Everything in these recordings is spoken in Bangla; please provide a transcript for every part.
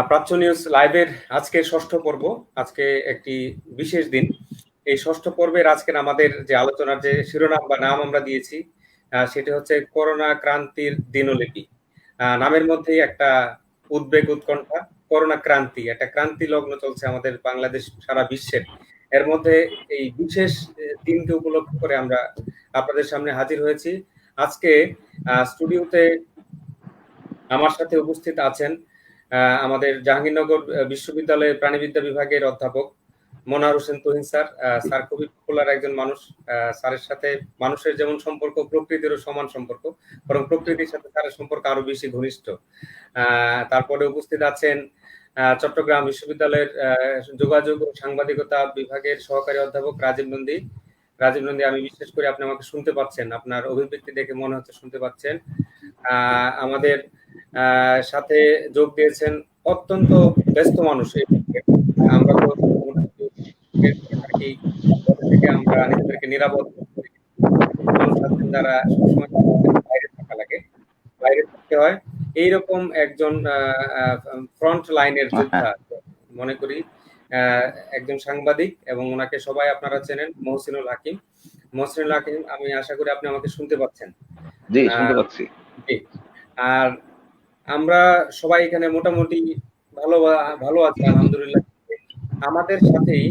প্রাচ্য নিউজ লাইভের আজকে ষষ্ঠ পর্ব। আজকে একটি বিশেষ দিন। এই ষষ্ঠ পর্বের আজকের আমাদের যে আলোচনার যে শিরোনাম বা নাম আমরা দিয়েছি, সেটি হচ্ছে করোনা ক্রান্তির দিনলিপি। নামের মধ্যেই একটা উদ্বেগ, উৎকণ্ঠা। করোনা ক্রান্তি, একটা ক্রান্তি লগ্ন চলছে আমাদের বাংলাদেশ, সারা বিশ্বের। এর মধ্যে এই বিশেষ দিনকে উপলক্ষ করে আমরা আপনাদের সামনে হাজির হয়েছি। আজকে স্টুডিওতে আমার সাথে উপস্থিত আছেন আমাদের জাহাঙ্গীরনগর বিশ্ববিদ্যালয়ের প্রাণীবিদ্যা বিভাগের অধ্যাপক মনোয়ার হোসেন তুহিন স্যার। স্যার খুবই পপুলার একজন মানুষ। স্যারের সাথে মানুষের যেমন সম্পর্ক, প্রকৃতিরও সমান সম্পর্ক, বরং প্রকৃতির সাথে স্যারের সম্পর্ক আরো বেশি ঘনিষ্ঠ। তারপরে উপস্থিত আছেন চট্টগ্রাম বিশ্ববিদ্যালয়ের যোগাযোগ ও সাংবাদিকতা বিভাগের সহকারী অধ্যাপক রাজীব নন্দী। রাজীব নন্দী, আমি বিশ্বাস করি আপনি আমাকে শুনতে পাচ্ছেন, আপনার অভিব্যক্তি দেখে মনে হচ্ছে শুনতে পাচ্ছেন। আমাদের সাথে যোগ দিয়েছেন অত্যন্ত ব্যস্ত মানুষ। আমরা তো থাকি, থেকে আমরা নিজেদেরকে নিরাপদ মানুষ আছেন যারা সবসময় বাইরে থাকা লাগে, বাইরে থাকতে হয়। এইরকম একজন ফ্রন্ট লাইনের যোদ্ধা মনে করি, একজন সাংবাদিক, এবং ওনাকে সবাই আপনারা চেনেন, মহসিনুল হাকিম। মহসিনুল হাকিম, আমি আশা করি আপনি আমাকে শুনতে পাচ্ছেন। জি, শুনতে পাচ্ছি। আর আমরা সবাই এখানে মোটামুটি ভালো আছি আলহামদুলিল্লাহ। আমাদের সাথেই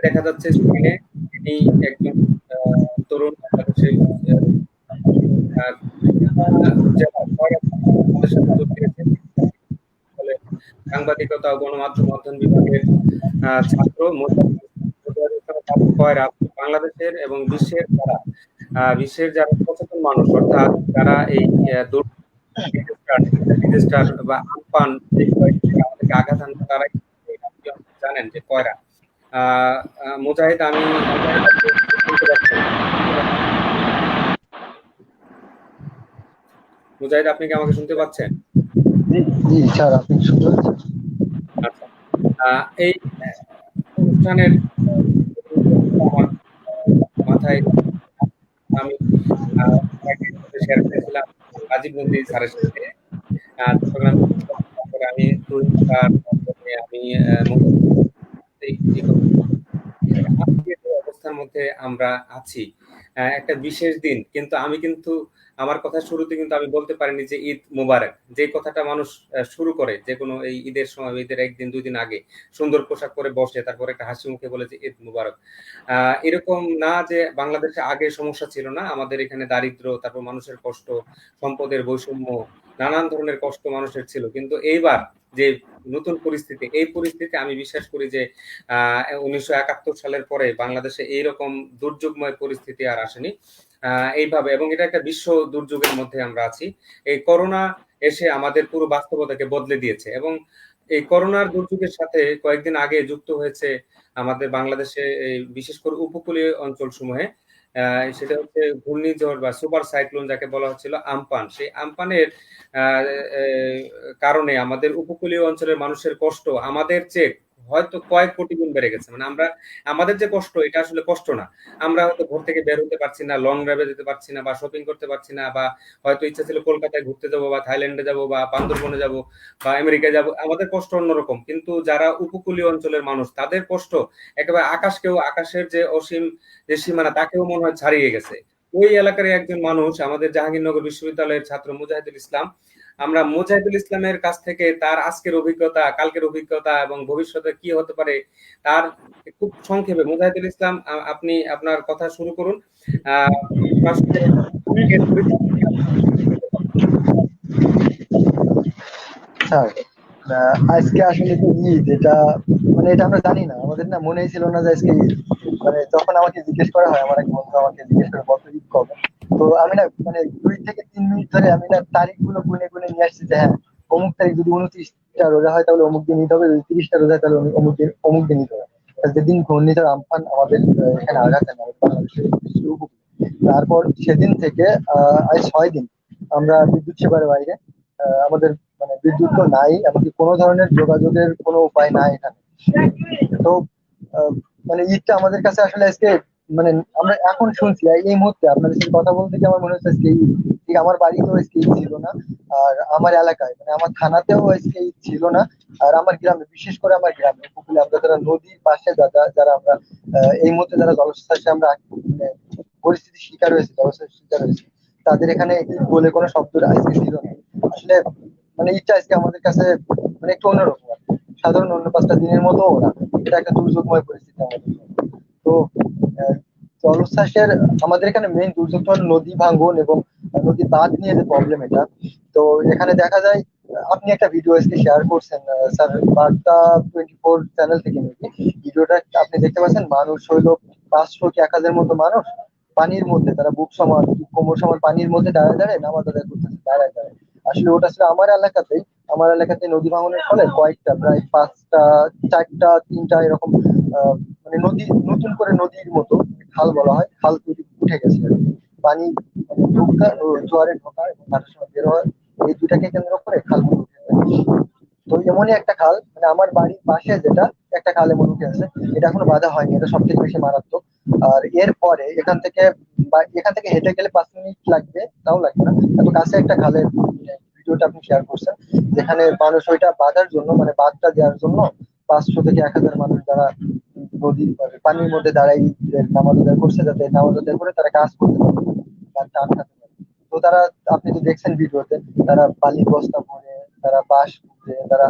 দেখা যাচ্ছে স্ক্রিনে তিনি একজন তরুণ বাংলাদেশের আমাদের সাথে যোগ দিয়েছেন। সাংবাদিকতা ও গণমাধ্যম অধ্যয়ন বিভাগের ছাত্র বাংলাদেশের এবং বিশ্বের যারা সচেতন মানুষ, অর্থাৎ যারা এই ডিজাস্টার বা আমপান আমাদেরকে আঘাত আনবে, তারাই জানেন যে কয়রা। মুজাহিদ, আমি মুজাহিদ, আপনি কি আমাকে শুনতে পাচ্ছেন? জি স্যার, আপনি শুনতে পাচ্ছেন? আচ্ছা, এই অনুষ্ঠানের মাথায় আমি শেয়ার করেছিলাম রাজীব নন্দী স্যারের সাথে। চট্টগ্রাম আমি অবস্থার মধ্যে আমরা আছি, একটা বিশেষ দিন। কিন্তু আমার কথা শুরুতে কিন্তু আমি বলতে পারিনি যে ঈদ মুবারক, যে কথাটা মানুষ শুরু করে যে কোনো এই ঈদের সময়, ঈদের একদিন দুই দিন আগে সুন্দর পোশাক পরে বসে, তারপরে একটা হাসি মুখে বলে যে ঈদ মুবারক। এরকম না যে বাংলাদেশে আগে সমস্যা ছিল না, আমাদের এখানে দারিদ্র, তারপর মানুষের কষ্ট, সম্পদের বৈষম্য, নানান ধরনের কষ্ট মানুষের ছিল। কিন্তু এইবার যে নতুন পরিস্থিতি, এই পরিস্থিতি আমি বিশ্বাস করি যে 1971 সালের পরে বাংলাদেশে এইরকম দুর্যোগময় পরিস্থিতি আর আসেনি এইভাবে। এবং এটা একটা বিশ্ব দুর্যোগের মধ্যে আমরা আছি। এই করোনা এসে আমাদের পুরো বাস্তবতাকে বদলে দিয়েছে, এবং এই করোনার দুর্যোগের সাথে কয়েকদিন আগে যুক্ত হয়েছে আমাদের বাংলাদেশে বিশেষ করে উপকূলীয় অঞ্চল সমূহে, সেটা হচ্ছে ঘূর্ণিঝড় বা সুপার সাইক্লোন যাকে বলা হচ্ছিল আমপান। সেই আমপানের কারণে আমাদের উপকূলীয় অঞ্চলের মানুষের কষ্ট আমাদের চেয়ে হয়তো কয়েক কোটি গুণ বেড়ে গেছে। মানে আমাদের যে কষ্ট, এটা আসলে কষ্ট না। আমরা হয়তো ঘর থেকে বের হতে পারছি না, লং ড্রাইভে যেতে পারছি না, বা শপিং করতে পারছি না, বা হয়তো ইচ্ছা ছিল কলকাতায় ঘুরতে যাবো, বা থাইল্যান্ডে যাবো, বা বান্দরবনে যাবো, বা আমেরিকায় যাবো। আমাদের কষ্ট অন্যরকম। কিন্তু যারা উপকূলীয় অঞ্চলের মানুষ, তাদের কষ্ট একেবারে আকাশের যে অসীম যে সীমানা, তাকেও মনে হয় ছাড়িয়ে গেছে। ওই এলাকার একজন মানুষ, আমাদের জাহাঙ্গীরনগর বিশ্ববিদ্যালয়ের ছাত্র মুজাহিদুল ইসলাম। আমরা মুজাহিদুল ইসলামের কাছ থেকে তার আজকের অভিজ্ঞতা, কালকের অভিজ্ঞতা এবং ভবিষ্যতে কি হতে পারে, তার খুব সংক্ষেপে, মুজাহিদুল ইসলাম, আপনি আপনার কথা শুরু করুন। স্যার, আজকে আসলে তো ঈদ, এটা মানে এটা আমরা জানি না, আমাদের না মনেই ছিল না যে আজকে ঈদ। মানে যখন আমাকে জিজ্ঞেস করা হয়, আমার এক বন্ধু আমাকে জিজ্ঞেস করে কত ঈদ কবে, তো আমি না মানে 2 থেকে 3 মিনিট ধরে আমি না তারিখ গুলো গুনে গুনে নিয়ে আসছি যে হ্যাঁ, অমুক তারিখ যদি 29টা রোজা হয় তাহলে অমুক দিন ঈদ হবে, যদি 30টা রোজা হয় তাহলে অমুক দিন ঈদ হবে। যেদিন ঘূর্ণিঝড় আমফান আমাদের এখানে আঘাত আনে আমাদের বাংলাদেশের উপকূলে, তারপর সেদিন থেকে আজ 6 দিন আমরা বিদ্যুৎ সেবার বাইরে। আমাদের মানে বিদ্যুৎ তো নাই, এমনকি কোনো ধরনের যোগাযোগের কোনো উপায় নাই এখানে। তো মানে ঈদটা আমাদের কাছে আসলে আজকে মানে আমরা এখন শুনছি এই মুহূর্তে আপনাদের সাথে কথা বলতে কি আমার মনে হচ্ছে আজকে ঈদ। ঠিক আমার বাড়িতেও আজকে ঈদ ছিল না, আর আমার এলাকায় মানে আমার থানাতেও আজকে ঈদ ছিল না। আর আমার গ্রামে, বিশেষ করে আমার গ্রামে উপকূলে আমরা যারা নদীর পাশে যারা যারা আমরা এই মুহূর্তে যারা জলোচ্ছ্বাসে আমরা মানে পরিস্থিতির শিকার হয়েছে, জলোচ্ছ্বাসের শিকার হয়েছে, তাদের এখানে ঈদ বলে কোনো শব্দ আজকে ছিল না। আসলে মানে ঈদটা আজকে আমাদের কাছে মানে একটু অন্যরকম আর কি। সাধারণ অন্য 5টা দিনের মতো না, এটা একটা দুর্যোগময় পরিস্থিতি আমাদের জন্য। তো আহ, জলোচ্ছ্বাসের আমাদের এখানে মেইন দুর্যোগটা হলো নদী ভাঙ্গন এবং নদী বাঁধ নিয়ে যে প্রবলেম এটা। তো এখানে দেখা যায় আপনি একটা ভিডিও আজকে শেয়ার করছেন স্যার, বার্তা 24 চ্যানেল থেকে নাকি ভিডিওটা আপনি দেখতে পাচ্ছেন, মানুষ হইলো 500 কি 1000 মতো মানুষ পানির মধ্যে, তারা বুক সমান কোমর সমান পানির মধ্যে দাঁড়ায় দাঁড়ায় নামাজ আদায় করতেছে দাঁড়ায় দাঁড়ায়। আসলে ওটা ছিল আমার এলাকাতে নদী ভাঙনের ফলে কয়েকটা প্রায় 5টা 4টা 3টা এরকম মানে নদী, নতুন করে নদীর মতো খাল বলা হয়, খাল তৈরি উঠে গেছে আর কি। পানি মানে ঢোকা ও জোয়ারে ঢোকা এবং ভাটার সময় বের হওয়া, এই দুটাকে কেন্দ্র করে খালগুলো উঠে যায়। তো এমনই একটা খাল মানে আমার বাড়ির পাশে যেটা একটা খাল এমন উঠে আছে, এটা এখনো বাঁধা হয়নি, এটা সব থেকে বেশি মারাত্মক। আর এরপরে এখান থেকে হেঁটে গেলে 5 মিনিট লাগবে, তাও লাগবে না, এত কাছে একটা খালের ভিডিওটা আপনি শেয়ার করছেন, যেখানে মানুষ ওইটা বাঁধার জন্য মানে বাঁধটা দেওয়ার জন্য 500 থেকে 1000 মানুষ যারা নদী মানে পানির মধ্যে দাঁড়াই নামাজ আদায় করছে, যাতে নামাজ আদায় করে তারা কাজ করতে পারে, বাঁধটা আটকাতে পারে। তো তারা, আপনি তো দেখছেন ভিডিওতে, তারা বালির বস্তা ভরে, তারা বাঁশ খুঁজে, তারা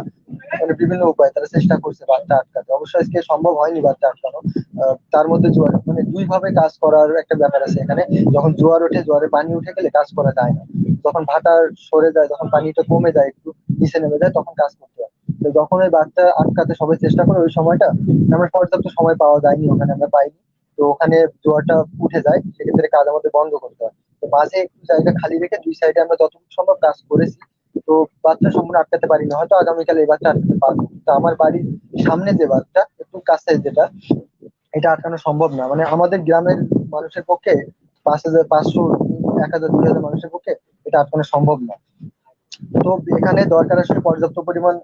মানে বিভিন্ন উপায়ে তারা চেষ্টা করছে বাঁধটা আটকাতে। অবশ্যই আজকে সম্ভব হয়নি বাঁধটা আটকানো। তার মধ্যে জোয়ার মানে দুই ভাবে কাজ করার একটা ব্যাপার আছে এখানে। যখন জোয়ার ওঠে, জোয়ারে পানি উঠে গেলে কাজ করা যায় না। যখন ভাটা সরে যায়, যখন পানিটা কমে যায়, একটু নিচে নেমে যায়, তখন কাজ করতে হয়। তো যখন ওই বাঁধটা আটকাতে সবাই চেষ্টা করে ওই সময়টা আমরা পর্যাপ্ত সময় পাওয়া যায়নি, ওখানে আমরা পাইনি। তো ওখানে জোয়ারটা উঠে যায়, সেক্ষেত্রে কাজ আমাদের বন্ধ করতে হয়। তো মাঝে একটু জায়গা খালি রেখে দুই সাইডে আমরা যতটুকু সম্ভব কাজ করেছি। তো বাচ্চা সম্পূর্ণ আটকাতে পারিনি, হয়তো আগামীকাল এই বাচ্চা আটকাতে পারবো। তো আমার বাড়ির সামনে যে বাচ্চা একটু কাছে যেটা, এটা আটকানো সম্ভব না, মানে আমাদের গ্রামের মানুষের পক্ষে 5,000 500 1000 2000 মানুষের পক্ষে এটা আটকানো সম্ভব না। তো এখানে দরকার আসলে পর্যাপ্ত পরিমাণ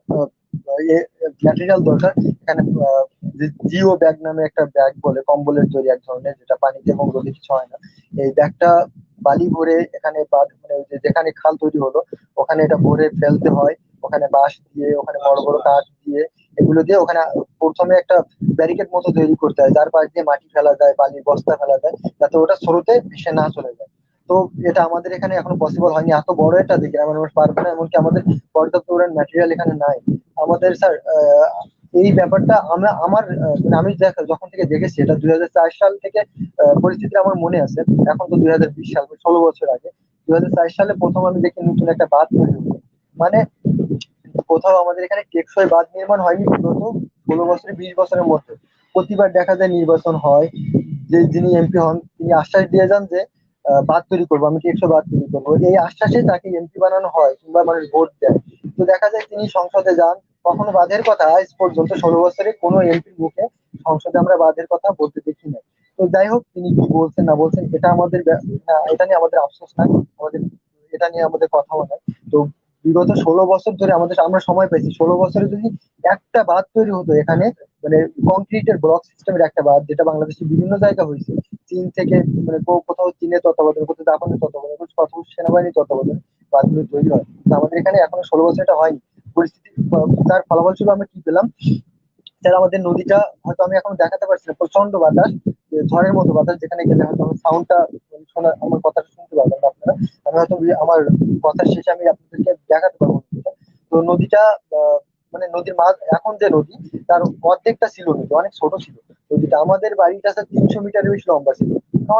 ম্যাটেরিয়াল দরকার। এখানে জিও ব্যাগ নামে একটা ব্যাগ বলে, কম্বলের তৈরি এক ধরনের, যেটা পানিতে এবং রোদে কিছু হয় না। এই ব্যাগটা বালি ভরে এখানে মানে ওই যে যেখানে খাল তৈরি হলো ওখানে এটা ভরে ফেলতে হয়। ওখানে বাঁশ দিয়ে, ওখানে বড় বড় কাঠ দিয়ে, এগুলো দিয়ে ওখানে প্রথমে একটা ব্যারিকেড মতো তৈরি করতে হয়, যার পাশ দিয়ে মাটি ফেলা যায়, বালির বস্তা ফেলা যায়, যাতে ওটা স্রোতে ভেসে না চলে যায়। তো এটা আমাদের এখানে এখনো পসিবল হয়নি, এত বড় একটা দিকে আমার মানুষ পারবে না, এমনকি আমাদের পর্যাপ্ত পরিমাণ ম্যাটেরিয়াল এখানে নাই। আমাদের স্যার এই ব্যাপারটা মানে আমি যখন থেকে দেখেছি, এটা 2004 সাল থেকে পরিস্থিতি আমার মনে আছে। এখন তো 2020 সাল, 16 বছর আগে 2004 সালে প্রথম আমি দেখি নতুন একটা বাঁধ তৈরি হলো। মানে কোথাও আমাদের এখানে টেকসই বাঁধ নির্মাণ হয়নি বিগত 16 বছরে, 20 বছরের মধ্যে। প্রতিবার দেখা যায় নির্বাচন হয়, যে যিনি এমপি হন তিনি আশ্বাস দিয়ে যান যে বাঁধ তৈরি করবো, আমি টেকসই বাঁধ তৈরি করবো, এই আশ্বাসে তাকে এমপি বানানো হয় কিংবা মানুষ ভোট দেয়। তো দেখা যায় তিনি সংসদে যান, কখনো বাঁধের কথা আজ পর্যন্ত 16 বছরে কোনো এমপির মুখে সংসদে আমরা বাঁধের কথা বলতে দেখি না। তো যাই হোক, তিনি কি বলছেন না বলছেন এটা আমাদের না, এটা নিয়ে আমাদের আফসোস নাই, আমাদের এটা নিয়ে আমাদের কথাও নাই। তো বিগত 16 বছর ধরে আমরা সময় পাইছি, 16 বছরে যদি একটা বাঁধ তৈরি হতো এখানে, মানে কংক্রিটের ব্লক সিস্টেমের একটা বাঁধ, যেটা বাংলাদেশের বিভিন্ন জায়গা হয়েছে, চীন থেকে মানে কোথাও চীনের তত্ত্বাবধানে, কোথাও জাপানের তত্ত্বাবধানে, কোথাও সেনাবাহিনীর তত্ত্বাবধানে বাঁধগুলো তৈরি হয়। তো আমাদের এখানে এখনো 16 বছর এটা হয়নি। পরিস্থিতি তার ফলাফল ছিল আমরা কি পেলাম, যারা আমাদের নদীটা, হয়তো আমি এখন দেখাতে পারছি না, প্রচন্ড বাতাস, ঝড়ের মতো বাতাস, যেখানে গেলে হয়তো আমার সাউন্ডটা শোনা, আমার কথাটা শুনতে পারবেন না আপনারা। আমি হয়তো আমার কথার শেষে আমি আপনাদেরকে দেখাতে পারবো নদীটা। তো নদীটা মানে নদীর মাঝ এখন যে নদী, তার অর্ধেকটা ছিল নদী, অনেক ছোট ছিল নদীটা। আমাদের বাড়িটা স্যার 300 মিটারের বেশি লম্বা ছিল,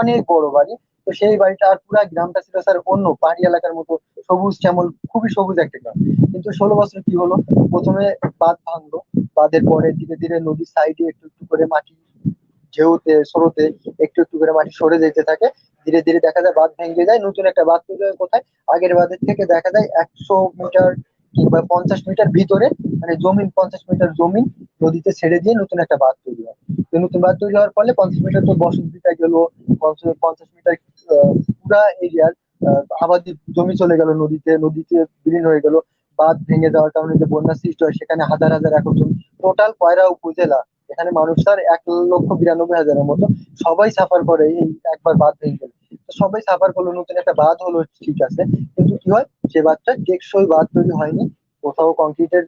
অনেক বড় বাড়ি। তো সেই বাড়িটা আর পুরা গ্রামটা ছিল স্যার অন্য পাহাড়ি এলাকার মতো, সবুজ শ্যামল, খুবই সবুজ একটা গ্রাম। কিন্তু 16 বছর কি হলো, প্রথমে বাঁধ ভাঙলো, বাঁধের পরে ধীরে ধীরে নদীর সাইডে একটু একটু করে মাটি ঢেউতে স্রোতে একটু একটু করে মাটি সরে যেতে থাকে। ধীরে ধীরে দেখা যায় বাঁধ ভেঙে যায়, নতুন একটা বাঁধ তৈরি হয় কোথায়, আগের বাঁধের থেকে দেখা যায় 100 মিটার কিংবা 50 মিটার ভিতরে, মানে জমিন 50 মিটার জমিন নদীতে ছেড়ে দিয়ে নতুন একটা বাঁধ তৈরি হয়। তো নতুন বাঁধ তৈরি হওয়ার ফলে 50 মিটার তো বসতভিটা গেল, 50 মিটার পুরা এরিয়ার আবাদি জমি চলে গেল নদীতে, নদীতে বিলীন হয়ে গেল। বাঁধ ভেঙে যাওয়ার কারণে যে বন্যা সৃষ্টি হয়, সেখানে হাজার হাজার একর জমি, টোটাল কয়রা উপজেলা এখানে মানুষ স্যার 1,92,000-এর মতো, সবাই সাফার করে এই একবার বাঁধ ভেঙে গেলে। তো সবাই সাফার করলো, নতুন একটা বাঁধ হলো, ঠিক আছে, কিন্তু কি হয়, সে বাঁধটা টেকসই বাঁধ তৈরি হয়নি। কোথাও কংক্রিটের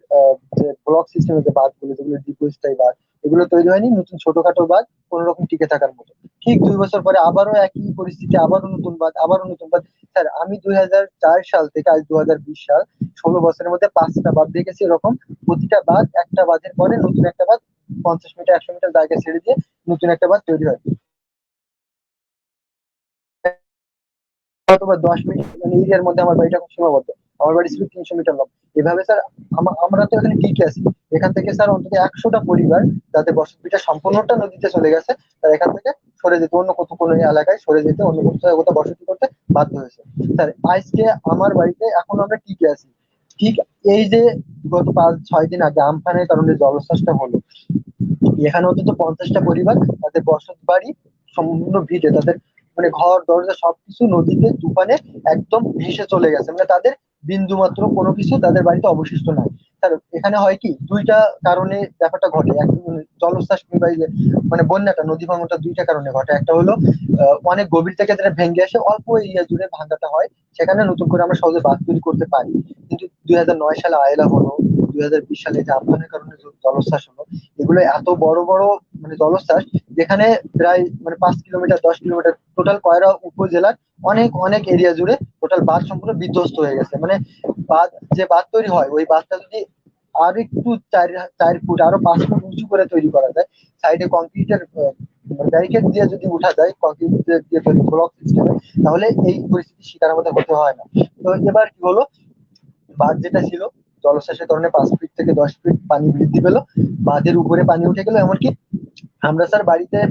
যে ব্লক সিস্টেমের যে বাঁধগুলো, যেগুলো দীর্ঘস্থায়ী বাঁধ, এগুলো তৈরি হয়নি, নতুন ছোটখাটো বাঁধ কোন রকম টিকে থাকার মতো। ঠিক 2 বছর পরে আবারও একই পরিস্থিতি, আবারও নতুন বাঁধ, আবারও নতুন বাঁধ। স্যার আমি 2004 সাল থেকে আজ 2020 সাল, 16 বছরের মধ্যে 5টা বাঁধ দেখেছি এরকম। প্রতিটা বাঁধ, একটা বাঁধের পরে নতুন একটা বাঁধ 50 মিটার 100 মিটার জায়গা ছেড়ে দিয়ে নতুন একটা বাঁধ তৈরি হয়, অথবা 10 মিনিট মানে এরিয়ার মধ্যে। আমার বাড়িটা খুব সীমাবদ্ধ, আমার বাড়ি ছিল 300 মিটার লম্বা। এভাবে স্যার আমরা তো এখানে টিকে আছি। এখান থেকে স্যার অন্তত 100টা পরিবার, যাদের বসতভিটা সম্পূর্ণটা নদীতে চলে গেছে, তারা এখান থেকে সরে যেতে, অন্য কোনো এলাকায় সরে যেতে, অন্য কোথাও বসতি করতে বাধ্য হয়েছে। স্যার আজকে আমার বাড়িতে এখন আমরা টিকে আছি। ঠিক এই যে গত 5-6 দিন আগে আমফানের কারণে জলোচ্ছ্বাসটা হলো, এখানে অন্তত 50টা পরিবার, তাদের বসত বাড়ি সম্পূর্ণ ভিজে, তাদের মানে ঘর দরজা সবকিছু নদীতে তুফানে একদম ভেসে চলে গেছে। মানে তাদের বিন্দু মাত্র কোনো কিছু তাদের বাড়িতে অবশিষ্ট নাই। তার এখানে হয় কি, দুইটা কারণে ব্যাপারটা ঘটে। এক জলোচ্ছ্বাস কিংবা এই যে মানে বন্যাটা, নদী ভাঙনটা দুইটা কারণে ঘটে। একটা হলো অনেক গভীর থেকে যেটা ভেঙে আসে, অল্প এরিয়া জুড়ে ভাঙাটা হয়, সেখানে নতুন করে আমরা সহজে বাঁধ তৈরি করতে পারি। কিন্তু 2009 সালে আয়লা হলো, 2020 সালে যে আমফানের কারণে জলোচ্ছ্বাস হলো, এগুলো এত বড় বড় মানে জলোচ্ছ্বাস, যেখানে প্রায় মানে 5 কিলোমিটার 10 কিলোমিটার টোটাল কয়রা উপজেলার অনেক অনেক এরিয়া জুড়ে টোটাল বাঁধ সম্পূর্ণ বিধ্বস্ত হয়ে গেছে। মানে বাঁধ, যে বাঁধ তৈরি হয়, ওই বাঁধটা যদি আর একটু 4 4 ফুট আরো 5 ফুট উঁচু করে তৈরি করা যায়, সাইডে কংক্রিটের ব্যারিকেড দিয়ে যদি উঠা যায়, কংক্রিট দিয়ে তৈরি ব্লক সিস্টেমে, তাহলে এই পরিস্থিতির শিকার আমাদের হতে হয় না। তো এবার কি হলো, বাঁধ যেটা ছিল, জলোচ্ছ্বাসের কারণে 5 ফিট থেকে 10 ফিট পানি বৃদ্ধি পেলো, বাঁধের উপরে পানি উঠে গেল। এমনকি আমরা স্যার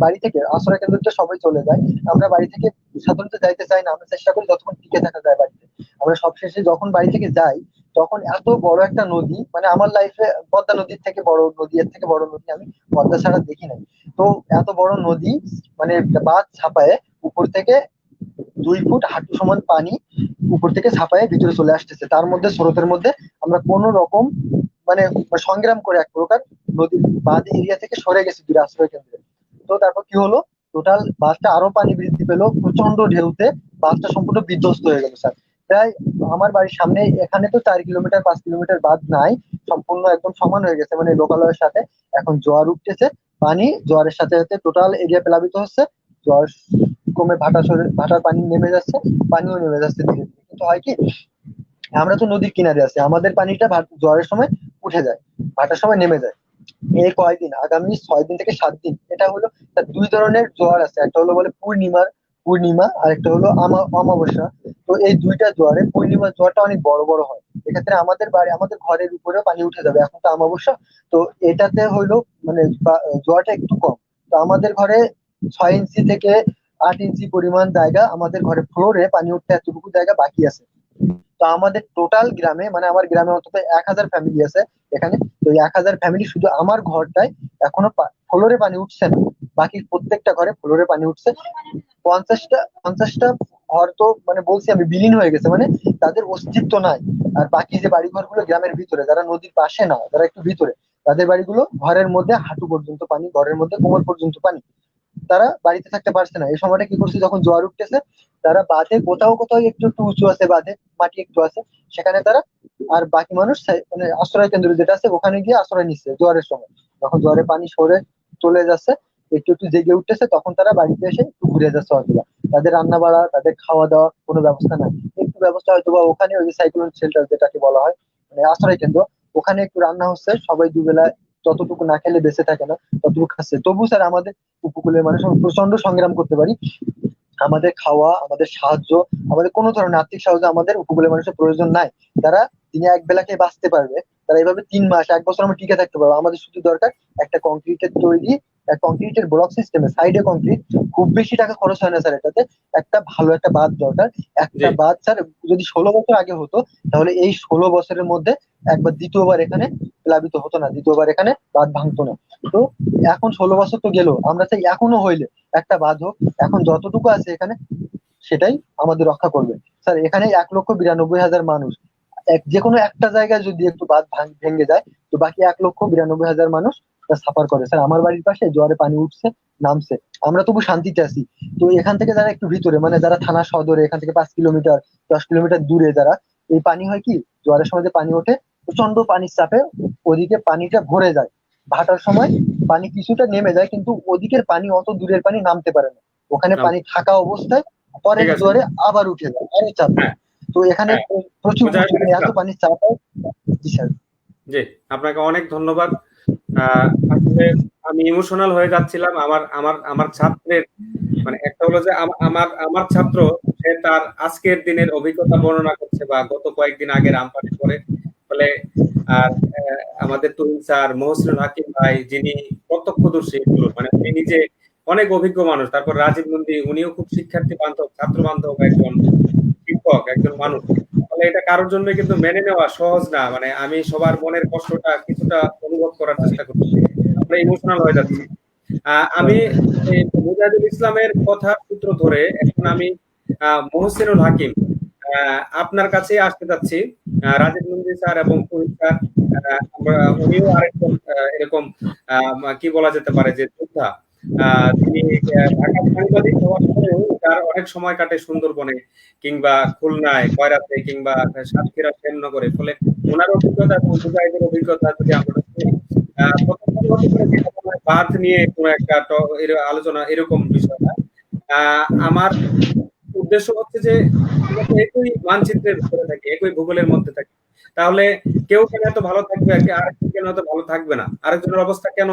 বাড়ি থেকে আশ্রয় কেন্দ্রতে সবাই চলে যায়, আমরা বাড়ি থেকে সাধারণত যাইতে চাই না, আমরা চেষ্টা করি যতক্ষণ টিকে থাকা যায় বাড়িতে। আমরা সবশেষে যখন বাড়ি থেকে যাই, তখন এত বড় একটা নদী, মানে আমার লাইফে পদ্মা নদীর থেকে বড় নদী, এর থেকে বড় নদী আমি পদ্মা ছাড়া দেখি নাই। তো এত বড় নদী, মানে বাঁধ ছাপায়ে উপর থেকে 2 ফুট হাঁটু সমান পানি উপর থেকে ছাপায়ে ভিতরে চলে আসতেছে, তার মধ্যে স্রোতের মধ্যে আমরা কোন রকম মানে সংগ্রাম করে এক প্রকার নদীর বাঁধ এরিয়া থেকে সরে গেছি দূরে আশ্রয় কেন্দ্রে। তো তারপর কি হলো, টোটাল বাসটা আরো পানি বৃদ্ধি পেলো প্রচন্ড ঢেউতে, বাসটা সম্পূর্ণ বিধ্বস্ত হয়ে গেল স্যার। প্রায় আমার বাড়ির সামনে, এখানে তো 4 কিলোমিটার 5 কিলোমিটার বাঁধ নাই, সম্পূর্ণ একদম সমান হয়ে গেছে মানে লোকালয়ের সাথে। এখন জোয়ার উঠতেছে, পানি জোয়ারের সাথে সাথে টোটাল এরিয়া প্লাবিত হচ্ছে। জোয়ার কমে ভাটার পানি নেমে যাচ্ছে, পানিও নেমে যাচ্ছে ধীরে ধীরে। কিন্তু হয় কি, আমরা তো নদীর কিনারে আছি, আমাদের পানিটা জোয়ারের সময় উঠে যায়, ভাটার সময় নেমে যায়। এই কয়দিন, আগামী 6 দিন থেকে 7 দিন, এটা হলো তার দুই ধরনের জোয়ার আছে, একটা হলো বলে পূর্ণিমা, আর একটা হলো অমাবস্যা। তো এই দুইটা জোয়ারে, পূর্ণিমার জোয়ারটা অনেক বড় বড় হয়, এক্ষেত্রে আমাদের বাড়ি আমাদের ঘরের উপরেও পানি উঠে যাবে, এখন তো অমাবস্যা। তো এটাতে হইলো মানে জোয়ারটা একটু কম। তো আমাদের ঘরে 6 ইঞ্চি থেকে 8 ইঞ্চি পরিমাণ জায়গা, আমাদের ঘরে ফ্লোরে পানি উঠতে এতটুকু জায়গা বাকি আছে। তো আমাদের টোটাল গ্রামে, মানে আমার গ্রামে অন্তত 1,000 ফ্যামিলি আছে এখানে। তো 1,000 ফ্যামিলি শুধু আমার ঘরটায় এখনো ফ্লোরে পানি উঠছে না, বাকি প্রত্যেকটা ঘরে ফ্লোরে পানি উঠছে। 50টা ঘর তো মানে বলছি আমি বিলীন হয়ে গেছে, মানে তাদের অস্তিত্ব নাই। আর বাকি যে বাড়ি ঘরগুলো গ্রামের ভিতরে, যারা নদীর পাশে না, যারা একটু ভিতরে, তাদের বাড়িগুলো ঘরের মধ্যে হাঁটু পর্যন্ত পানি, ঘরের মধ্যে কোমর পর্যন্ত পানি, তারা বাড়িতে থাকতে পারছে না। এই সময়টা কি করছে, যখন জোয়ার উঠতেছে, তারা বাঁধে কোথাও কোথাও একটু একটু উঁচু আছে, বাঁধে মাটি একটু আছে, সেখানে তারা, আর বাকি মানুষ মানে আশ্রয় কেন্দ্র যেটা আছে ওখানে গিয়ে আশ্রয় নিচ্ছে জোয়ারের সময়। যখন জোয়ারের পানি সরে চলে যাচ্ছে, একটু একটু জেগে উঠতেছে, তখন তারা বাড়িতে এসে একটু ঘুরে যাচ্ছে হয়তো। তাদের রান্না বাড়া, তাদের খাওয়া দাওয়া কোনো ব্যবস্থা নাই। একটু ব্যবস্থা হয়তো বা ওখানে, ওই যে সাইক্লোন শেল্টার যেটাকে বলা হয়, মানে আশ্রয় কেন্দ্র, ওখানে একটু রান্না হচ্ছে, সবাই দুবেলা যতটুকু না খেলে বেঁচে থাকে না ততটুকু খাচ্ছে। তবু স্যার আমাদের উপকূলের মানুষ আমরা প্রচন্ড সংগ্রাম করতে পারি। আমাদের খাওয়া, আমাদের সাহায্য, আমাদের কোনো ধরনের আর্থিক সাহায্য আমাদের উপকূলের মানুষের প্রয়োজন নাই। তারা দিনে এক বেলাকে বাঁচতে পারবে, তারা এইভাবে 3 মাস 1 বছর আমরা টিকে থাকতে পারবো। আমাদের শুধু দরকার একটা কংক্রিটের তৈরি, কংক্রিটের ব্লক সিস্টেমে সাইডে কংক্রিট, খুব বেশি টাকা খরচ হয় না স্যার এটাতে। একটা ভালো একটা বাঁধ দরকার। জি। একটা বাঁধ স্যার যদি 16 বছর আগে হতো, তাহলে এই 16 বছরের মধ্যে একবার দ্বিতীয়বার এখানে প্লাবিত হতো না, দ্বিতীয়বার এখানে বাঁধ ভাঙতো না। তো এখন 16 বছর তো গেল, আমরা চাই এখনো হইলে একটা বাঁধ হোক। এখন যতটুকু আছে এখানে, সেটাই আমাদের রক্ষা করবে। স্যার এখানে 1,92,000 মানুষ, যে কোনো একটা জায়গায় যদি একটু বাঁধ ভেঙে যায়, তো বাকি 1,92,000 মানুষ সাফার করে। স্যার আমার বাড়ির পাশে জোয়ারে পানি উঠছে, নামছে, আমরা তবু শান্তিতে আছি। তো এখান থেকে যারা একটু ভিতরে, মানে যারা থানা সদরে এখান থেকে 5 কিলোমিটার 10 কিলোমিটার দূরে যারা, এই পানি হয় কি, জোয়ারের সময় যে পানি ওঠে প্রচন্ড পানির চাপে ওদিকে পানিটা ভরে যায়। ভাটার সময় পানি কিছুটা নেমে যায়, কিন্তু ওদিকের পানি, অত দূরের পানি নামতে পারে না। ওখানে না, পানি থাকা অবস্থায় ঠিক পরের আছে। জোয়ারে আবার উঠে যায়, আরো চাপ হ্যাঁ, দেয়। তো এখানে হ্যাঁ, প্রচুর প্রচুর মুজাহিদুল মানে এত ইসলাম, পানির চাপ হয়। জি স্যার। জি, আপনাকে অনেক ধন্যবাদ। আসলে আমি ইমোশনাল হয়ে যাচ্ছিলাম। আমার আমার আমার ছাত্রের মানে একটা হলো যে আমার আমার ছাত্র, সে তার আজকের দিনের অভিজ্ঞতা বর্ণনা করছে বা গত কয়েকদিন আগের আমপানের পরে। ফলে আর আমাদের তুহিন স্যার, মহসিনুল হাকিম ভাই, যিনি প্রত্যক্ষদর্শী এগুলো, মানে উনি নিজে অনেক অভিজ্ঞ মানুষ। তারপর রাজীব নন্দী, উনিও খুব শিক্ষার্থী বান্ধব, ছাত্র বান্ধব একজন শিক্ষক, একজন মানুষ। ফলে এটা কারোর জন্য কিন্তু মেনে নেওয়া সহজ না। মানে আমি সবার মনের কষ্টটা কিছুটা অনুভব করার চেষ্টা করছি। আমরা ইমোশনাল হয়ে যাচ্ছি। আমি এই মুজাহিদুল ইসলামের কথার সূত্র ধরে এখন আমি মহসিনুল হাকিম, আপনার কাছে আসতে যাচ্ছি। রাজীব নন্দী স্যার এবং তুহিন স্যার, উনিও আরেকজন এরকম কি বলা যেতে পারে যে যোদ্ধা। তিনি ঢাকার সাংবাদিক হওয়ার পরেও তার অনেক সময় কাটে সুন্দরবনে কিংবা খুলনায়, কয়রাতে কিংবা সাতক্ষীরা, শ্যামনগরে। ফলে ওনার অভিজ্ঞতা এবং মুজাহিদের অভিজ্ঞতা যদি আমরা শুনি, প্রথম হতে পারে যে কোনো বাঁধ নিয়ে কোনো একটা আলোচনা, এরকম বিষয় না। আমার উদ্দেশ্য হচ্ছে যে আমরা তো একই মানচিত্রের ভিতরে থাকি, একই ভূগোলের মধ্যে থাকি। তাহলে কেউ কেন এত ভালো থাকবে আর আরেকজন কেন এত ভালো থাকবে না? আরেকজনের অবস্থা কেন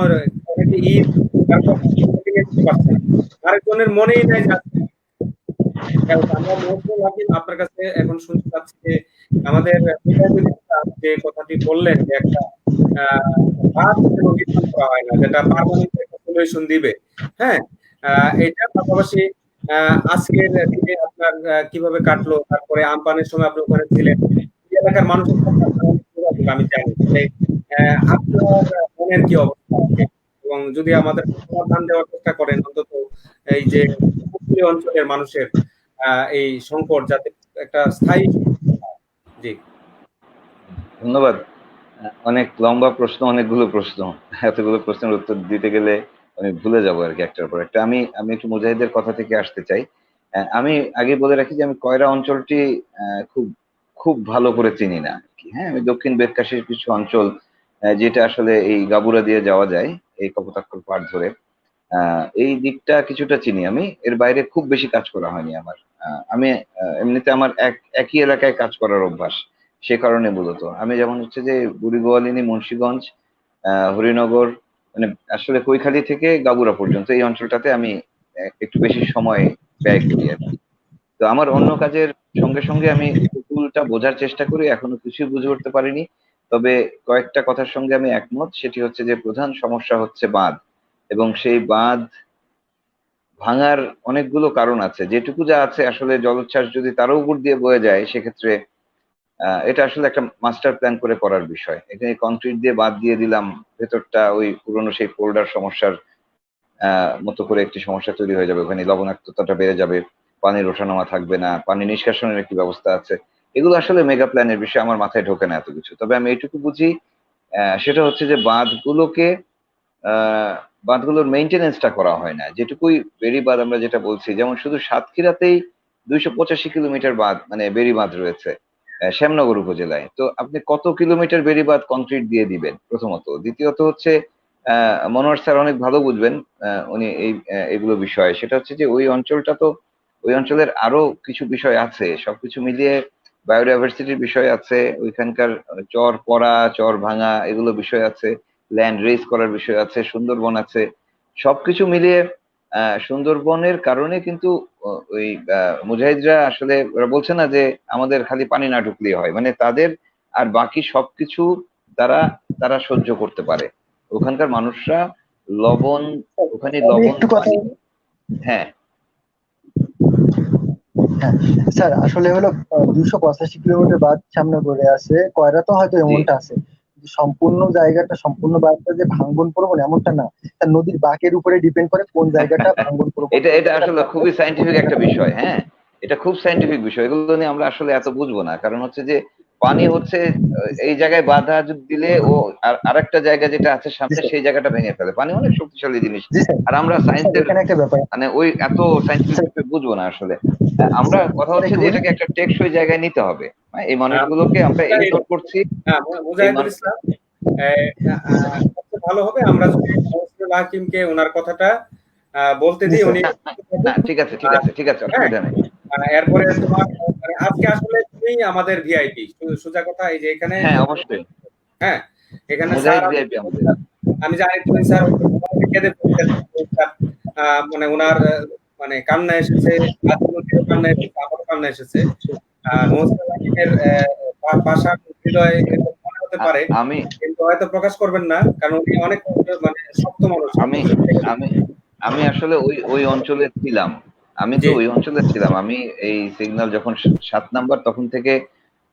অনেকে ঈদ, তারপর দিতে পারছে না, আরেকজনের মনেই নাই যে আমরা মহসিনুল হাকিম, আপনার কাছে এখন শুনতে চাচ্ছি যে আমাদের মুজাহিদুল ইসলাম যে কথাটি বললেন যে একটা বাঁধ কেন নির্মাণ করা হয় না, যেটা পার্মানেন্ট একটা সলিউশন দিবে। হ্যাঁ, এটা পাশাপাশি আজকের দিনে আপনার কিভাবে কাটলো, তারপরে আমপানের সময় আপনি ওখানে ছিলেন, এই এলাকার মানুষের সাথে আপনার অনেক যোগাযোগ আমি জানি। তাহলে আপনার মনের কি অবস্থা আজকে, এবং যদি আমাদের সমাধান দেওয়ার চেষ্টা করেন অন্তত এই যে উপকূলীয় অঞ্চলের মানুষের এই সংকট যাতে একটা স্থায়ী। জি। ধন্যবাদ। অনেক লম্বা প্রশ্ন, অনেকগুলো প্রশ্ন। এতগুলো প্রশ্নের উত্তর দিতে গেলে আমি ভুলে যাবো আর কি একটার পর একটা। আমি আমি একটু মুজাহিদের কথা থেকে আসতে চাই। আমি আগে বলে রাখি যে আমি কয়রা অঞ্চলটি খুব খুব ভালো করে চিনি না আর কি। হ্যাঁ, আমি দক্ষিণ বেতকাশির কিছু অঞ্চল, যেটা আসলে এই গাবুরা দিয়ে যাওয়া যায়, এই কপোতাক্ষর পাড় ধরে, এই দিকটা কিছুটা চিনি। আমি এর বাইরে খুব বেশি কাজ করা হয়নি আমার। আমি এমনিতে আমার একই এলাকায় কাজ করার অভ্যাস। সে কারণে মূলত আমি যেমন হচ্ছে যে বুড়িগোয়ালিনী, মুন্সিগঞ্জ, হরিনগর, মানে আসলে কৈখালী থেকে গাবুরা পর্যন্ত এই অঞ্চলটাতে আমি একটু বেশি সময় ব্যয় করি আর কি। তো আমার অন্য কাজের সঙ্গে সঙ্গে আমি উপকূলটা বোঝার চেষ্টা করি, এখনো কিছুই বুঝে উঠতে পারিনি। তবে কয়েকটা কথার সঙ্গে আমি একমত, সেটি হচ্ছে যে প্রধান সমস্যা হচ্ছে বাঁধ, এবং সেই বাঁধ ভাঙার অনেকগুলো কারণ আছে। যেটুকু যা আছে আসলে জলোচ্ছ্বাস যদি তারও উপর দিয়ে বয়ে যায়, সেক্ষেত্রে এটা আসলে একটা মাস্টার প্ল্যান করে করার বিষয়। এখানে কংক্রিট দিয়ে বাঁধ দিয়ে দিলাম, ভেতরটা ওই পুরনো সেই ফোল্ডার সমস্যার মতো করে একটি সমস্যা তৈরি হয়ে যাবে। ওখানে লবণাক্ততাটা বেড়ে যাবে, পানির ওঠানামা থাকবে না, পানি নিষ্কাশনের একটি ব্যবস্থা আছে। এগুলো আসলে মেগা প্ল্যানের বিষয়, আমার মাথায় ঢোকে না এত কিছু। তবে আমি এটুকু বুঝি, সেটা হচ্ছে যে বাঁধগুলোকে, বাঁধগুলোর মেইনটেনেন্সটা করা হয় না। যেটুকুই বেড়ি বাঁধ আমরা যেটা বলছি, যেমন শুধু সাতক্ষীরাতেই 285 কিলোমিটার বাঁধ, মানে বেড়ি বাঁধ রয়েছে শ্যামনগর উপজেলায়। তো আপনি কত কিলোমিটার বেড়ি বাঁধ কংক্রিট দিয়ে দিবেন প্রথমত? দ্বিতীয়ত হচ্ছে, মনোয়ার স্যার অনেক ভালো বুঝবেন, উনি এগুলো বিষয়ে। সেটা হচ্ছে যে ওই অঞ্চলটা তো, ওই অঞ্চলের আরো কিছু বিষয় আছে, সবকিছু মিলিয়ে বায়োডাইভার্সিটির বিষয় আছে, ওইখানকার চর পড়া, চর ভাঙা, এগুলো বিষয় আছে, ল্যান্ড রেজ করার বিষয় আছে, সুন্দরবন আছে। সবকিছু মিলিয়ে সুন্দরবনের কারণে কিন্তু ওই মুজাহিদরা আসলে, ওরা বলছে না যে আমাদের খালি পানি না ঢুকলেই হয়, মানে তাদের আর বাকি সবকিছু তারা তারা সহ্য করতে পারে। ওখানকার মানুষরা লবণ, ওখানে আমি লবণ একটু কথা, পানি। হ্যাঁ, হ্যাঁ স্যার, আসলে হলো 285 কিলোমিটার বাদ সামনে পড়ে আছে, কয়রা তো হয়তো জি। এমনটা আছে, কিন্তু সম্পূর্ণ জায়গাটা, সম্পূর্ণ বাদটা যে ভাঙ্গন প্রবণ এমনটা না। তার নদীর বাঁকের উপরে ডিপেন্ড করে কোন জায়গাটা ভাঙ্গন প্রবণ, এটা কোন এটা জায়গাটা আসলে প্লাবন। খুবই সায়েন্টিফিক একটা বিষয়। হ্যাঁ, এটা খুব সায়েন্টিফিক বিষয়। এগুলো নিয়ে আমরা আসলে এত বুঝবো না, কারণ হচ্ছে যে পানি হচ্ছে এই জায়গায় বাধা দিলে ও আরেকটা জায়গা যেটা আছে জি সামনে স্যার। সেই জায়গাটা ভেঙে ফেলে। পানি অনেক শক্তিশালী জিনিস। জি স্যার। আর আমরা স্যার সায়েন্সের এখানে একটা ব্যাপার মানে ওই এত স্যার। সায়েন্টিফিক বুঝবো না আসলে। আমরা স্যার কথা স্যার হচ্ছে একটু যে বলি। এটাকে একটা টেকসই জায়গায় নিতে হবে। এই আহ, মানুষগুলোকে আমরা সেটাই, ইগনোর করছি। এই মুজাহিদুল মানুষ ইসলাম, সবচেয়ে ভালো হবে আমরা যদি মহসিনুল হাকিমকে ওনার কথাটা বলতে জি দিই, স্যার। উনি না, ঠিক আছে, ঠিক আহ, আছে, ঠিক আছে, হ্যাঁ, অসুবিধা নেই। এরপরে তোমার মানে আজকে আসলে তুমি আমাদের ভিআইপি, সোজা কথা এই যে এখানে হ্যাঁ, অবশ্যই। হ্যাঁ, এখানে স্যার, মুজাহিদ ভিআইপি আমাদের। আমি জানি তুমি স্যার কেঁদে ফেলছেন, স্যার, মানে ওনার মানে কান্না এসেছে, রাজনীতিরও কান্না এসেছে, আমারও কান্না এসেছে। মহসিনুল হাকিমের পাষাণ হৃদয় এরকম মনে হতে পারে, আমি কিন্তু হয়তো প্রকাশ করবেন না, কারণ উনি অনেক মানে শক্ত মানুষ, আমি আমি আমি আসলে ওই ওই অঞ্চলে ছিলাম। আমি তো জি ওই অঞ্চলে ছিলাম। আমি এই সিগন্যাল যখন 7 নাম্বার তখন থেকে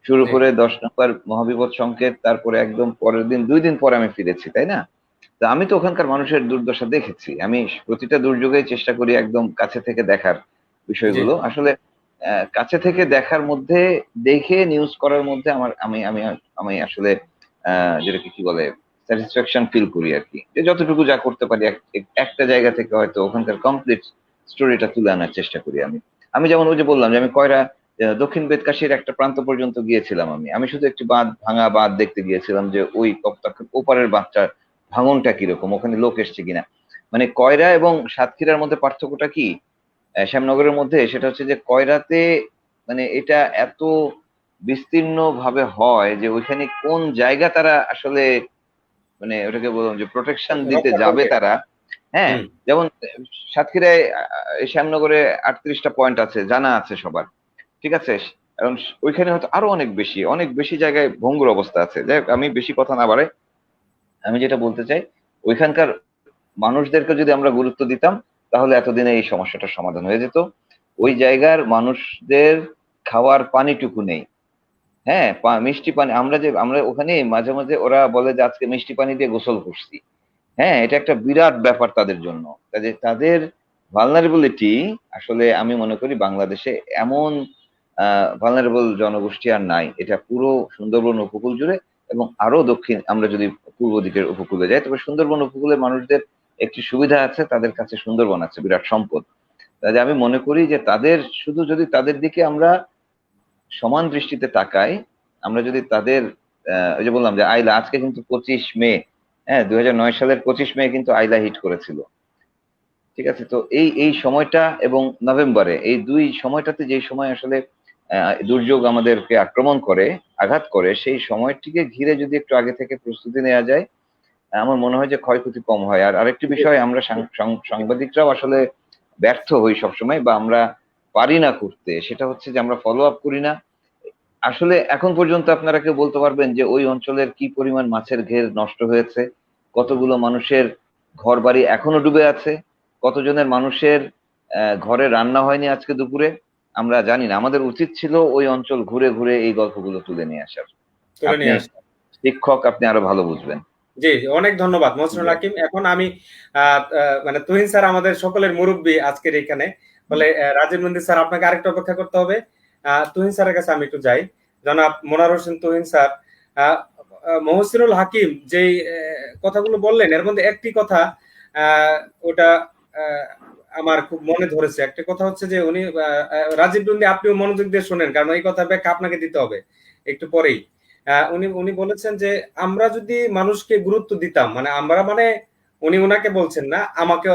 শুরু জি করে 10 নাম্বার মহাবিপদ সংকেত, তারপরে একদম পরের দিন 2 দিন পরে আমি ফিরেছি, তাই না? তো আমি তো ওখানকার মানুষের দুর্দশা দেখেছি। আমি প্রতিটা দুর্যোগেই চেষ্টা করি একদম কাছে থেকে দেখার জি বিষয়গুলো। আসলে কাছে থেকে দেখার মধ্যে, দেখে নিউজ করার মধ্যে আমার আমি আমি আমি আসলে যেটাকে কি বলে স্যাটিসফ্যাকশন ফিল করি আর কি। যে যতটুকু যা করতে পারি একটা জায়গা থেকে হয়তো ওখানকার কমপ্লিট স্টোরিটা তুলে আনার চেষ্টা করি আমি। আমি যেমন ওই যে বললাম যে আমি কয়রা দক্ষিণ বেতকাশির একটা প্রান্ত পর্যন্ত গিয়েছিলাম আমি। আমি শুধু একটি বাঁধ, ভাঙা বাঁধ দেখতে গিয়েছিলাম যে ওই ওপারের বাঁধটা ভাঙনটা কিরকম, ওখানে লোক এসছে কিনা। মানে কয়রা এবং সাতক্ষীরার মধ্যে পার্থক্যটা কি শ্যামনগরের মধ্যে, সেটা হচ্ছে যে কয়রাতে মানে এটা এত বিস্তীর্ণ ভাবে হয় যে ওইখানে কোন জায়গা তারা আসলে মানে ওটাকে বললাম যে প্রোটেকশন দিতে রক্ষা যাবে করবে। তারা। হ্যাঁ, হুম, যেমন সাতক্ষীরায় শ্যামনগরে 38টা পয়েন্ট আছে, জানা আছে সবার, ঠিক আছে? এবং ওইখানে হয়তো আরো অনেক বেশি অনেক বেশি জায়গায় ভঙ্গুর অবস্থা আছে। যাই হোক, আমি বেশি কথা না বাড়াই, আমি যেটা বলতে চাই, ওইখানকার মানুষদেরকে যদি আমরা গুরুত্ব দিতাম তাহলে এতদিনে এই সমস্যাটার সমাধান হয়ে যেত। ওই জায়গার মানুষদের খাওয়ার পানিটুকু নেই। হ্যাঁ, মিষ্টি পানি, আমরা ওখানে মাঝে মাঝে ওরা বলে যে আজকে মিষ্টি পানি দিয়ে গোসল করছি। হ্যাঁ, এটা একটা বিরাট ব্যাপার তাদের জন্য। কাজে তাদের ভালনারেবিলিটি, আসলে আমি মনে করি বাংলাদেশে এমন ভালনারেবল জনগোষ্ঠী আর নাই। এটা পুরো সুন্দরবন উপকূল জুড়ে এবং আরো দক্ষিণ আমরা যদি পূর্ব দিকের উপকূলে যাই, তবে সুন্দরবন উপকূলের মানুষদের একটি সুবিধা আছে, তাদের কাছে সুন্দরবন আছে, বিরাট সম্পদ। কাজে আমি মনে করি যে তাদের শুধু যদি তাদের দিকে আমরা সমান দৃষ্টিতে তাকাই, আমরা যদি তাদের ওই যে বললাম যে আইলা আজকে কিন্তু 25 মে, হ্যাঁ, 2009 সালের 25 মে কিন্তু আইলা হিট করেছিল। ঠিক আছে? তো এই এই সময়টা এবং নভেম্বরে এই দুই সময়টাতে যে সময় আসলে দুর্যোগ আমাদেরকে আক্রমণ করে, আঘাত করে, সেই সময়টিকে ঘিরে যদি একটু আগে থেকে প্রস্তুতি নেওয়া যায়, আমার মনে হয় যে ক্ষয়ক্ষতি কম হয়। আর আরেকটি জি, বিষয়, আমরা সাংবাদিকরাও আসলে ব্যর্থ হই সবসময়, বা আমরা পারি না করতে, সেটা হচ্ছে যে আমরা ফলো আপ করি না। আসলে এখন পর্যন্ত আপনারা কেউ বলতে পারবেন যে ওই অঞ্চলের কি পরিমাণ মাছের ঘের নষ্ট হয়েছে, কতগুলো মানুষের ঘর বাড়ি এখনো ডুবে আছে, কতজনের মানুষের ঘরে রান্না হয়নি আজকে দুপুরে? আমরা জানি না। আমাদের উচিত ছিল ওই অঞ্চল ঘুরে ঘুরে এই গল্পগুলো তুলে নিয়ে আসার। তুলে আপনি নিয়ে আসা। শিক্ষক, আপনি আরো ভালো বুঝবেন। জি, অনেক ধন্যবাদ মহসিনুল জি। হাকিম। এখন আমি মানে তুহিন স্যার আমাদের সকলের মুরব্বী আজকের এখানে, বলে রাজীব নন্দী স্যার আপনাকে আরেকটু অপেক্ষা করতে হবে। তুহিন স্যারের কাছে আমি একটু যাই। জনাব মনোয়ার হোসেন তুহিন স্যার, আহ, মহসিনুল হাকিম যেই কথাগুলো বললেন এর মধ্যে একটি কথা, আহ, ওটা আহ, আমার খুব মনে ধরেছে। একটা কথা হচ্ছে যে উনি রাজীব নন্দী, আপনিও মনোযোগ দিয়ে শোনেন, কারণ এই কথা ব্যাখ্যা আপনাকে দিতে হবে একটু পরেই। উনি উনি বলেছেন যে আমরা যদি মানুষকে গুরুত্ব দিতাম, মানে আমরা মানে উনি ওনাকে বলছেন না, আমাকে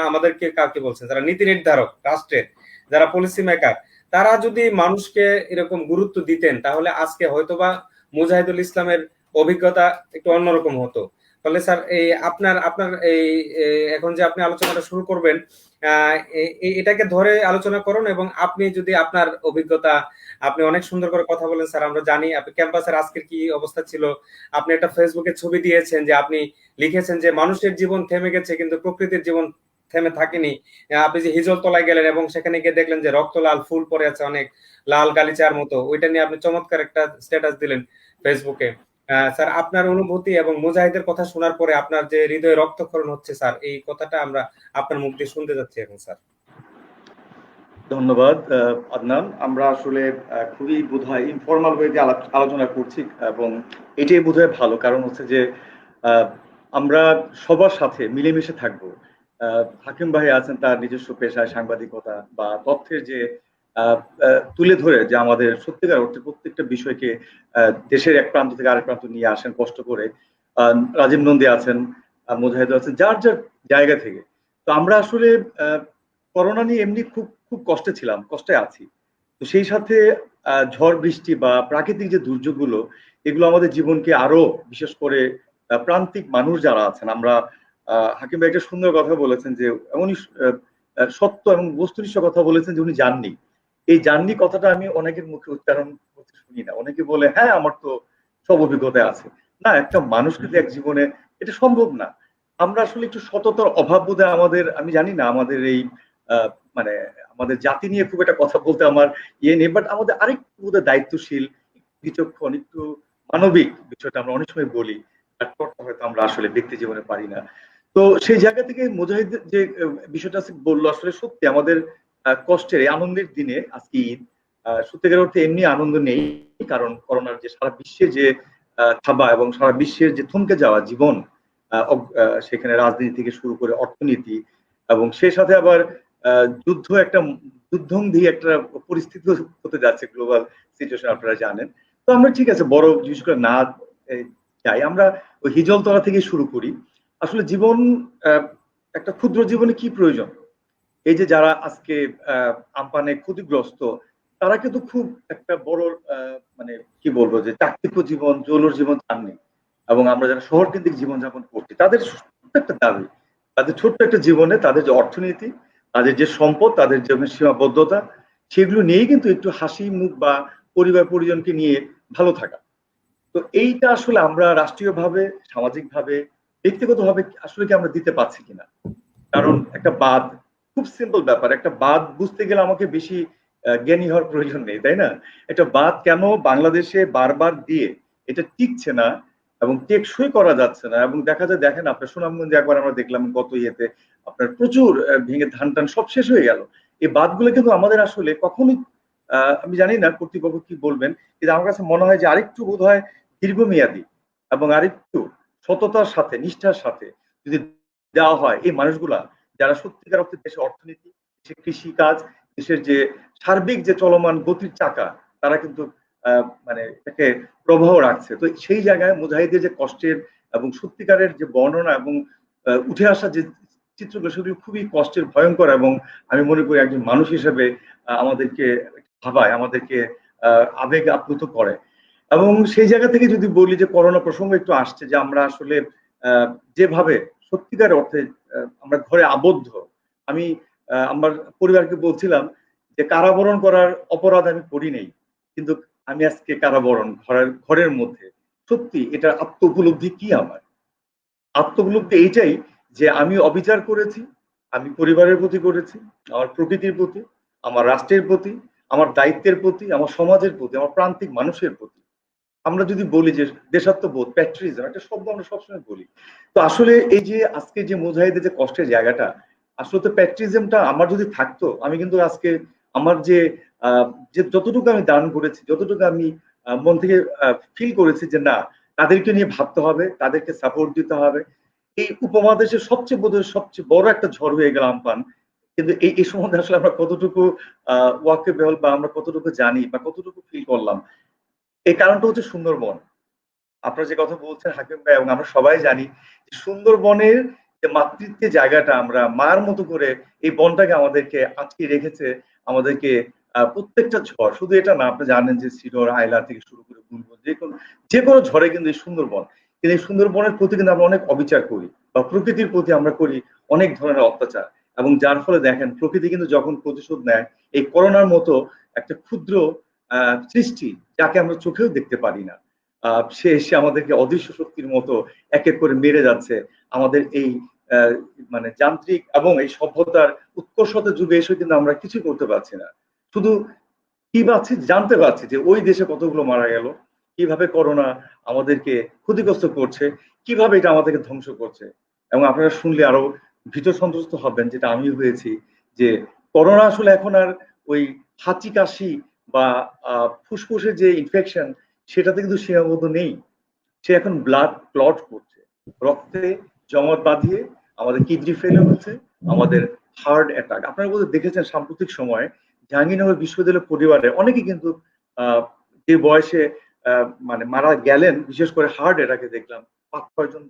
আমাদেরকে কাউকে বলছেন, যারা নীতি নির্ধারক রাষ্ট্রের, যারা পলিসি মেকার, তারা যদি মানুষকে এরকম গুরুত্ব দিতেন তাহলে আজকে হয়তোবা মুজাহিদুল ইসলামের অভিজ্ঞতা একটু অন্যরকম হতো। তাহলে স্যার এই আপনার আপনার এই এখন যে আপনি আলোচনাটা শুরু করবেন, এটাকে ধরে আলোচনা করুন, এবং আপনি যদি আপনার অভিজ্ঞতা, আপনি অনেক সুন্দর করে কথা বলেন স্যার, আমরা জানি আপনি ক্যাম্পাসের আজকের কি অবস্থা ছিল। আপনি একটা ফেসবুকে ছবি দিয়েছেন যে আপনি লিখেছেন যে মানুষের জীবন থেমে গেছে কিন্তু প্রকৃতির জীবন থেমে থাকেনি। আপনি যে হিজল তলায় গেলেন এবং সেখানে গিয়ে দেখলেন যে রক্ত লাল ফুল পড়ে আছে অনেক, লাল গালিচার মতো, ওইটা নিয়ে আপনি চমৎকার একটা স্ট্যাটাস দিলেন ফেসবুকে। স্যার আপনার অনুভূতি এবং মুজাহিদের কথা শোনার পরে আপনার যে হৃদয়ে রক্তক্ষরণ হচ্ছে স্যার, এই কথাটা আমরা আপনার মুখ দিয়ে শুনতে যাচ্ছি এখন স্যার। ধন্যবাদ আদনান। আমরা আসলে খুবই বোধহয় ইনফর্মাল ওয়েতে আলোচনা করছি, এবং এটাই বোধহয় ভালো। কারণ হচ্ছে যে আহ, আমরা সবার সাথে মিলেমিশে থাকবো। হাকিম ভাই আছেন তার নিজস্ব পেশায় সাংবাদিকতা বা তথ্যের যে আহ, তুলে ধরে যে আমাদের সত্যিকার অর্থে প্রত্যেকটা বিষয়কে দেশের এক প্রান্ত থেকে আরেক প্রান্ত নিয়ে আসেন কষ্ট করে। রাজীব নন্দী আছেন, মুজাহিদ আছেন, যার যার জায়গা থেকে। তো আমরা আসলে করোনা নিয়ে এমনি খুব খুব কষ্টে ছিলাম, কষ্টে আছি। তো সেই সাথে ঝড় বৃষ্টি বা প্রাকৃতিক যে দুর্যোগগুলো, এগুলো আমাদের জীবনকে আরো, বিশেষ করে প্রান্তিক মানুষ যারা আছেন, আমরা হাকিম ভাই একটা সুন্দর কথা বলেছেন যে এমনই সত্য এবং বস্তুনিষ্ঠ কথা বলেছেন যে উনি যাননি। এই যাননি কথাটা আমি অনেকের মুখে উচ্চারণ করতে শুনি না। অনেকে বলে হ্যাঁ আমার তো সব অভিজ্ঞতা আছে। না, একটা মানুষ কিন্তু এক জীবনে এটা সম্ভব না। আমরা আসলে একটু সততার অভাব বোধহয় আমাদের, আমি জানি না আমাদের এই আহ, মানে আমাদের জাতি নিয়ে খুব একটা কথা বলতে আমার ইয়ে নেই, বাট আমাদের আরেকটু বোধহয় দায়িত্বশীল, বিচক্ষণ, একটু মানবিক বিষয়টা আমরা অনেক সময় বলি, তারপরটা হয়তো আমরা আসলে ব্যক্তি জীবনে পারি না। তো সেই জায়গা থেকে মুজাহিদ যে বিষয়টা আছে বললো, আসলে সত্যি আমাদের কষ্টের এই আনন্দের দিনে আজকে ঈদ, সত্যিকার অর্থে এমনি আনন্দ নেই। কারণ করোনার যে সারা বিশ্বে যে থাবা এবং সারা বিশ্বের যে থমকে যাওয়া জীবন, সেখানে রাজনীতি থেকে শুরু করে অর্থনীতি, এবং সেই সাথে আবার যুদ্ধ, একটা যুদ্ধংধী একটা পরিস্থিতি হতে যাচ্ছে, গ্লোবাল সিচুয়েশন আপনারা জানেন। তো আমরা ঠিক আছে বড় জিনিসগুলো না চাই, আমরা ওই হিজলতলা থেকে শুরু করি। আসলে জীবন, একটা ক্ষুদ্র জীবনে কি প্রয়োজন? এই যে যারা আজকে আমপানে ক্ষতিগ্রস্ত, তারা কিন্তু খুব একটা বড় মানে কি বলবো যে চাকচিক্য জীবন, জৌলুর জীবন চাননি। এবং আমরা যারা শহর কেন্দ্রিক জীবনযাপন করছি, তাদের ছোট্ট একটা দাবি, তাদের ছোট্ট একটা জীবনে তাদের যে অর্থনীতি, তাদের যে সম্পদ, তাদের যে সীমাবদ্ধতা, সেগুলো নিয়েই কিন্তু একটু হাসি মুখ বা পরিবার পরিজনকে নিয়ে ভালো থাকা। তো এইটা আসলে আমরা রাষ্ট্রীয়ভাবে, সামাজিকভাবে, ব্যক্তিগতভাবে আসলে কি আমরা দিতে পারছি কিনা? কারণ একটা বাঁধ, খুব সিম্পল ব্যাপার, একটা বাঁধ বুঝতে গেলে আমাকে বেশি জ্ঞানী হওয়ার প্রয়োজন নেই, তাই না? একটা বাঁধ কেন বাংলাদেশে বারবার দিয়ে এটা টিকছে না এবং টেকসই করা যাচ্ছে না, এবং দেখা যায়, দেখেন আপনার সুনামগঞ্জে একবার আমরা দেখলাম গত ইয়েতে আপনার প্রচুর ভেঙে ধান টান সব শেষ হয়ে গেল। এই বাঁধগুলো কিন্তু আমাদের আসলে কখনোই, আমি জানি না কর্তৃপক্ষ কি বলবেন, কিন্তু আমার কাছে মনে হয় যে আরেকটু বোধ হয় দীর্ঘমেয়াদী এবং আরেকটু সততার সাথে, নিষ্ঠার সাথে যদি দেওয়া হয়, এই মানুষগুলা যারা সত্যিকার অর্থে দেশের অর্থনীতি, দেশের কৃষি কাজ, দেশের যে সার্বিক যে চলমান গতির চাকা, তারা কিন্তু মানে এটাকে প্রবাহ রাখছে। তো সেই জায়গায় মুজাহিদের যে কষ্টের এবং সত্যিকারের যে বর্ণনা এবং উঠে আসা যে চিত্রগুলো, সেগুলো খুবই কষ্টের, ভয়ঙ্কর, এবং আমি মনে করি একজন মানুষ হিসেবে আমাদেরকে ভাবায়, আমাদেরকে আবেগ আপ্লুত করে। এবং সেই জায়গা থেকে যদি বলি যে করোনা প্রসঙ্গ একটু আসছে, যে আমরা আসলে যেভাবে সত্যিকার অর্থে আমরা ঘরে আবদ্ধ, আমি আমার পরিবারকে বলছিলাম যে কারাবরণ করার অপরাধ আমি করি নাই, কিন্তু আমি আজকে কারাবরণ ঘরের ঘরের মধ্যে। সত্যি এটা আত্ম উপলব্ধি কি আমার, আত্ম উপলব্ধি এইটাই যে আমি অবিচার করেছি, আমি পরিবারের প্রতি করেছি, আমার প্রকৃতির প্রতি, আমার রাষ্ট্রের প্রতি, আমার দায়িত্বের প্রতি, আমার সমাজের প্রতি, আমার প্রান্তিক মানুষের প্রতি। আমরা যদি বলি যে দেশাত্মবোধ, প্যাট্রিজম, একটা শব্দ আমরা সবসময় বলি। তো আসলে এই যে আজকে যে মুজাহিদের যে কষ্টের জায়গাটা, আসলে তো প্যাট্রিজমটা আমার যদি থাকতো, আমি কিন্তু আজকে আমার যে যে যতটুকু আমি দান করেছি, যতটুকু আমি মন থেকে ফিল করেছি যে না, তাদেরকে নিয়ে ভাবতে হবে, তাদেরকে সাপোর্ট দিতে হবে। এই উপমহাদেশের সবচেয়ে বোধহয় সবচেয়ে বড় একটা ঝড় হয়ে গেল আমপান। কিন্তু এই সম্বন্ধে আসলে আমরা কতটুকু ওয়াকিবহাল, বা আমরা কতটুকু জানি বা কতটুকু ফিল করলাম? এই কারণটা হচ্ছে সুন্দরবন। আপনারা যে কথা বলছেন হাকিম ভাই, এবং আমরা সবাই জানি যে সুন্দরবনের যে মাতৃত্বের জায়গাটা, আমরা মার মতো করে এই বনটাকে আমাদেরকে আটকে রেখেছে, আমাদেরকে প্রত্যেকটা ঝড়, শুধু এটা না, আপনি জানেন যে সিডর, আইলা থেকে শুরু করে বুলবুল, যে কোনো ঝড়ে কিন্তু এই সুন্দরবন, কিন্তু এই সুন্দরবনের প্রতি কিন্তু আমরা অনেক অবিচার করি, বা প্রকৃতির প্রতি আমরা করি অনেক ধরনের অত্যাচার। এবং যার ফলে দেখেন প্রকৃতি কিন্তু যখন প্রতিশোধ নেয়, এই করোনার মতো একটা ক্ষুদ্র সৃষ্টি, যাকে আমরা চোখেও দেখতে পারি না, সে এসে আমাদেরকে অদৃশ্য শক্তির মতো এক এক করে মেরে যাচ্ছে। আমাদের এই মানে যান্ত্রিক এবং এই সভ্যতার উৎকর্ষতার যুগে এসে কিন্তু আমরা কিছু করতে পারছি না। শুধু কি পাচ্ছি, জানতে পারছি যে ওই দেশে কতগুলো মারা গেল, কিভাবে করোনা আমাদেরকে ক্ষতিগ্রস্ত করছে, কিভাবে এটা আমাদেরকে ধ্বংস করছে। এবং আপনারা শুনলে আরো ভীত সন্ত্রস্ত হবেন, যেটা আমি হয়েছি, যে করোনা আসলে এখন আর ওই হাঁচি কাশি বা ফুসফুসের যে ইনফেকশন সেটাতে কিন্তু সীমাবদ্ধ নেই। সে এখন ব্লাড ক্লট করছে, রক্তে জমাট বাঁধিয়ে আমাদের কিডনি ফেলে হচ্ছে, আমাদের হার্ট অ্যাটাক। আপনারা বোধহয় দেখেছেন সাম্প্রতিক সময়ে জাহাঙ্গীরনগর বিশ্ববিদ্যালয় পরিবারে অনেকে কিন্তু যে বয়সে মানে মারা গেলেন, বিশেষ করে হার্ট অ্যাটাকে দেখলাম 5-6 জন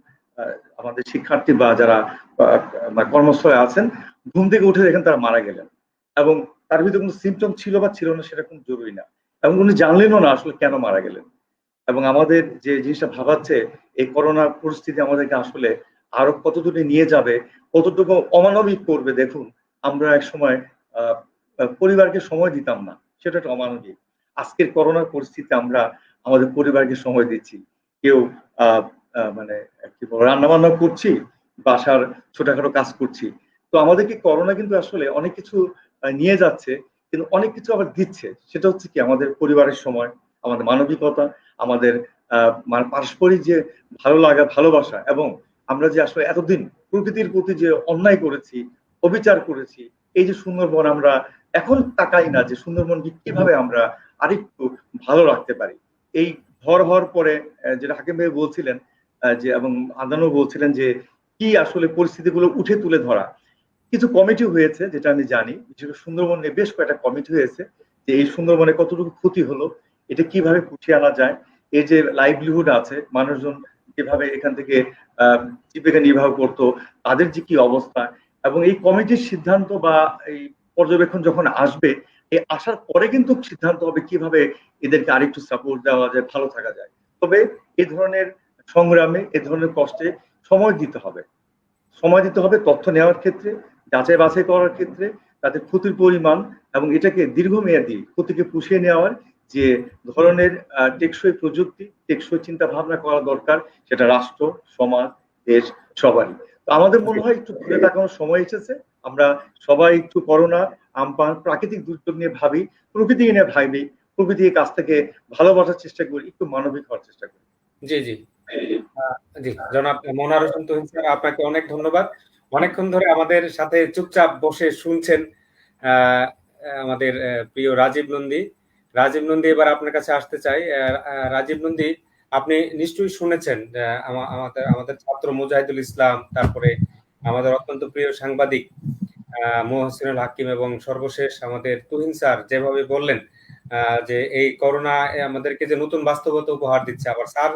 আমাদের শিক্ষার্থী বা যারা কর্মস্থলে আছেন, ঘুম থেকে উঠে দেখেন তারা মারা গেলেন, এবং তার ভিতরে কোনো সিমটম ছিল বা ছিল না সেটা কোনো জরুরি না, এবং উনি জানলেনও না আসলে কেন মারা গেলেন। এবং আমাদের যে জিনিসটা ভাবাচ্ছে, এই করোনা পরিস্থিতি আমাদেরকে আসলে আরো কতদূরে নিয়ে যাবে, কতটুকু অমানবিক করবে। দেখুন, আমরা এক সময় পরিবারকে সময় দিতাম না, সেটা একটা অমানবিক। আজকের করোনার পরিস্থিতিতে আমরা আমাদের পরিবারকে সময় দিচ্ছি। কেউ মানে কি বলবো, রান্না বান্না করছি, বাসার ছোটখাটো কাজ করছি। তো আমাদেরকে করোনা কিন্তু আসলে অনেক কিছু নিয়ে যাচ্ছে, কিন্তু অনেক কিছু আবার দিচ্ছে। সেটা হচ্ছে কি, আমাদের পরিবারের সময়, আমাদের মানবিকতা, আমাদের মানে পারস্পরিক যে ভালো লাগা, ভালোবাসা, এবং আমরা যে আসলে এতদিন প্রকৃতির প্রতি যে অন্যায় করেছি, অবিচার করেছি, এই যে সুন্দরবন, আমরা এখন তাকাই না যে সুন্দরবনকে কিভাবে আমরা আরেকটু ভালো রাখতে পারি। এই ঝড় হওয়ার পরে যেটা হাকিম ভাই বলছিলেন, যে এবং আদানও বলছিলেন যে কি আসলে পরিস্থিতিগুলো উঠে তুলে ধরা। কিছু কমিটি হয়েছে যেটা আমি জানি, বিশেষ করে সুন্দরবন নিয়ে বেশ কয়েকটা কমিটি হয়েছে, যে এই সুন্দরবনে কতটুকু ক্ষতি হলো, এটা কিভাবে পুষিয়ে আনা যায়, এই যে লাইভলিহুড আছে, মানুষজন কিভাবে এখান থেকে জীবিকা নির্বাহ করতো, তাদের যে কি অবস্থা, এবং এই কমিটির সিদ্ধান্ত বা এই পর্যবেক্ষণ যখন আসবে, এই আসার পরে কিন্তু সিদ্ধান্ত হবে কিভাবে এদেরকে আরেকটু সাপোর্ট দেওয়া যায়, ভালো থাকা যায়। তবে এই ধরনের সংগ্রামে, এই ধরনের কষ্টে সময় দিতে হবে, সময় দিতে হবে তথ্য নেওয়ার ক্ষেত্রে, যাচাই বাছাই করার ক্ষেত্রে, তাদের ক্ষতির পরিমাণ এবং এটাকে দীর্ঘমেয়াদী ক্ষতিকে পুষিয়ে নেওয়ার যে ধরনের টেকসই প্রযুক্তি, টেকসই চিন্তা ভাবনা করা দরকার, সেটা রাষ্ট্র, সমাজ, দেশ সবারই। তো আমাদের মনে হয় একটু ঘুরে তাকানোর সময় এসেছে। আমরা সবাই একটু করোনা, আমপান, প্রাকৃতিক দুর্যোগ নিয়ে ভাবি, প্রকৃতি নিয়ে ভাবি, প্রকৃতির কাছ থেকে ভালোবাসার চেষ্টা করি, একটু মানবিক হওয়ার চেষ্টা করি। জি জি জি, জনাব মনোয়ার হোসেন তুহিন স্যার, আপনাকে অনেক ধন্যবাদ। অনেকক্ষণ ধরে আমাদের সাথে চুপচাপ বসে শুনছেন আমাদের প্রিয় রাজীব নন্দী। রাজীব নন্দী, এবার আপনার কাছে আসতে চাই। রাজীব নন্দী, আপনি নিশ্চয়ই শুনেছেন আমাদের আমাদের ছাত্র মুজাহিদুল ইসলাম, তারপরে আমাদের অত্যন্ত প্রিয় সাংবাদিক মোহসিনুল হাকিম, এবং সর্বশেষ আমাদের তুহিন স্যার যেভাবে বললেন যে এই করোনা আমাদেরকে যে নতুন বাস্তবতা উপহার দিচ্ছে। আবার স্যার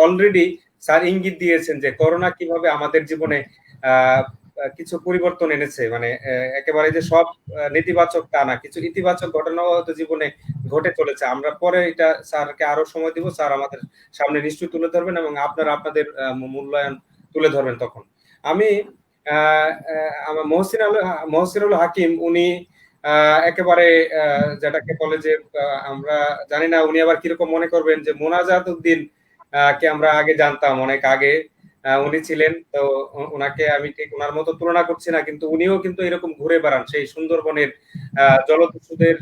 অলরেডি স্যার ইঙ্গিত দিয়েছেন যে করোনা কিভাবে আমাদের জীবনে কিছু পরিবর্তন এনেছে, মানে একেবারে যে সব নেতিবাচক তা না, কিছু ইতিবাচক ঘটনাও হয়তো জীবনে ঘটে চলেছে। আমরা পরে এটা স্যারকে আরো সময় দিব, স্যার আমাদের সামনে নিশ্চয়ই তুলে ধরবেন, এবং আপনারা আপনাদের মূল্যায়ন তুলে ধরবেন তখন। আমি আমার মহসিনুল হাকিম, উনি একেবারে যেটাকে বলে যে আমরা জানি না উনি আবার কিরকম মনে করবেন, যে মোনাজাত উদ্দিন কে আমরা আগে জানতাম, অনেক আগে উনি ছিলেন। তো ওনাকে আমি ঠিক ওনার মতো তুলনা করছি না, কিন্তু উনিও কিন্তু এরকম ঘুরে বেড়ান সেই সুন্দরবনের জলদস্যুদের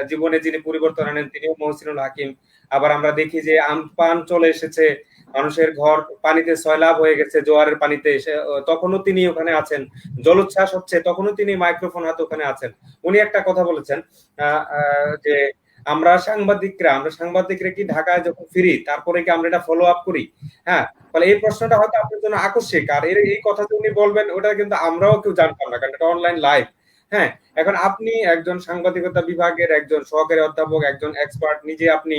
জীবনে যিনি পরিবর্তন আনেন, তিনিও মহসিনুল হাকিম। আবার আমরা দেখি যে আমপান চলে এসেছে, মানুষের ঘর পানিতে সয়লাব হয়ে গেছে, জোয়ারের পানিতে এসে, তখনও তিনি ওখানে আছেন। জলোচ্ছ্বাস হচ্ছে, তখনও তিনি মাইক্রোফোন হাতে ওখানে আছেন। উনি একটা কথা বলেছেন যে আমরা সাংবাদিকরা কি ঢাকায় যখন ফিরি তারপরে কি আমরা এটা ফলো আপ করি? হ্যাঁ, ফলে এই প্রশ্নটা হয়তো আপনার জন্য আকস্মিক, আর এই কথা যে উনি বলবেন ওটা কিন্তু আমরাও কেউ জানতাম না, কারণ এটা অনলাইন লাইভ। হ্যাঁ, এখন আপনি একজন সাংবাদিকতা বিভাগের একজন সহকারী অধ্যাপক, একজন এক্সপার্ট, নিজে আপনি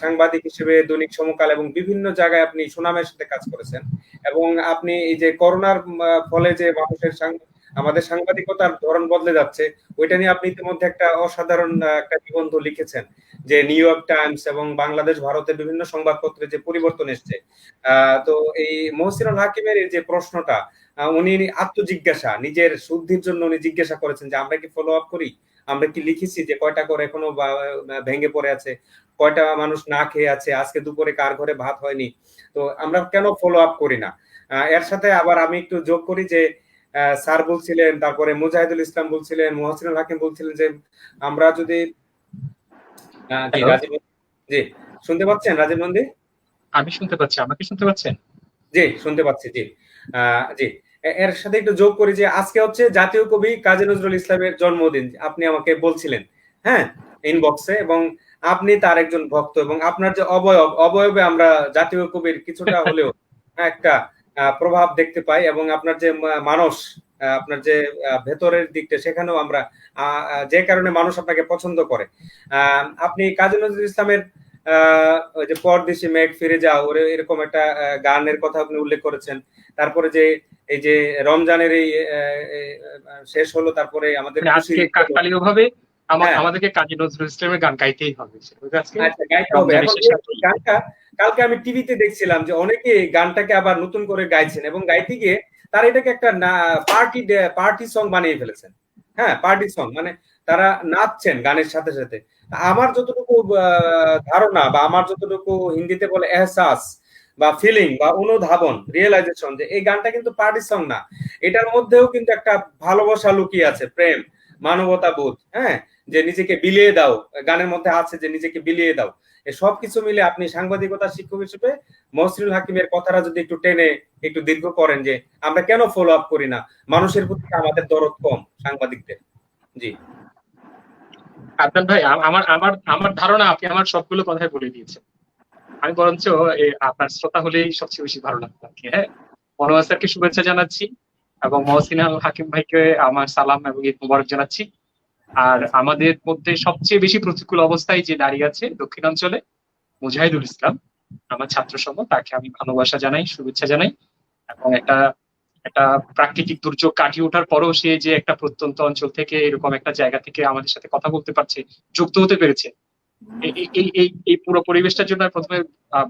সাংবাদিক হিসেবে দৈনিক সমকাল এবং বিভিন্ন জায়গায় আপনি সুনামের সাথে কাজ করেছেন, এবং আপনি এই যে করোনার ফলে যে মানুষের আমাদের সাংবাদিকতার ধরন বদলে যাচ্ছে, ওইটা নিয়ে আপনি ইতিমধ্যে একটা অসাধারণ একটা নিবন্ধ লিখেছেন, যে নিউ ইয়র্ক টাইমস এবং বাংলাদেশ, ভারতের বিভিন্ন সংবাদপত্রে যে পরিবর্তন এসছে। তো এই মহসিনুল হাকিমের এই যে প্রশ্নটা, উনি আত্মজিজ্ঞাসা, নিজের শুদ্ধির জন্য উনি জিজ্ঞাসা করেছেন যে আমরা কি ফলো আপ করি, আমরা কি লিখেছি যে কয়টা করে এখনো ভেঙে পড়ে আছে, কয়টা মানুষ না খেয়ে আছে, আজকে দুপুরে কার ঘরে ভাত হয়নি, তো আমরা কেন ফলো আপ করি না। এর সাথে আবার আমি একটু যোগ করি যে স্যার বলছিলেন, তারপরে মুজাহিদুল ইসলাম বলছিলেন, মহসিনুল হাকিম বলছিলেন যে আমরা যদি জি রাজীব, জি শুনতে পাচ্ছেন রাজীব নন্দী? আমি শুনতে পাচ্ছি, আমাকে শুনতে পাচ্ছেন? জি শুনতে পাচ্ছি, জি জি। এর সাথে একটু যোগ করি যে আজকে হচ্ছে জাতীয় কবি কাজী নজরুল ইসলামের জন্মদিন, আপনি আমাকে বলছিলেন, হ্যাঁ, ইনবক্সে, এবং আপনি তার একজন ভক্ত, এবং আপনার যে অবয়বে আমরা জাতীয় কবির কিছুটা হলেও একটা প্রভাব দেখতে পাই, এবং আপনার যে মানস, আপনার যে ভেতরের দিকটা, সেখানেও আমরা যে কারণে মানুষ আপনাকে পছন্দ করে। আপনি কাজী নজরুল ইসলামের ওই যে পরদেশি মেঘ ফিরে যাও, ওরে এরকম একটা গানের কথা আপনি উল্লেখ করেছেন। তারপরে যে এই যে রমজানের এই শেষ হলো, তারপরে আমাদের আজকে কাকতালীয় ভাবে হ্যাঁ, আমাদেরকে কাজী নজরুল ইসলামের গান গাইতেই হবে। আচ্ছা, গাইতে হবে। এখন এই গানটা কালকে আমি টিভিতে দেখছিলাম যে অনেকে এই গানটাকে আবার নতুন করে গাইছেন, এবং গাইতে গিয়ে তারা এটাকে একটা পার্টি সং বানিয়ে ফেলেছেন। হ্যাঁ, পার্টি সং মানে তারা নাচছেন গানের সাথে সাথে। আমার যতটুকু ধারণা, বা আমার যতটুকু হিন্দিতে বলে এহসাস বা ফিলিং বা অনুধাবন, রিয়েলাইজেশন, যে এই গানটা কিন্তু পার্টি সং না, এটার মধ্যেও কিন্তু একটা ভালোবাসা লুকিয়ে আছে, প্রেম, মানবতা বোধ, হ্যাঁ, যে নিজেকে বিলিয়ে দাও, গানের মধ্যে আছে যে নিজেকে বিলিয়ে দাও। এই সবকিছু মিলে আপনি সাংবাদিকতার শিক্ষক হিসেবে মহসিনুল হাকিমের কথাটা যদি একটু টেনে একটু দীর্ঘ করেন, যে আমরা কেন ফলো আপ করি না, মানুষের প্রতি আমাদের দরদ কম সাংবাদিকদের। জি আদনান ভাই, আমার আমার আমার ধারণা আপনি আমার সবগুলো কথাই বলে দিয়েছেন। আমি বরঞ্চ আপনার শ্রোতা হলেই সবচেয়ে বেশি ভালো লাগতো। হ্যাঁ, মনোয়ার স্যারকে শুভেচ্ছা জানাচ্ছি, এবং মহসিনুল হাকিম ভাইকে আমার সালাম এবং ঈদ মোবারক জানাচ্ছি। আর আমাদের মধ্যে সবচেয়ে বেশি প্রতিকূল অবস্থায় যে দাঁড়িয়ে আছে দক্ষিণাঞ্চলে মুজাহিদুল ইসলাম, আমার ছাত্র সম, তাকে আমি ভালোবাসা জানাই, শুভেচ্ছা জানাই। এবং একটা একটা প্রাকৃতিক দুর্যোগ কাটিয়ে ওঠার পরও সে যে একটা প্রত্যন্ত অঞ্চল থেকে এরকম একটা জায়গা থেকে আমাদের সাথে কথা বলতে পারছে, যুক্ত হতে পেরেছে, এই পুরো পরিবেশটার জন্য প্রথমে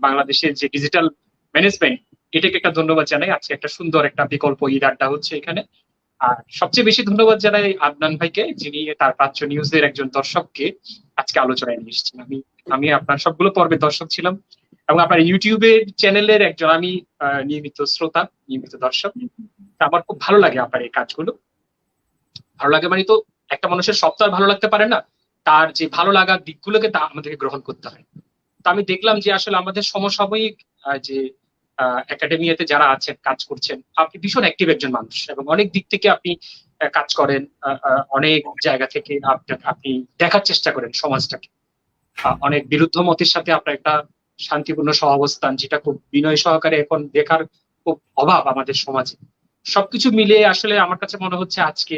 বাংলাদেশের যে ডিজিটাল ম্যানেজমেন্ট, এটাকে একটা ধন্যবাদ জানাই। আজকে একটা সুন্দর একটা বিকল্প ঈদ আড্ডা হচ্ছে এখানে। আর সবচেয়ে বেশি ধন্যবাদ জানাই আদনান ভাইকে, যিনি তার প্রাচ্য নিউজের একজন দর্শককে আজকে আলোচনায় নিয়ে এসেছেন। আমি আপনার সবগুলো পর্বে দর্শক ছিলাম, এবং আপনার ইউটিউবের চ্যানেলের একজন আমি নিয়মিত শ্রোতা, নিয়মিত দর্শক। আমার খুব ভালো লাগে আপনার এই কাজগুলো। ভালো লাগে মানে তো একটা মানুষের সব তো আর ভালো লাগতে পারে না, তার যে ভালো লাগার দিকগুলোকে তা আমাদেরকে গ্রহণ করতে হয়। তো আমি দেখলাম যে আসলে আমাদের সমসাময়িক যে একাডেমিয়াতে যারা আছেন, কাজ করছেন, আপনি ভীষণ অ্যাক্টিভ একজন মানুষ, এবং অনেক দিক থেকে আপনি কাজ করেন, অনেক জায়গা থেকে আপনি দেখার চেষ্টা করেন সমাজটাকে। অনেক বিরুদ্ধ মতের সাথে আপনার একটা শান্তিপূর্ণ সহাবস্থান, যেটা খুব বিনয় সহকারে এখন দেখার খুব অভাব আমাদের সমাজে। সবকিছু মিলে আসলে আমার কাছে মনে হচ্ছে আজকে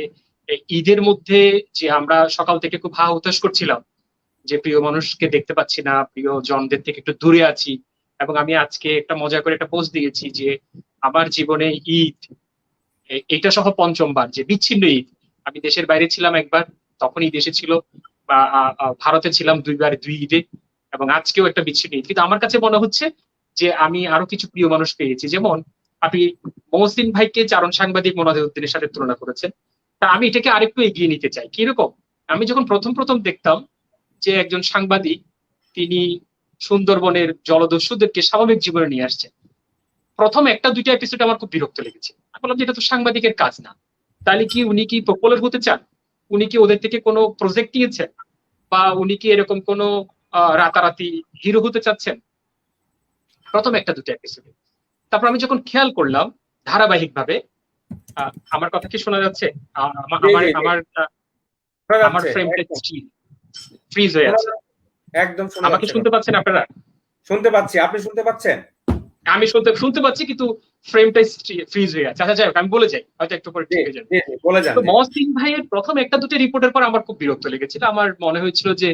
এই ঈদের মধ্যে যে আমরা সকাল থেকে খুব হা হুতাশ করছিলাম যে প্রিয় মানুষকে দেখতে পাচ্ছি না, প্রিয় জনদের থেকে একটু দূরে আছি, এবং আমি আজকে একটা মজা করে একটা পোস্ট দিয়েছি যে আমার জীবনে ঈদ এইটা সহ পঞ্চমবার যে বিচ্ছিন্ন ঈদ। আমি দেশের বাইরে ছিলাম একবার, তখন ঈদ এসেছিল, বা ভারতে ছিলাম দুইবার, দুই ঈদে, এবং আজকেও একটা বিচ্ছিন্ন ঈদ। কিন্তু আমার কাছে মনে হচ্ছে যে আমি আরো কিছু প্রিয় মানুষ পেয়েছি। যেমন আপনি মহসিন ভাইকে চারণ সাংবাদিক মোনাজাত উদ্দিনের সাথে তুলনা করেছেন, তা আমি এটাকে আরেকটু এগিয়ে নিতে চাই। কিরকম? আমি যখন প্রথম প্রথম দেখতাম যে একজন সাংবাদিক তিনি সুন্দরবনের জলদস্যুদেরকে স্বাভাবিক জীবনে নিয়ে আসছেন, প্রথম একটা দুইটা এপিসোড আমার খুব বিরক্ত লেগেছে। আমি বললাম যে এটা তো সাংবাদিকের কাজ না, তাহলে কি উনি কি পপুলার হতে চান? উনি কি ওদের থেকে কোনো প্রজেক্ট নিয়েছেন, বা উনি কি এরকম কোনো রাতারাতি হিরো হতে চাচ্ছেন? প্রথম একটা দুটো এপিসোডে। তারপর আমি যখন খেয়াল করলাম ধারাবাহিকভাবে, আমার কথা কি শোনা যাচ্ছে? আমার আমার আমার ফ্রেমটা ফ্রিজ হয়ে আছে। একদম আমাকে শুনতে পাচ্ছেন আপনারা? শুনতে পাচ্ছি, আপনি শুনতে পাচ্ছেন? আমি শুনতে পাচ্ছি, কিন্তু ফ্রেমটা ফ্রিজ হয়ে আছে। আচ্ছা যাই হোক, আমি বলে যাই, হয়তো একটু পরে ঠিক হয়ে যাবে। তো মহসিন ভাইয়ের প্রথম একটা দুটো রিপোর্টের পর আমার খুব বিরক্ত লেগেছিল। আমার মনে হয়েছিল যে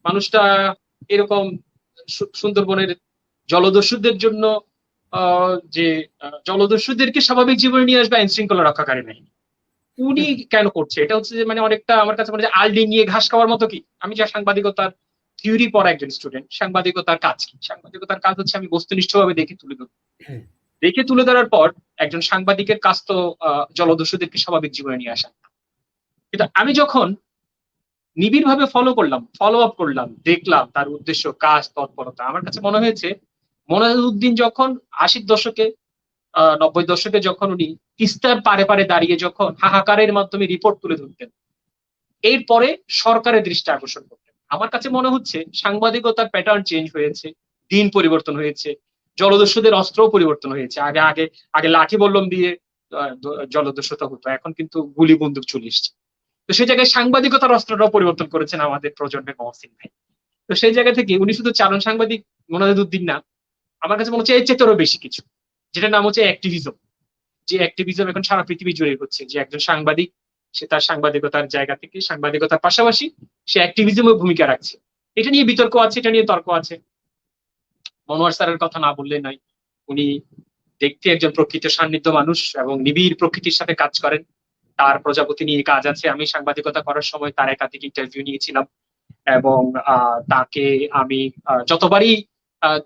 মানুষটা এরকম সুন্দরবনের জলদস্যুদের জন্য যে জলদস্যুদেরকে স্বাভাবিক জীবনে নিয়ে আসবে আইন শৃঙ্খলা রক্ষাকারী নাই, উনি কেন করছে? এটা হচ্ছে যে মানে অনেকটা আমার কাছে মনে হয় আলডি নিয়ে ঘাস খাওয়ার মতো। কি, আমি যা সাংবাদিকতার থিওরি পড়া একজন স্টুডেন্ট, সাংবাদিকতার কাজ কি? সাংবাদিকতার কাজ হচ্ছে আমি বস্তুনিষ্ঠভাবে দেখে তুলে ধরবো। দেখে তুলে ধরার পর একজন সাংবাদিকের কাজ তো জলদস্যুদেরকে স্বাভাবিক জীবনে নিয়ে আসা। কিন্তু আমি যখন নিবিড়ভাবে ফলো আপ করলাম, দেখলাম তার উদ্দেশ্য, কাজ, তৎপরতা, আমার কাছে মনে হয়েছে মোনাজুদ্দিন যখন 80 দশকে 90 দশকে যখন উনি তিস্তার পারে পারে দাঁড়িয়ে যখন হাহাকারের মাধ্যমে রিপোর্ট তুলে ধরতেন, এরপরে সরকারের দৃষ্টি আকর্ষণ করতেন। আমার কাছে মনে হচ্ছে সাংবাদিকতার প্যাটার্ন চেঞ্জ হয়েছে, দিন পরিবর্তন হয়েছে, জলদস্যুদের অস্ত্রও পরিবর্তন হয়েছে। আগে আগে আগে লাঠি বল্লম দিয়ে জলদস্যুতা হতো, এখন কিন্তু গুলি বন্দুক চলে এসছে। তো সেই জায়গায় সাংবাদিকতার অস্ত্রটাও পরিবর্তন করেছেন আমাদের প্রজন্মের মহসিন ভাই। তো সেই জায়গা থেকে উনি শুধু চারণ সাংবাদিক মোনাজাত উদ্দিন না, আমার কাছে মনে হচ্ছে এর চেয়ে বেশি কিছু, যেটার নাম হচ্ছে অ্যাক্টিভিজম। যে অ্যাক্টিভিজম এখন সারা পৃথিবী জুড়ে হচ্ছে, যে একজন সাংবাদিক সে তার সাংবাদিকতার জায়গা থেকে সাংবাদিকতার পাশাপাশি সে অ্যাক্টিভিজমের ভূমিকা রাখছে। এটা নিয়ে বিতর্ক আছে, এটা নিয়ে তর্ক আছে। মনোয়ার স্যারের কথা না বললে নয়, উনি দেখতে একজন প্রকৃত সান্নিধ্য মানুষ এবং নিবিড় প্রকৃতির সাথে কাজ করেন। তার প্রজাপতি নিয়ে কাজ আছে। আমি সাংবাদিকতা করার সময় তার একাধিক ইন্টারভিউ নিয়েছিলাম এবং তাকে আমি যতবারই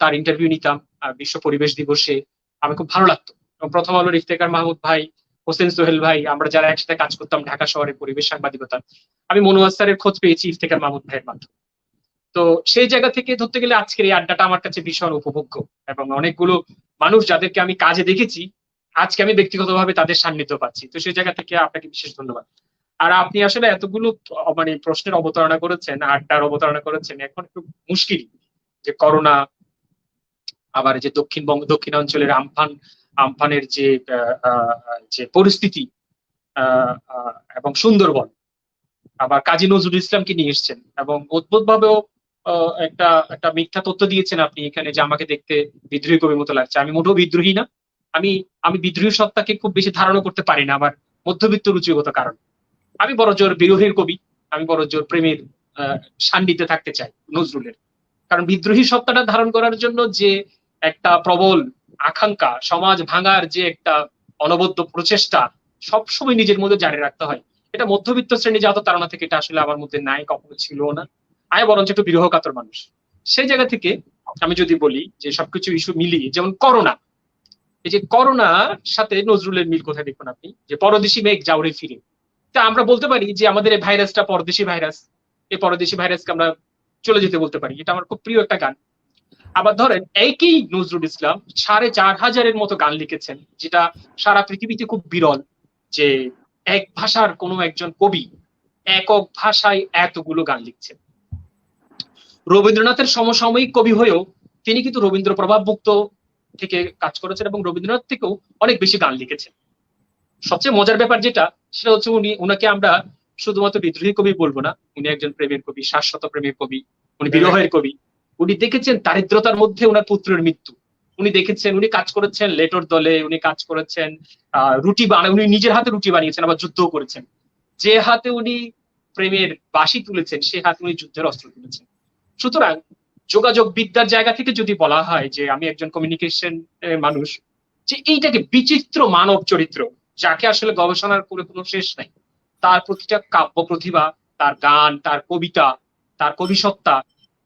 তার ইন্টারভিউ নিতাম বিশ্ব পরিবেশ দিবসে, আমি খুব ভালো লাগতো। প্রথম আলোর ইফতেখার মাহমুদ ভাই, হোসেন সোহেল ভাই, আমরা যারা একসাথে কাজ করতাম ঢাকা শহরে পরিবেশ সাংবাদিকতা, আমি মনোয়ার স্যারের খোঁজ পেয়েছি ইফতেখার মাহমুদ ভাইয়ের মাধ্যমে। তো সেই জায়গা থেকে ধরতে গেলে আজকের এই আড্ডাটা আমার কাছে ভীষণ উপভোগ্য, এবং অনেকগুলো মানুষ যাদেরকে আমি কাজে দেখেছি আজকে আমি ব্যক্তিগতভাবে তাদের সান্নিধ্য পাচ্ছি। তো সেই জায়গা থেকে আপনাকে বিশেষ ধন্যবাদ। আর আপনি আসলে এতগুলো মানে প্রশ্নের অবতারণা করেছেন, আড্ডার অবতারণা করেছেন, এখন একটু মুশকিল যে করোনা, আবার যে দক্ষিণাঞ্চলের আমফানের যে পরিস্থিতি, এবং সুন্দরবন, আবার কাজী নজরুল ইসলামকে নিয়ে এসছেন, এবং অদ্ভুত ভাবেও একটা একটা মিথ্যা তথ্য দিয়েছেন আপনি এখানে যে আমাকে দেখতে বিদ্রোহী কবির মতো লাগছে। আমি মোটেও বিদ্রোহী না। আমি বিদ্রোহী সত্তাকে খুব বেশি ধারণা করতে পারি না আমার মধ্যবিত্ত রুচিগত কারণ। আমি বড় জোর বিরোধীর কবি, আমি বড় জোর প্রেমের সান্নিধ্যে থাকতে চাই নজরুলের। কারণ বিদ্রোহী সত্তাটা ধারণ করার জন্য যে একটা প্রবল আকাঙ্ক্ষা, সমাজ ভাঙার যে একটা অনবদ্য প্রচেষ্টা সবসময় নিজের মধ্যে জারি রাখতে হয়, এটা মধ্যবিত্ত শ্রেণী জাত তারা থেকে এটা আসলে আমার মধ্যে নাই, কখনো ছিল না। আমি বরঞ্চ একটু বিরহ কাতর মানুষ। সেই জায়গা থেকে আমি যদি বলি যে সবকিছু ইস্যু মিলিয়ে, যেমন করোনা, এই যে করোনার সাথে নজরুলের মিল কোথায় দেখুন আপনি, যে পরদেশি মেঘ যাওরে ফিরে। তা আমরা বলতে পারি যে আমাদের এই ভাইরাসটা পরদেশি ভাইরাস, এই পরদেশি ভাইরাসকে আমরা চলে যেতে বলতে পারি। এটা আমার খুব প্রিয় একটা গান। আবার ধরেন একই নজরুল ইসলাম ৪,৫০০-এর মতো গান লিখেছেন, যেটা সারা পৃথিবীতে খুব বিরল, যে এক ভাষার কোনো একজন কবি একক ভাষায় এতগুলো গান লিখছেন। রবীন্দ্রনাথের সমসাময়িক কবি হয়েও তিনি কিন্তু রবীন্দ্র প্রভাব মুক্ত থেকে কাজ করেছেন এবং রবীন্দ্রনাথ থেকেও অনেক বেশি গান লিখেছেন। সবচেয়ে মজার ব্যাপার যেটা, সেটা হচ্ছে উনাকে আমরা শুধুমাত্র বিদ্রোহী কবি বলবো না, উনি একজন প্রেমের কবি, শাশ্বত প্রেমের কবি, উনি বিরহের কবি। উনি দেখেছেন দারিদ্রতার মধ্যে ওনার পুত্রের মৃত্যু, উনি দেখেছেন, উনি কাজ করেছেন লেটোর দলে, উনি কাজ করেছেন উনি নিজের হাতে রুটি বানিয়েছেন, আবার যুদ্ধও করেছেন। যে হাতে উনি প্রেমের বাঁশি তুলেছেন সে হাতে উনি যুদ্ধের অস্ত্র তুলেছেন। সুতরাং যোগাযোগ বিদ্যার জায়গা থেকে যদি বলা হয় যে আমি একজন কমিউনিকেশন মানুষ, যে এইটাকে বিচিত্র মানব চরিত্র, যাকে আসলে গবেষণার করে কোনো শেষ নাই, তার প্রতিটা কাব্য প্রতিভা, তার গান, তার কবিতা, তার কবি সত্তা,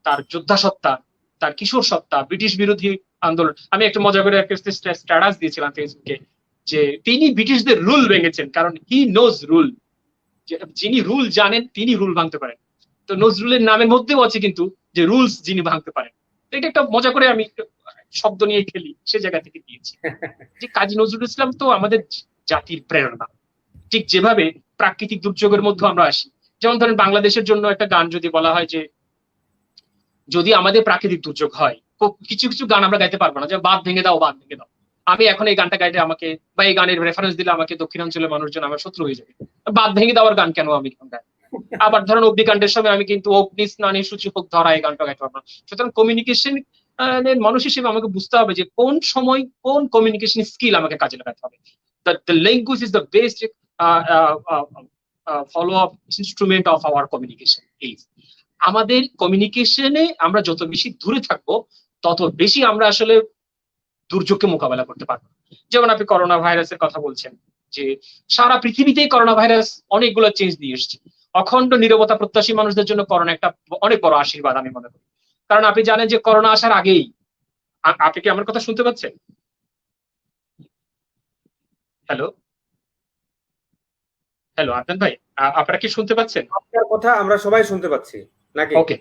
তার যোদ্ধা সত্তা, তার কিশোর সত্তা, ব্রিটিশ বিরোধী আন্দোলন। আমি একটা মজা করে একটা স্ট্যাটাস দিয়েছিলাম ফেসবুকে যে তিনি ব্রিটিশদের রুল ভেঙেছেন, কারণ হি নোজ রুল। যিনি রুল জানেন তিনি রুল ভাঙতে পারেন। তো নজরুলের নামের মধ্যেও আছে কিন্তু যে রুলস যিনি ভাঙতে পারেন। এটা একটা মজা করে আমি শব্দ নিয়ে খেলি, সে জায়গা থেকে দিয়েছি যে কাজী নজরুল ইসলাম তো আমাদের জাতির প্রেরণা। ঠিক যেভাবে প্রাকৃতিক দুর্যোগের মধ্যে আমরা আসি, যেমন ধরেন বাংলাদেশের জন্য একটা গান যদি বলা হয় যে যদি আমাদের প্রাকৃতিক দুর্যোগ হয়, কিছু কিছু গান আমরা গাইতে পারবো না, যে বাঁধ ভেঙে দাও, বাঁধ ভেঙে দাও। আমি এখন এই গানটা গাইলে আমাকে, বা এই গানের রেফারেন্স দিলে আমাকে দক্ষিণাঞ্চলের মানুষজন আমার শত্রু হয়ে যাবে। বাঁধ ভেঙে দেওয়ার গান কেন আমি গাই? আবার ধরেন অগ্নিকাণ্ডের সময় আমি কিন্তু অগ্নি স্নানে সূচি হোক ধরা, এই গানটা গাইতে পারবো না। সুতরাং কমিউনিকেশন মানুষ হিসেবে আমাকে বুঝতে হবে যে কোন সময় কোন কমিউনিকেশন স্কিল আমাকে কাজে লাগাতে হবে। The language is the best follow up instrument of our communication. আমাদের কমিউনিকেশনে আমরা যত বেশি দূরে থাকবো তত বেশি আমরা আসলে দুর্যোগকে মোকাবেলা করতে পারবো। যেমন আপনি করোনা ভাইরাসের কথা বলছেন, যে সারা পৃথিবীতেই করোনা ভাইরাস অনেকগুলো চেঞ্জ দিয়ে এসছে। অখণ্ড নীরবতা প্রত্যাশী মানুষদের জন্য করোনা একটা অনেক বড় আশীর্বাদ আমি মনে করি। কারণ আপনি জানেন যে করোনা আসার আগেই, আপনি কি আমার কথা শুনতে পাচ্ছেন? হ্যালো হ্যালো আদনান ভাই, আপনারা কি শুনতে পাচ্ছেন? আপনার কথা আমরা সবাই শুনতে পাচ্ছি নাকি? ওকে।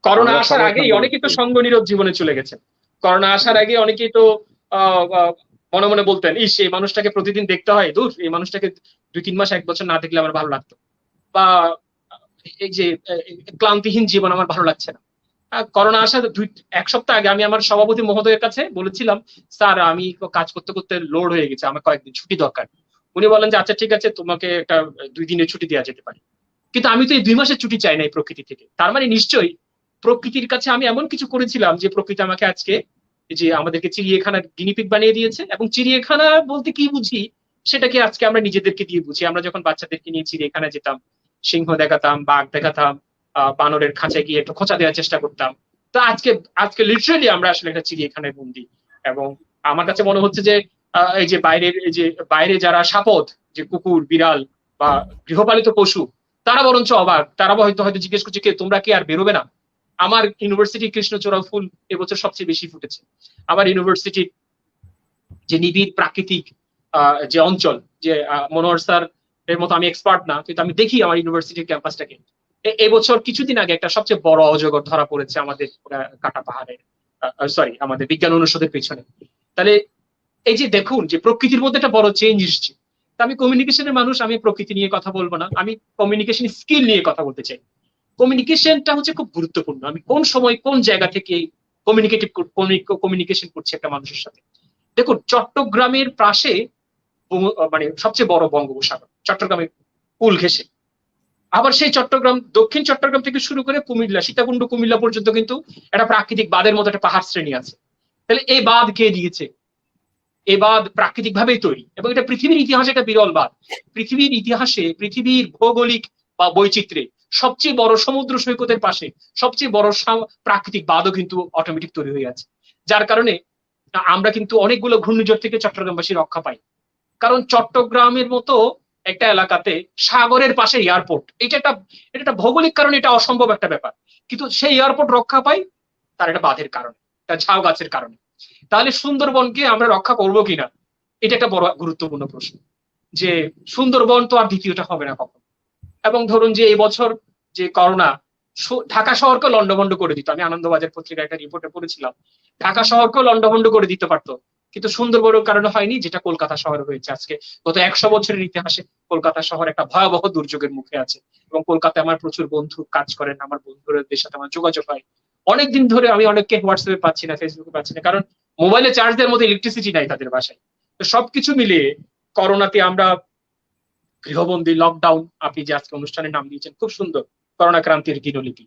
করোনা আসার আগেই অনেকে তো সঙ্গ নীরব জীবনে চলে গেছেন। করোনা আসার আগে অনেকেই তো মনে মনে বলতেন, ইস এই মানুষটাকে প্রতিদিন দেখতে হয়, দূর এই মানুষটাকে 2-3 মাস 1 বছর না দেখলে আমার ভালো লাগতো, বা এই যে ক্লান্তিহীন জীবন আমার ভালো লাগছে না। করোনা আসার এক সপ্তাহ আগে আমি আমার সভাপতি মহোদয়ের কাছে বলেছিলাম, স্যার আমি কাজ করতে করতে লোড হয়ে গেছে, আমার কয়েকদিন ছুটি দরকার। উনি বলেন যে আচ্ছা ঠিক আছে, তোমাকে একটা 2 দিনের ছুটি দেওয়া যেতে পারে। কিন্তু আমি তো এই 2 মাসের ছুটি চাই না এই প্রকৃতি থেকে। তার মানে নিশ্চয়ই প্রকৃতির কাছে আমি এমন কিছু করেছিলাম যে প্রকৃতি আমাকে আজকে যে আমাদেরকে চিড়িয়াখানার গিনিপিগ বানিয়ে দিয়েছে। এবং চিড়িয়াখানা বলতে কি বুঝি সেটাকে আজকে আমরা নিজেদেরকে দিয়ে বুঝি। আমরা যখন বাচ্চাদেরকে নিয়ে চিড়িয়াখানায় যেতাম, সিংহ দেখাতাম, বাঘ দেখাতাম, বানরের খাঁচায় গিয়ে একটু খোঁচা দেওয়ার চেষ্টা করতাম। তো আজকে আজকে লিটারালি আমরা আসলে একটা চিড়িয়াখানায় বন্দি। এবং আমার কাছে মনে হচ্ছে যে এই যে বাইরে যারা সাপদ, যে কুকুর, বিড়াল বা গৃহপালিত পশু, তারা বরঞ্চ অবাক। তারা হয়তো হয়তো জিজ্ঞেস করছে, কে তোমরা কি আর বেরোবে না? আমার ইউনিভার্সিটি কৃষ্ণচূড়া ফুল এবছর সবচেয়ে বেশি ফুটেছে। আমার ইউনিভার্সিটির যে নিবিড় প্রাকৃতিক যে অঞ্চল, যে মনোহর স্যার এর মতো আমি এক্সপার্ট না, কিন্তু আমি দেখি আমার ইউনিভার্সিটির ক্যাম্পাসটাকে। এবছর কিছুদিন আগে একটা সবচেয়ে বড় অজগর ধরা পড়েছে আমাদের কাটা পাহাড়ের, সরি আমাদের বিজ্ঞান অনুষদের পেছনে। তাহলে এই যে দেখুন যে প্রকৃতির মধ্যে একটা বড় চেঞ্জ এসছে। আমি কমিউনিকেশনের মানুষ, আমি প্রকৃতি নিয়ে কথা বলবো না, আমি কমিউনিকেশন স্কিল নিয়ে কথা বলতে চাই। কমিউনিকেশনটা হচ্ছে খুব গুরুত্বপূর্ণ। আমি কোন সময় কোন জায়গা থেকে কমিউনিকেশন করছি একটা মানুষের সাথে। দেখুন চট্টগ্রামের পাশে মানে সবচেয়ে বড় বঙ্গোপসাগর, চট্টগ্রামের কুল ঘেঁষে। আবার সেই চট্টগ্রাম, দক্ষিণ চট্টগ্রাম থেকে শুরু করে কুমিল্লা, সীতাকুণ্ড কুমিল্লা পর্যন্ত কিন্তু একটা প্রাকৃতিক বাঁধের মতো একটা পাহাড় শ্রেণী আছে। তাহলে এই বাঁধ কে দিয়েছে? এই বাঁধ প্রাকৃতিক ভাবেই তৈরি, এবং এটা পৃথিবীর ইতিহাসে একটা বিরল বাঁধ। পৃথিবীর ইতিহাসে, পৃথিবীর ভৌগোলিক বা বৈচিত্র্যে সবচেয়ে বড় সমুদ্র সৈকতের পাশে সবচেয়ে বড় প্রাকৃতিক বাঁধও কিন্তু অটোমেটিক তৈরি হয়ে আছে। যার কারণে আমরা কিন্তু অনেকগুলো ঘূর্ণিঝড় থেকে চট্টগ্রামবাসী রক্ষা পাই। কারণ চট্টগ্রামের মতো একটা এলাকাতে সাগরের পাশে এয়ারপোর্ট, এটা একটা ভৌগোলিক কারণে এটা অসম্ভব একটা ব্যাপার। কিন্তু সেই এয়ারপোর্ট রক্ষা পাই তার একটা বাঁধের কারণে, একটা ঝাউ গাছের কারণে। তাহলে সুন্দরবনকে আমরা রক্ষা করবো কিনা, এটা একটা বড় গুরুত্বপূর্ণ প্রশ্ন। যে সুন্দরবন তো আর দ্বিতীয়টা হবে না কখন। এবং ধরুন যে এই বছর যে করোনা ঢাকা শহরকে লন্ডভন্ড করে দিত, আমি আনন্দবাজার পত্রিকায় একটা রিপোর্টে পড়েছিলাম, ঢাকা শহরকেও লন্ডভন্ড করে দিতে পারতো, কিন্তু সুন্দরবনের কারণে হয়নি, যেটা কলকাতা শহরে হয়েছে। আজকে গত 100 বছরের ইতিহাসে কলকাতা শহর একটা ভয়াবহ দুর্যোগের মুখে আছে। এবং কলকাতায় আমার প্রচুর বন্ধু কাজ করেন, আমার বন্ধুদের সাথে আমার যোগাযোগ হয়। অনেকদিন ধরে আমি অনেককে হোয়াটসঅ্যাপে পাচ্ছি না, ফেসবুকে পাচ্ছি না, কারণ মোবাইলে চার্জ দেওয়ার মতো ইলেকট্রিসিটি নাই তাদের বাসায়। তো সবকিছু মিলিয়ে করোনাতে আমরা গৃহবন্দী, লকডাউন, আপনি যে আজকে অনুষ্ঠানের নাম দিয়েছেন খুব সুন্দর, করোনা ক্রান্তির দিনলিপি,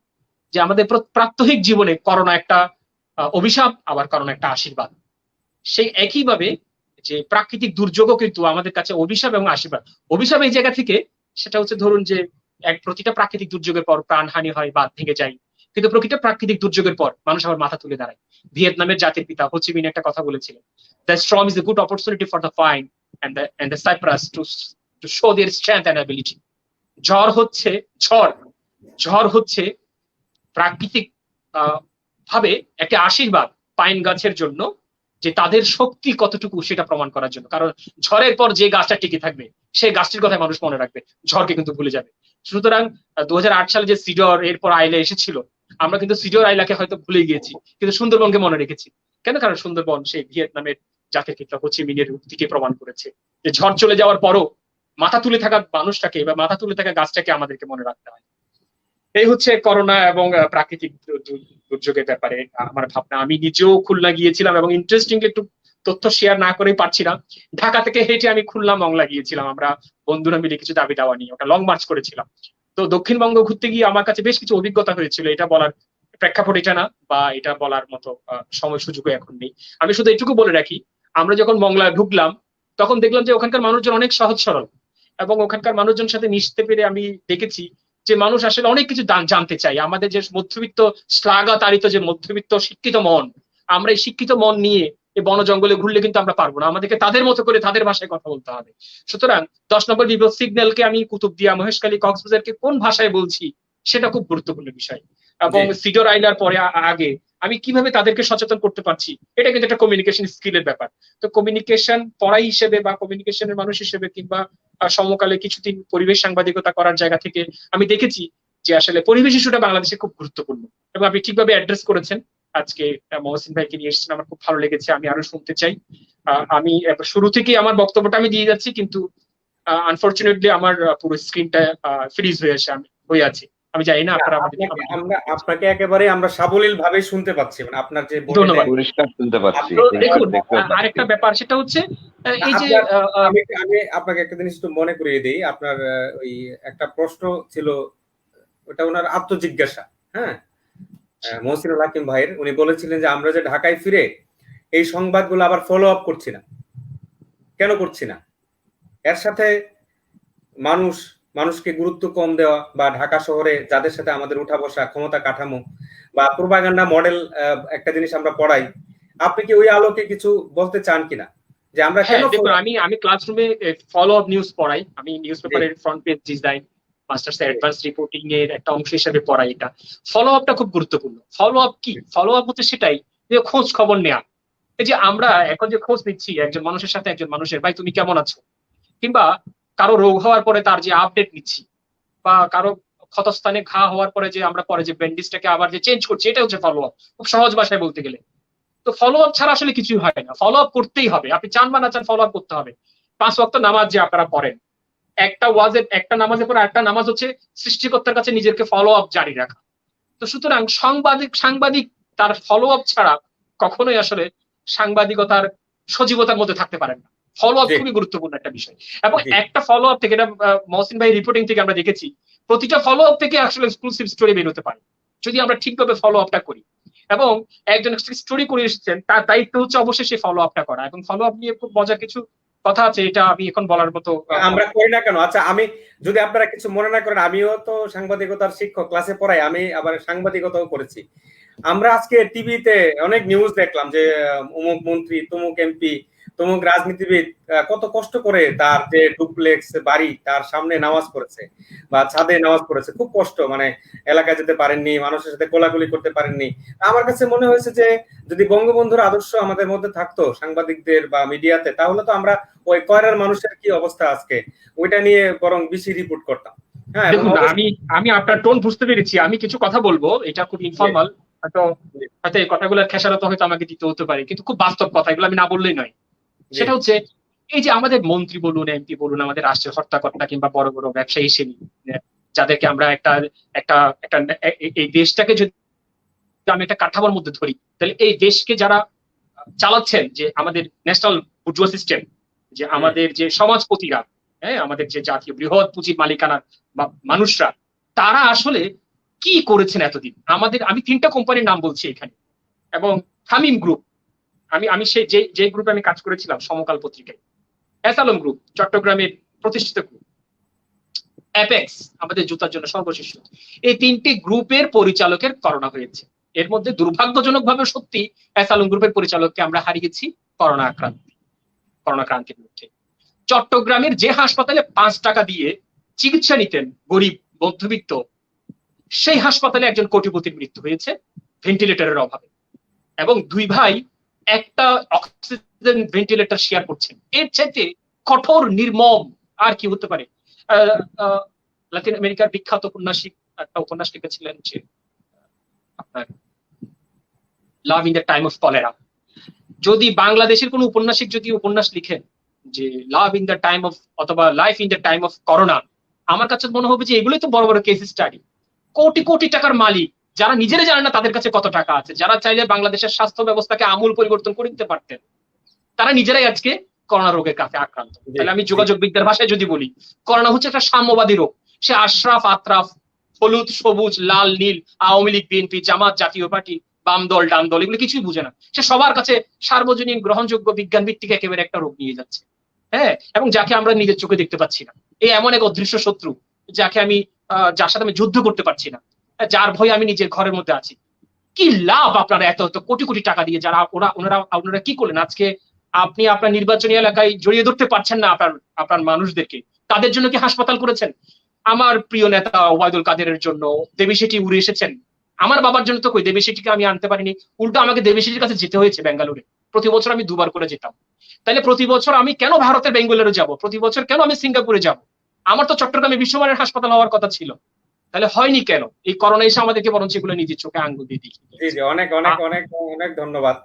যে আমাদের প্রাত্যহিক জীবনে করোনা একটা অভিশাপ, আবার করোনা একটা আশীর্বাদ। সেই একইভাবে যে প্রাকৃতিক দুর্যোগও কিন্তু আমাদের কাছে অভিশাপ এবং আশীর্বাদ। অভিশাপ এই জায়গা থেকে, সেটা হচ্ছে ধরুন যে প্রতিটা প্রাকৃতিক দুর্যোগের পর প্রাণহানি হয়, বাঁধ ভেঙে যায়, কিন্তু প্রতিটা প্রাকৃতিক দুর্যোগের পর মানুষ আবার মাথা তুলে দাঁড়ায়। ভিয়েতনামের জাতির পিতা হো চি মিন একটা কথা বলেছিলেন, the storm is a good opportunity for the fine and the cypress to show their strength and ability. ঝড় হচ্ছে প্রাকৃতিক ভাবে একটা আশীর্বাদ পাইন গাছের জন্য, যে তাদের শক্তি কতটুকু সেটা প্রমাণ করার জন্য। কারণ ঝড়ের পর যে গাছটা টিকে থাকবে সেই গাছটির কথা মানুষ মনে রাখবে, ঝড়কে কিন্তু ভুলে যাবে। সুতরাং 2008 সালে যে সিডর এরপর আইলা এসেছিল, আমরা কিন্তু সিডর আইলাকে হয়তো ভুলে গিয়েছি, কিন্তু সুন্দরবনকে মনে রেখেছি। কেন? কারণ সুন্দরবন সেই ভিয়েতনামের জাতির পিতা হো চি মিনের উক্তিকে প্রমাণ করেছে, যে ঝড় চলে যাওয়ার পরও মাথা তুলে থাকা মানুষটাকে বা মাথা তুলে থাকা গাছটাকে আমাদেরকে মনে রাখতে হয়। এই হচ্ছে করোনা এবং প্রাকৃতিক দুর্যোগের ব্যাপারে আমার ভাবনা। আমি নিজেও খুলনা গিয়েছিলাম, এবং ইন্টারেস্টিংলি একটু তথ্য শেয়ার না করেই পারছিলাম। ঢাকা থেকে হেঁটে আমি খুলনা মংলা গিয়েছিলাম, আমরা বন্ধুরা মিলে কিছু দাবি দাওয়া নিয়ে ওটা লং মার্চ করেছিলাম। তো দক্ষিণবঙ্গ ঘুরতে গিয়ে আমার কাছে বেশ কিছু অভিজ্ঞতা হয়েছিল। এটা বলার প্রেক্ষাপট এটা না, বা এটা বলার মতো সময় সুযোগও এখন নেই। আমি শুধু এটুকু বলে রাখি, আমরা যখন মংলায় ঢুকলাম তখন দেখলাম যে ওখানকার মানুষজন অনেক সহজ সরল, এবং ওখানকার মানুষজন সাথে মিশতে পেরে আমি দেখেছি যে মানুষ আসলে অনেক কিছু জানতে চাই। আমাদের যে মধ্যবিত্ত শ্লাঘাতাড়িত যে মধ্যবিত্ত শিক্ষিত মন, আমরা এই শিক্ষিত মন নিয়ে এই বন জঙ্গলে ঘুরলে কিন্তু আমরা পারবো না, আমাদেরকে তাদের মতো করে তাদের ভাষায় কথা বলতে হবে। সুতরাং 10 নম্বর বিপদ সিগন্যালকে আমি কুতুবদিয়া, মহেশখালী, কক্সবাজারকে কোন ভাষায় বলছি সেটা খুব গুরুত্বপূর্ণ বিষয়। এবং সিডর আইলার পরে আগে আমি কিভাবে তাদেরকে সচেতন করতে পারছি, এটা কিন্তু একটা কমিউনিকেশন স্কিলের ব্যাপার। তো কমিউনিকেশন পড়াই হিসেবে বা কমিউনিকেশনের মানুষ হিসেবে, কিংবা সমকালে কিছুদিন পরিবেশ সাংবাদিকতা করার জায়গা থেকে আমি দেখেছি যে আসলে পরিবেশ ইস্যুটা বাংলাদেশে খুব গুরুত্বপূর্ণ। এবং আপনি ঠিকভাবে অ্যাড্রেস করেছেন। আজকে মহসিন ভাইকে নিয়ে এসেছেন, আমার খুব ভালো লেগেছে, আমি আরো শুনতে চাই। আমি শুরু থেকেই আমার বক্তব্যটা আমি দিয়ে যাচ্ছি, কিন্তু আনফরচুনেটলি আমার পুরো স্ক্রিনটা ফ্রিজ হয়ে আছে। আমি জানি না আপনারা আপনাকে একেবারে আমরা সাবলীল ভাবে শুনতে পাচ্ছি, মানে আপনার যে ধন্যবাদ, পরিষ্কার শুনতে পাচ্ছি। দেখুন আরেকটা ব্যাপার সেটা হচ্ছে এই যে আমি আপনাকে একটা জিনিস একটু মনে করিয়ে দিই। আপনার ওই একটা প্রশ্ন ছিল, ওটা ওনার আত্মজিজ্ঞাসা। হ্যাঁ, মহসিনুল হাকিম ভাইয়ের, উনি বলেছিলেন যে আমরা যে ঢাকায় ফিরে এই সংবাদগুলো আবার ফলো আপ করছি না, কেন করছি না? এর সাথে মানুষকে গুরুত্ব কম দেওয়া, বা ঢাকা শহরে যাদের সাথে আমাদের উঠা বসা, ক্ষমতা কাঠামো বা প্রোপাগান্ডা মডেল একটা জিনিস আমরা পড়াই, আপনি কি ওই আলোকে কিছু বলতে চান কিনা যে আমরা কেন? দেখুন, আমি ক্লাসরুমে ফলো আপ নিউজ পড়াই, আমি নিউজ পেপারের front page design, masters advance reporting এর একটা অংশ হিসেবে পড়াই। এটা ফলো আপটা খুব গুরুত্বপূর্ণ। ফলো আপ কি? ফলো আপ হচ্ছে সেটাই যে খোঁজ খবর নেওয়া। এই যে আমরা এখন যে খোঁজ নিচ্ছি একজন মানুষের সাথে একজন মানুষের, ভাই তুমি কেমন আছো, কিংবা কারো রোগ হওয়ার পরে তার যে আপডেট নিচ্ছি, বা কারো ক্ষতস্থানে ঘা হওয়ার পরে যে আমরা পরে যে ব্যান্ডেজটাকে আবার যে চেঞ্জ করছি, এটা হচ্ছে ফলো আপ, খুব সহজ ভাষায় বলতে গেলে। তো ফলো আপ ছাড়া আসলে কিছুই হয় না, ফলো আপ করতেই হবে। আপনি চান বা না চান ফলো আপ করতে হবে। 5 ওয়াক্ত নামাজ যে আপনারা পড়েন, একটা নামাজের পর একটা নামাজ হচ্ছে সৃষ্টিকর্তার কাছে নিজেকে ফলো আপ জারি রাখা। তো সুতরাং সাংবাদিক তার ফলো আপ ছাড়া কখনোই আসলে সাংবাদিকতার সজীবতার মধ্যে থাকতে পারেন না। ফলো আপ খুবই গুরুত্বপূর্ণ একটা বিষয়, এবং একটা ফলো আপ থেকে, এটা মহসিন ভাই রিপোর্টিং থেকে আমরা দেখেছি, প্রতিটা ফলো আপ থেকে আসলে এক্সক্লুসিভ স্টোরি বের হতে পারে যদি আমরা ঠিকভাবে ফলো আপটা করি। এবং একজন স্টোরি করে এসেছেন, তার দায়িত্ব হচ্ছে অবশ্যই সেই ফলো আপটা করা। এবং ফলো আপ নিয়ে খুব মজার কিছু কথা আছে, এটা আমি এখন বলার মতো আমরা করি না কেন? আচ্ছা, আমি যদি আপনারা কিছু মনে না করেন, আমিও তো সাংবাদিকতার শিক্ষক, ক্লাসে পড়াই, আমি আবার সাংবাদিকতাও করেছি। আমরা আজকে টিভিতে অনেক নিউজ দেখলাম যে অমুক মন্ত্রী, তমুক এমপি, তমুক রাজনীতিবিদ কত কষ্ট করে তার যে ডুপ্লেক্স বাড়ি, তার সামনে নামাজ পড়েছে বা ছাদে নামাজ পড়েছে, খুব কষ্ট, মানে এলাকায় যেতে পারেননি, মানুষের সাথে কোলাকুলি করতে পারেননি। আমার কাছে মনে হয়েছে যে যদি বঙ্গবন্ধুর আদর্শ আমাদের মধ্যে থাকতো, সাংবাদিকদের বা মিডিয়াতে, তাহলে তো আমরা ওই কয়রার মানুষের কি অবস্থা আজকে, ওইটা নিয়ে বরং বেশি রিপোর্ট করতাম। হ্যাঁ, দেখুন, আমি আপনার টোন বুঝতে পেরেছি। আমি কিছু কথা বলবো, এটা খুব ইনফর্মাল, হয়তো এই কথাগুলোর খেসারত হয়তো আমাকে দিতে হতে পারে, কিন্তু খুব বাস্তব কথা, এগুলো আমি না বললেই নয়। সেটা হচ্ছে এই যে আমাদের মন্ত্রী বলুন, এমপি বলুন, আমাদের রাষ্ট্রের হর্তাকর্তা কিংবা বড় বড় ব্যবসায়ী হিসেবে যাদেরকে আমরা একটা এই দেশটাকে যদি আমি একটা কাঠামোর মধ্যে ধরি, তাহলে এই দেশকে যারা চালাচ্ছেন, যে আমাদের ন্যাশনাল বুর্জুয়া সিস্টেম, যে আমাদের যে সমাজপতিরা, হ্যাঁ, আমাদের যে জাতীয় বৃহৎ পুঁজির মালিকানার মানুষরা, তারা আসলে কি করেছেন এতদিন আমাদের। আমি 3টা কোম্পানির নাম বলছি এখানে, এবং থামিম গ্রুপ, আমি সেই যে গ্রুপে আমি কাজ করেছিলাম সমকাল পত্রিকায়, অ্যাসালম গ্রুপ চট্টগ্রামের প্রতিষ্ঠিত গ্রুপ, অ্যাপেক্স আমাদের জুতার জন্য সর্বশিষ্য, এই 3টি গ্রুপের পরিচালকের করোনা হয়েছে। এর মধ্যে দুর্ভাগ্যজনক ভাবে সত্যি অ্যাসালম গ্রুপের পরিচালককে আমরা হারিয়েছি করোনা ক্রান্তির মধ্যে। চট্টগ্রামের যে হাসপাতালে 5 টাকা দিয়ে চিকিৎসা নিতেন গরিব মধ্যবিত্ত, সেই হাসপাতালে একজন কোটিপতির মৃত্যু হয়েছে ভেন্টিলেটরের অভাবে, এবং 2 ভাই একটা অক্সিজেন ভেন্টিলেটর শেয়ার করছেন। এর চাইতে কঠোর নির্মম আর কি হতে পারে? লাতিন আমেরিকার বিখ্যাত একটা উপন্যাস লিখেছিলেন যে আপনার love in the time of cholera. যদি বাংলাদেশের কোন উপন্যাসিক যদি উপন্যাস লিখেন যে love in the time of, অথবা life in the time of corona, আমার কাছে মনে হবে যে এগুলোই তো বড় বড় কেস স্টাডি। কোটি কোটি টাকার মালিক, যারা নিজেরা জানেন না তাদের কাছে কত টাকা আছে, যারা চাইলে বাংলাদেশের স্বাস্থ্য ব্যবস্থাকে আমূল পরিবর্তন করে দিতে পারতেন, তারা নিজেরাই আজকে করোনা রোগের কাছে আক্রান্ত। তাহলে আমি যোগাযোগ বিদ্যার ভাষায় যদি বলি, করোনা হচ্ছে একটা সাম্যবাদী রোগ। সে আশরাফ আতরাফ, হলুদ সবুজ লাল নীল, আওয়ামী লীগ বিএনপি জামাত জাতীয় পার্টি বাম দল ডান দল এগুলো কিছুই বুঝে না। সে সবার কাছে সার্বজনীন গ্রহণযোগ্য বিজ্ঞান ভিত্তিক একেবারে একটা রোগ নিয়ে যাচ্ছে, হ্যাঁ, এবং যাকে আমরা নিজের চোখে দেখতে পাচ্ছি না। এই এমন এক অদৃশ্য শত্রু যাকে আমি যার সাথে আমি যুদ্ধ করতে পারছি না, যার ভয়ে আমি নিজের ঘরের মধ্যে আছি। কি লাভ আপনারা এত কোটি কোটি টাকা দিয়ে, যারা ওনারা কি করলেন? আজকে আপনি আপনার নির্বাচনী এলাকায় জড়িয়ে ধরতে পারছেন না আপনার মানুষদেরকে, তাদের জন্য কি হাসপাতাল করেছেন? আমার প্রিয় নেতা ওবায়দুল কাদেরের জন্য দেবীশেটি উড়ে এসেছেন। আমার বাবার জন্য তো কই দেবীশেটিকে আমি আনতে পারিনি, উল্টো আমাকে দেবীশেটির কাছে যেতে হয়েছে বেঙ্গালুরে। প্রতি বছর আমি 2 বার করে যেতাম। তাহলে প্রতি বছর আমি কেন ভারতের বেঙ্গালুরু যাব? প্রতি বছর কেন আমি সিঙ্গাপুরে যাব? আমার তো চট্টগ্রামে বিশ্বমানের হাসপাতাল হওয়ার কথা ছিল, তাহলে হয়নি কেন? এই করোনা এসে আমাদেরকে বরং সেগুলো নিজের চোখে আঙ্গুল দিয়ে দিই। জি জি, অনেক অনেক অনেক অনেক ধন্যবাদ।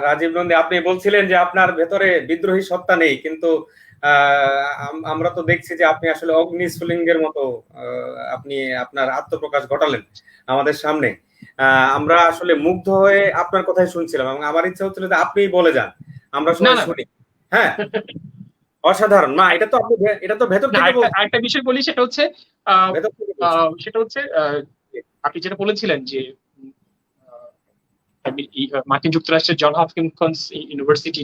রাজীব নন্দী, আপনি বলছিলেন যে আপনার ভেতরে বিদ্রোহী সত্তা নেই, কিন্তু আমরা তো দেখছি যে আপনি আসলে অগ্নিস্ফুলিঙ্গের মতো আপনি আপনার আত্মপ্রকাশ ঘটালেন আমাদের সামনে। আমরা আসলে মুগ্ধ হয়ে আপনার কথাই শুনছিলাম এবং আমার ইচ্ছা হচ্ছিল যে আপনিই বলে যান, আমরা না সবাই না শুনি। হ্যাঁ, অসাধারণ। না, এটা তো আপনি এটা তো ভেতর না, থেকে বলছেন, আরেকটা বিষয় বলি, সেটা হচ্ছে আহ, ভেতর থেকে বলছেন। সেটা হচ্ছে আপনি যেটা বলেছিলেন যে মার্কিন যুক্তরাষ্ট্রের জন হপকিন্স ইউনিভার্সিটি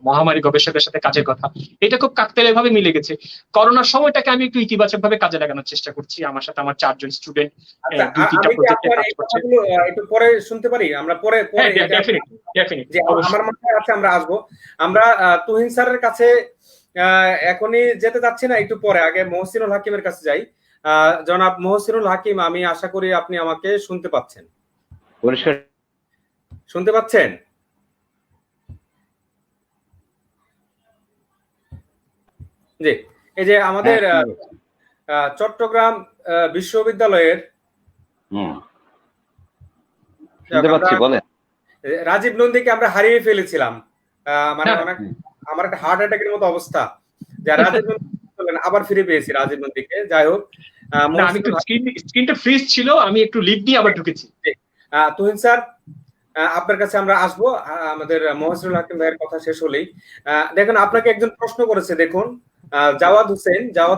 মহামারী গবেষকের সাথে কাজের কথা, এটা খুব কাকতালীয় ভাবে মিলে গেছে। করোনার সময়টাকে আমি একটু ইতিবাচক ভাবে কাজে লাগানোর চেষ্টা করছি। আমার সাথে আমার 4 জন স্টুডেন্ট আচ্ছা, 2-3টা আমি কি প্রজেক্টে আপনার কাজ এই করছে। কথাগুলো একটু পরে শুনতে পারি? আমরা পরে হ্যাঁ, পরে এটা ডেফিনেটলি যে আমার অবশ্যই। মাথায় আছে, আমরা আসবো। আমরা তুহিন স্যারের কাছে এখনই যেতে চাচ্ছি না, একটু পরে আগে মহসিনুল হাকিমের কাছে যাই। জনাব মহসিনুল হাকিম, আমি আশা করি আপনি আমাকে শুনতে পাচ্ছেন। পরিষ্কার। শুনতে পাচ্ছেন? জি। এই যে আমাদের চট্টগ্রাম বিশ্ববিদ্যালয়ের শুনতে পাচ্ছি, বলেন। রাজীব নন্দীকে আমরা হারিয়ে ফেলেছিলাম। মানে অনেক, আমার একটা হার্ট অ্যাটাকের মতো অবস্থা। যা রাজীব নন্দী আবার ফিরে পেয়েছি রাজীব নন্দীকে। যাই হোক, আমি একটু স্ক্রিনটা ফ্রিজ ছিল, আমি একটু লিভ দিয়ে আবার ঢুকেছি। তুহিন স্যার, আপনার কাছে আমরা আসবো আমাদের মহসিনুল হাকিম ভাইয়ের কথা শেষ হলেই। দেখুন, আপনাকে একজন প্রশ্ন করেছে, দেখুন জাওয়াদ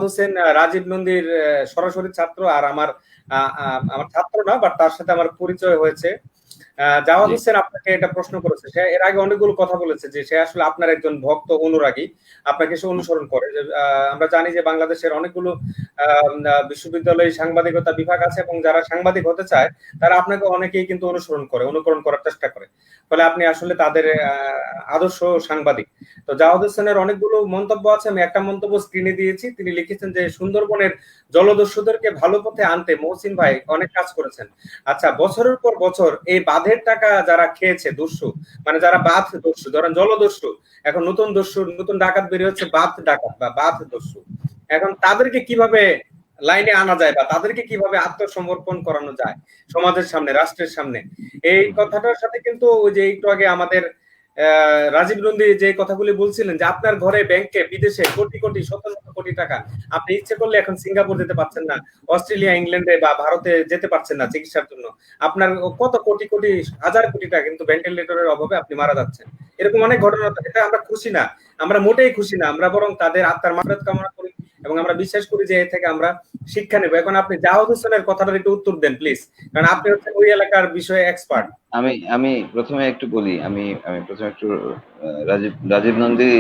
হোসেন রাজীব নন্দীর সরাসরি ছাত্র, আর আমার ছাত্র না, বাট তার সাথে আমার পরিচয় হয়েছে। জাওয়াদ হোসেন আপনাকে এটা প্রশ্ন করেছে। সে এর আগে অনেকগুলো কথা বলেছে যে সে আসলে আপনার একজন ভক্ত, অনুরাগী, আপনাকে সে অনুসরণ করে। আমরা জানি যে বাংলাদেশের অনেকগুলো বিশ্ববিদ্যালয়ে সাংবাদিকতা বিভাগ আছে এবং যারা সাংবাদিক হতে চায় তারা আপনাকে অনেকেই কিন্তু অনুকরণ করার চেষ্টা করে, ফলে আপনি আসলে তাদের আদর্শ সাংবাদিক। তো জাওয়াদ হোসেনের অনেকগুলো মন্তব্য আছে, আমি একটা মন্তব্য স্ক্রিনে দিয়েছি। তিনি লিখেছেন যে সুন্দরবনের জলদস্যুদেরকে ভালো পথে আনতে মহসিন ভাই অনেক কাজ করেছেন। আচ্ছা, বছরের পর বছর এই বাঁধের টাকা যারা খেয়েছে দস্যু, মানে যারা বাঁধ দস্যু, ধরেন জলদস্যু, এখন নতুন দস্যু, নতুন ডাকাত বেরিয়ে হচ্ছে বাঁধ ডাকাত বা বাঁধ দস্যু। এখন তাদেরকে কিভাবে লাইনে আনা যায় বা তাদেরকে কিভাবে আত্মসমর্পণ করানো যায় সমাজের সামনে, রাষ্ট্রের সামনে, এই কথাটার সাথে কিন্তু ওই যে একটু আগে আমাদের রাজীব নন্দী যে কথাগুলি বলছিলেন যে আপনার ঘরে, ব্যাংকে, বিদেশে কোটি কোটি, শত শত কোটি টাকা, আপনি ইচ্ছে করলে এখন সিঙ্গাপুর যেতে পারছেন না, অস্ট্রেলিয়া, ইংল্যান্ডে বা ভারতে যেতে পারছেন না চিকিৎসার জন্য। আপনার কত কোটি কোটি, হাজার কোটি টাকা কিন্তু ভেন্টিলেটরের অভাবে আপনি মারা যাচ্ছেন। এরকম অনেক ঘটনা। এটা আমরা খুশি না, আমরা মোটেই খুশি না। আমরা বরং তাদের আত্মার মাগফিরাত কামনা করি এবং আমরা বিশ্বাস করি যে এ থেকে আমরা শিক্ষা নেব। এখন আপনি জাওয়াদ হোসেনের কথাটার একটু উত্তর দেন প্লিজ, কারণ আপনি হচ্ছেন ওই এলাকার বিষয়ে এক্সপার্ট। আমি প্রথমে একটু বলি, আমি প্রথমে একটু রাজীব নন্দী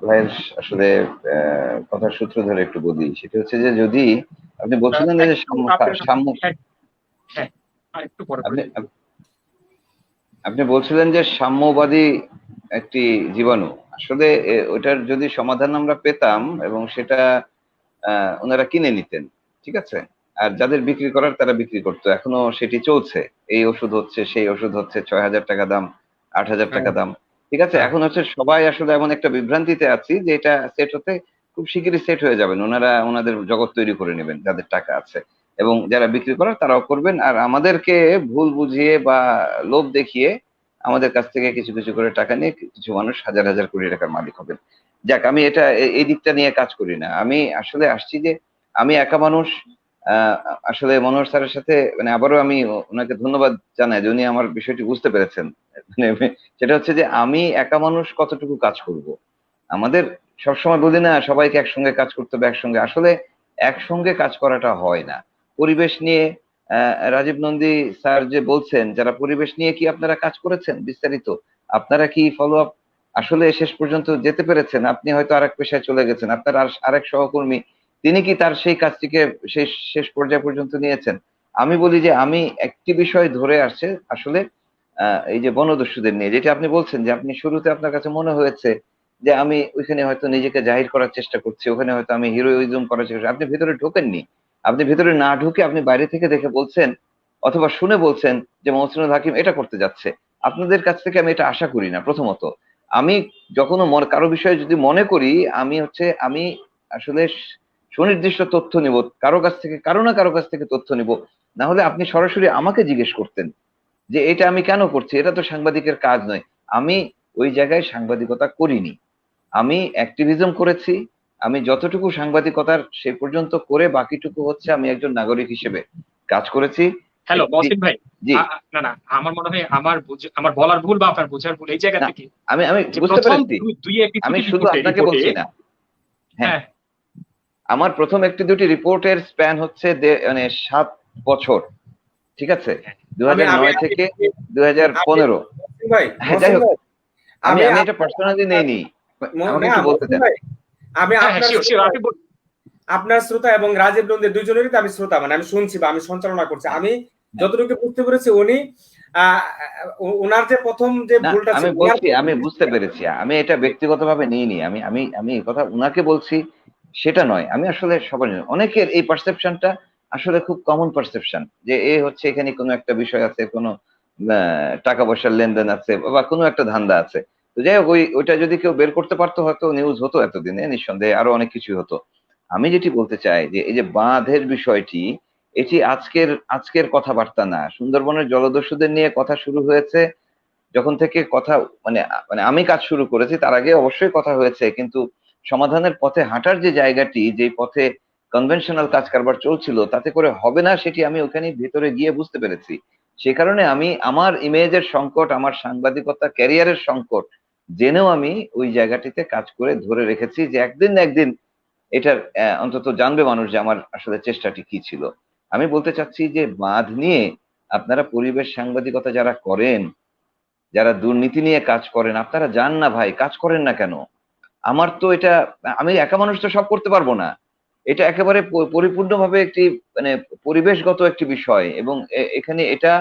ভাইয়ের আসলে কথার সূত্র ধরে একটু বলি। সেটা হচ্ছে যে যদি আপনি বলছিলেন যে সাম্য, আপনি বলছিলেন যে সাম্যবাদী একটি জীবাণু, আসলে ওটার যদি সমাধান আমরা পেতাম এবং সেটা ওনারা কিনে নিতেন, ঠিক আছে, আর যাদের বিক্রি করার তারা বিক্রি করতো, এখনো সেটি চলছে। এই ওষুধ হচ্ছে, সেই ওষুধ হচ্ছে, 6,000 টাকা দাম, 8,000 টাকা দাম, ঠিক আছে। এখন হচ্ছে সবাই আসলে এমন একটা বিভ্রান্তিতে আছি যে এটা সেট হতে খুব শিগগিরই সেট হয়ে যাবেন, ওনারা ওনাদের জগৎ তৈরি করে নেবেন যাদের টাকা আছে, এবং যারা বিক্রি করার তারাও করবেন, আর আমাদেরকে ভুল বুঝিয়ে বা লোভ দেখিয়ে আমাদের কাছ থেকে কিছু কিছু করে টাকা নিয়ে কিছু মানুষ হাজার হাজার কোটি টাকার মালিক হবেন। যাক, আমি এটা এই দিকটা নিয়ে কাজ করি না। আমি আসলে আসছি যে আমি একা মানুষ। আসলে মনোহর স্যারের সাথে মানে আবারও আমি ওনাকে ধন্যবাদ জানাই যে উনি আমার বিষয়টি বুঝতে পেরেছেন। মানে সেটা হচ্ছে যে আমি একা মানুষ কতটুকু কাজ করব। আমাদের সবসময় বলি না সবাইকে একসঙ্গে কাজ করতে হবে, একসঙ্গে, আসলে একসঙ্গে কাজ করাটা হয় না। পরিবেশ নিয়ে রাজীব নন্দী স্যার যে বলছেন, যারা পরিবেশ নিয়ে কি আপনারা কাজ করেছেন বিস্তারিত, আপনারা কি ফলো আপ আসলে শেষ পর্যন্ত যেতে পেরেছেন? আপনি হয়তো আরেক পেশায় চলে গেছেন, আপনার আরেক সহকর্মী তিনি কি তার সেই কাজটিকে শেষ পর্যায় পর্যন্ত নিয়েছেন? আমি বলি যে আমি একটি বিষয় ধরে আসছে আসলে, এই যে বনদস্যুদের নিয়ে যেটা আপনি বলছেন যে আপনি শুরুতে আপনার কাছে মনে হয়েছে যে আমি ওইখানে হয়তো নিজেকে জাহির করার চেষ্টা করছি, ওখানে হয়তো আমি হিরোইজম করার চেষ্টা, আপনি ভেতরে ঢোকেননি। আপনি ভেতরে না ঢুকে আপনি বাইরে থেকে দেখে বলছেন অথবা শুনে বলছেন যে মহসিনুল হাকিম এটা করতে যাচ্ছে। আপনাদের কাছ থেকে আমি এটা আশা করি না। প্রথমত, আমি যখন কারো বিষয়ে যদি মনে করি, আমি আসলে সুনির্দিষ্ট তথ্য নিব কারো কাছ থেকে, কারো না কারো কাছ থেকে তথ্য নিব। না হলে আপনি সরাসরি আমাকে জিজ্ঞেস করতেন যে এটা আমি কেন করছি, এটা তো সাংবাদিকের কাজ নয়। আমি ওই জায়গায় সাংবাদিকতা করিনি, আমি অ্যাক্টিভিজম করেছি। আমি যতটুকু সাংবাদিকতার সে পর্যন্ত করে, বাকিটুকু হচ্ছে আমি একজন নাগরিক হিসেবে কাজ করেছি। হ্যালো জি, মহসিন ভাই, জি। না না, আমার মনে হয় আমার বলার ভুল বা আপনার বোঝার ভুল এই জায়গা না, থেকে, আমি আমি যে বুঝতে প্রথম পেরেছি। দুই একটি আমি ত্রুটি শুধু আপনাকে রিপোর্টে, বলছি না, হ্যাঁ, হ্যাঁ আমার প্রথম একটি দুটি রিপোর্টের স্প্যান হচ্ছে মানে 7 বছর, ঠিক আছে, আমি আমি 2009 থেকে আমি 2015। মহসিন ভাই, হ্যাঁ, যাই হোক, আমি আমি আমি এটা আপনার পার্সোনালি নেইনি, আমাকে না একটু বলতে মহসিন দেন। ভাই, আমি হ্যাঁ হ্যাঁ আপনার শিওর শিওর, আপনি আপনার শ্রোতা এবং রাজীব নন্দী দুজনেরই তো আমি শ্রোতা, মানে আমি শুনছি বা আমি সঞ্চালনা করছি। আমি যতটুকু বুঝতে পেরেছি উনি আহ, ওনার যে প্রথম যে না, ভুলটা আমি ছিল ওনার বলছি, আমি বুঝতে পেরেছি, আমি এটা ব্যক্তিগতভাবে নিইনি, আমি আমি আমি এই কথা উনাকে বলছি সেটা নয়। আমি আসলে সবার জন্য, অনেকের এই পারসেপশনটা আসলে খুব কমন পারসেপশন, যে এ হচ্ছে এখানে কোনো একটা বিষয় আছে, কোনো টাকা পয়সার লেনদেন আছে বা কোনো একটা ধান্দা আছে। তো যাই হোক, ওইটা যদি কেউ বের করতে পারতো হয়তো নিউজ হতো এতদিনে, নিঃসন্দেহে আরো অনেক কিছু হতো। আমি যেটি বলতে চাই যে এই যে বাঁধের বিষয়টি, এটি আজকের আজকের কথাবার্তা না। সুন্দরবনের জলদস্যুদের নিয়ে কথা শুরু হয়েছে যখন থেকে, কথা মানে মানে আমি কাজ শুরু করেছি তার আগে অবশ্যই কথা হয়েছে, কিন্তু সমাধানের পথে হাঁটার যে জায়গাটি, যে পথে কনভেনশনাল কাজ কারবার চলছিল, তাতে করে হবে না, সেটি আমি ওখানে ভেতরে গিয়ে বুঝতে পেরেছি। সে কারণে আমি আমার ইমেজের সংকট, আমার সাংবাদিকতা ক্যারিয়ারের সংকট জেনেও আমি ওই জায়গাটিতে কাজ করে ধরে রেখেছি, যে একদিন না একদিন এটার অন্তত জানবে মানুষ যে আমার আসলে চেষ্টাটি কি ছিল। আমি বলতে চাচ্ছি যে বাঁধ নিয়ে আপনারা পরিবেশ সাংবাদিকতা যারা করেন, যারা দুর্নীতি নিয়ে কাজ করেন, আপনারা যান না ভাই, কাজ করেন না কেন? আমার তো এটা, আমি একা মানুষ তো সব করতে পারবো না। এটা একেবারে পরিপূর্ণভাবে একটি মানে পরিবেশগত একটি বিষয়, এবং এখানে এটা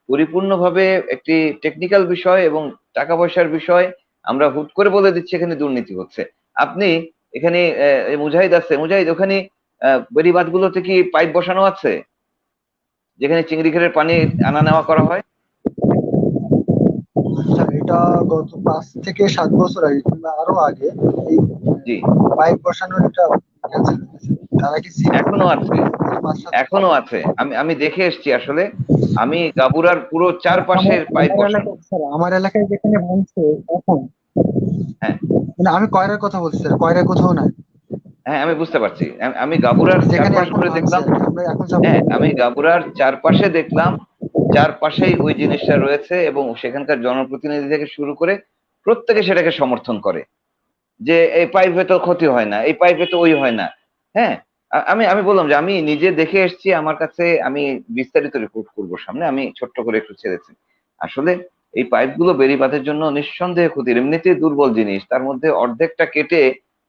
পরিপূর্ণভাবে একটি টেকনিক্যাল বিষয় এবং টাকা পয়সার বিষয়। আমরা হুট করে বলে দিচ্ছি এখানে দুর্নীতি হচ্ছে। আপনি এখানে মুজাহিদ আছে, মুজাহিদ ওখানে বেড়িবাঁধ গুলোতে কি পাইপ বসানো আছে, যেখানে চিংড়ি ঘেরের পানি আনা নেওয়া করা হয়? আচ্ছা, এটা গত 5 থেকে 7 বছর আগে কিংবা আরো আগে এই জি, পাইপ বসানোর এটা ক্যান্সেল হয়ে গেছে। তারা কি ছিল এখনো আছে, 5-7 এখনো আছে। আমি দেখে এসেছি আসলে। আমি গাবুরার পুরো চারপাশের পাইপ আমার বসানো। এলাকায় স্যার, আমার এলাকায় যেখানে ভাঙছে এখন, হ্যাঁ, মানে আমি কয়রার কথা বলছি স্যার, কয়রা কোথাও নাই। হ্যাঁ, আমি বুঝতে পারছি। আমি গাবুরার যেখানে চারপাশ এখন ঘুরে ভাঙছে দেখলাম। আর কি, আমরা এখন যাব। হ্যাঁ, আমি গাবুরার চারপাশে দেখলাম, চারপাশেই ওই জিনিসটা রয়েছে, এবং সেখানকার জনপ্রতিনিধি থেকে শুরু করে প্রত্যেকে সেটাকে সমর্থন করে, যে এই পাইপে তো ক্ষতি হয় না, এই পাইপে তো ওই হয় না। হ্যাঁ, আমি আমি বললাম যে আমি নিজে দেখে এসেছি, আমার কাছে, আমি বিস্তারিত রিপোর্ট করবো সামনে, আমি ছোট্ট করে একটু ছেড়েছি। আসলে এই পাইপগুলো বেড়িবাঁধের জন্য নিঃসন্দেহে ক্ষতির, এমনিতেই দুর্বল জিনিস, তার মধ্যে অর্ধেকটা কেটে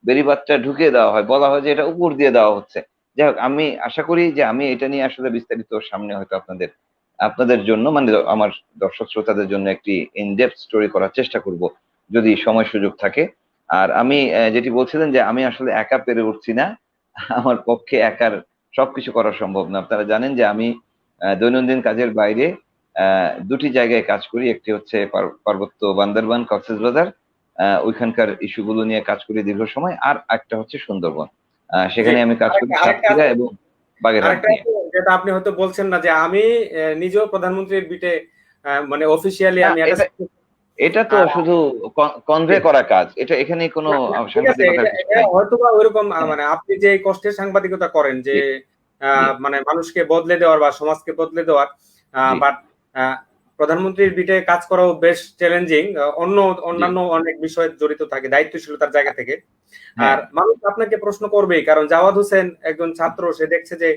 বেড়িবাঁধটা ঢুকিয়ে দেওয়া হয়, বলা হয় যে এটা উপর দিয়ে দেওয়া হচ্ছে। যাই হোক, আমি আশা করি যে আমি এটা নিয়ে আসলে বিস্তারিত সামনে হয়তো আপনাদের আপনাদের জন্য, মানে আমার দর্শক শ্রোতাদের জন্য একটি ইনডেপথ স্টোরি করার চেষ্টা করব, যদি সময় সুযোগ থাকে। আর আমি যেটি বলছিলেন যে আমি আসলে একা পেরে উঠছি না, আমার পক্ষে একার সবকিছু করা সম্ভব না। আপনারা জানেন যে আমি দৈনন্দিন কাজের বাইরে দুটি জায়গায় কাজ করি। একটি হচ্ছে পার্বত্য বান্দরবান, কক্সবাজার, ওইখানকার ইস্যুগুলো নিয়ে কাজ করি দীর্ঘ সময়। আর একটা হচ্ছে সুন্দরবন, জি, সেখানে আমি কাজ করি আরেকটা আরেকটা সাতক্ষীরা আছে, এবং বাগেরহাট আরেকটা নিয়ে। আছে যেটা আপনি হয়তো বলছেন না, যে আমি নিজেও প্রধানমন্ত্রীর বিটে মানে অফিসিয়ালি না, আমি এটা অ্যাটাচ। এটা তো শুধু কনভে করা কাজ, এটা এখানে কোনো না, না, ঠিক আছে, সাংবাদিকতার এটা কিছু এটা নাই। হয়তোবা ওইরকম হ্যাঁ, মানে আপনি যে কষ্টের সাংবাদিকতা করেন, যে জি, জি, মানে মানুষকে বদলে দেওয়ার বা সমাজকে বদলে দেওয়ার, জি, বাট প্রধানমন্ত্রীর বিটে কাজ করাও বেশ চ্যালেঞ্জিং। জি, অন্যান্য অনেক বিষয় জড়িত থাকে দায়িত্বশীলতার জায়গা থেকে। হ্যাঁ, আর মানুষ আপনাকে প্রশ্ন করবেই, কারণ জাওয়াদ হোসেন একজন ছাত্র, সে দেখছে যে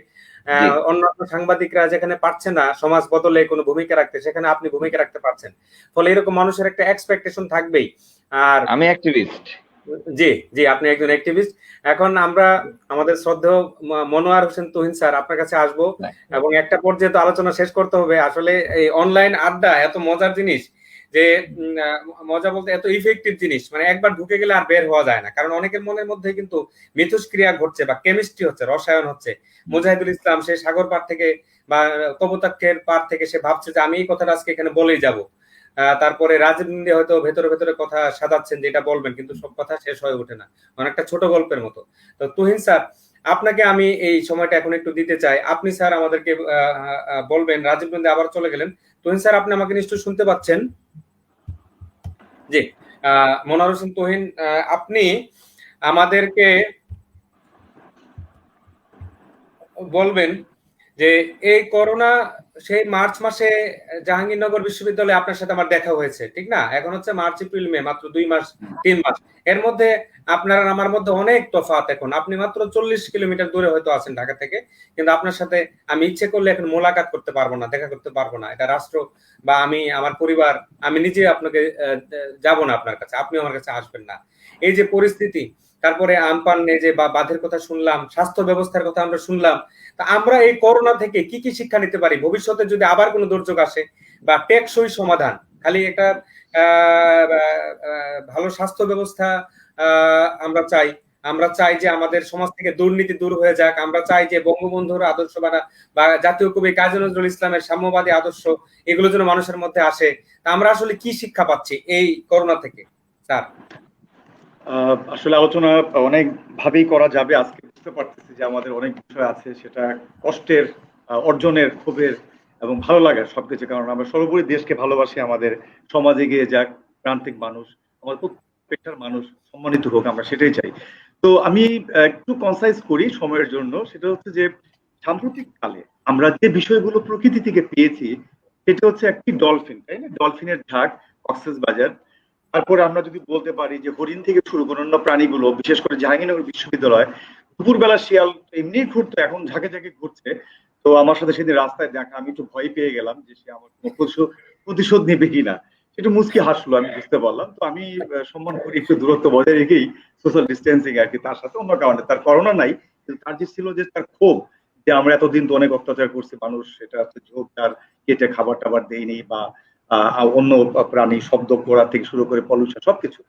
জি। অন্যান্য সাংবাদিকরা যেখানে পারছে না সমাজ বদলে কোনো ভূমিকা রাখতে, সেখানে আপনি ভূমিকা রাখতে পারছেন। ফলে এরকম মানুষের একটা এক্সপেকটেশন থাকবেই। আর আমি অ্যাক্টিভিস্ট। জি, জি, আপনি একজন অ্যাক্টিভিস্ট। এখন আমরা আমাদের শ্রদ্ধেয় মনোয়ার হোসেন তুহিন স্যার আপনার কাছে আসবো, এবং একটা পর্যায়ে তো আলোচনা শেষ করতে হবে। আসলে এই অনলাইন আড্ডা এত মজার জিনিস, যে মজা বলতে এত ইফেক্টিভ জিনিস, মানে একবার ঢুকে গেলে আর বের হওয়া যায় না। কারণ অনেকের মনের মধ্যে কিন্তু মিথস্ক্রিয়া ঘটছে বা কেমিস্ট্রি হচ্ছে, রসায়ন হচ্ছে। মুজাহিদুল ইসলাম সে সাগর পার থেকে বা কপোতাক্ষের পার থেকে সে ভাবছে যে আমি এই কথাটা আজকে এখানে বলেই যাব। তারপরে রাজীব নন্দী হয়তো ভেতরে ভেতরে কথা সাজাচ্ছেন, যেটা বলবেন, কিন্তু সব কথা শেষ হয়ে ওঠে না, অনেকটা ছোট গল্পের মতো। তো তুহিন স্যার, আপনাকে আমি এই সময়টা এখন একটু দিতে চাই। আপনি স্যার আমাদেরকে বলবেন। রাজীব নন্দী আবার চলে গেলেন। তুহিন স্যার, আপনি আমাকে নিশ্চয়ই শুনতে পাচ্ছেন? জি। মনোয়ার হোসেন তুহিন, আপনি আমাদেরকে বলবেন যে এই করোনা সেই মার্চ মাসে জাহাঙ্গীরনগর বিশ্ববিদ্যালয়ে আপনার সাথে আমার দেখা হয়েছে, ঠিক না? এখন হচ্ছে মার্চ, এপ্রিল, মে, মাত্র 2 মাস 3 মাস। এর মধ্যে আপনার আর আমার মধ্যে অনেক তফাৎ। এখন আপনি মাত্র 40 কিলোমিটার দূরে হয়তো আছেন ঢাকা থেকে, কিন্তু আপনার সাথে আমি ইচ্ছে করলে এখন মোলাকাত করতে পারবো না, দেখা করতে পারবো না। এটা রাষ্ট্র বা আমি, আমার পরিবার, আমি নিজে আপনাকে যাব না আপনার কাছে, আপনি আমার কাছে আসবেন না। এই যে পরিস্থিতি, তারপরে আমপান যে বাঁধের কথা শুনলাম, স্বাস্থ্য ব্যবস্থার কথা আমরা শুনলাম। তা আমরা এই করোনা থেকে কি কি শিক্ষা নিতে পারি ভবিষ্যতে যদি আবার কোনো দুর্যোগ আসে, বা টেকসই সমাধান? খালি একটা ভালো স্বাস্থ্য ব্যবস্থা আমরা চাই যে আমাদের সমাজ থেকে দুর্নীতি দূর হয়ে যাক। আমরা চাই যে বঙ্গবন্ধুর আদর্শ বা জাতীয় কবি কাজী নজরুল ইসলামের সাম্যবাদী আদর্শ, এগুলো যেন মানুষের মধ্যে আসে। তা আমরা আসলে কি শিক্ষা পাচ্ছি এই করোনা থেকে স্যার? আসলে আলোচনা অনেক ভাবেই করা যাবে। আজকে বুঝতে পারতেছি যে আমাদের অনেক বিষয় আছে, সেটা কষ্টের, অর্জনের, ক্ষোভের এবং ভালো লাগার সবকিছু। কারণ আমরা সর্বোপরি দেশকে ভালোবাসি, আমাদের সমাজ এগিয়ে যাক, প্রান্তিক মানুষ, আমাদের প্রত্যেকটার মানুষ সম্মানিত হোক, আমরা সেটাই চাই। তো আমি একটু কনসাইজ করি সময়ের জন্য। সেটা হচ্ছে যে সাম্প্রতিক কালে আমরা যে বিষয়গুলো প্রকৃতি থেকে পেয়েছি, সেটা হচ্ছে একটি ডলফিন, তাই না? ডলফিনের ঝাঁক কক্সবাজার। তারপরে আমরা যদি বলতে পারি যে হরিণ থেকে শুরু করে অন্য প্রাণীগুলো, বিশেষ করে জাহাঙ্গীরনগর বিশ্ববিদ্যালয় দুপুরবেলা শিয়াল এমনি ঘুরতো, এখন ঝাঁকে ঝাঁকে ঘুরছে। তো আমার সাথে সেদিন রাস্তায় দেখা, আমি একটু ভয় পেয়ে গেলাম যে সে আমার কোনো প্রতিশোধ নেবে কিনা। সেটা মুচকি হাসলো, আমি বুঝতে পারলাম। তো আমি সম্মান করি, একটু দূরত্ব বজায় রেখেই, সোশ্যাল ডিস্টেন্সিং আর কি, তার সাথে অন্য কারণে, তার করোনা নাই, কিন্তু তার যে ছিল যে তার ক্ষোভ, যে আমরা এতদিন তো অনেক অত্যাচার করছি মানুষ, সেটা হচ্ছে ঝোপ তার কেটে খাবার টাবার দেয়নি, বা অন্য প্রাণী শব্দ করা থেকে শুরু করে পলিউশন সবকিছু।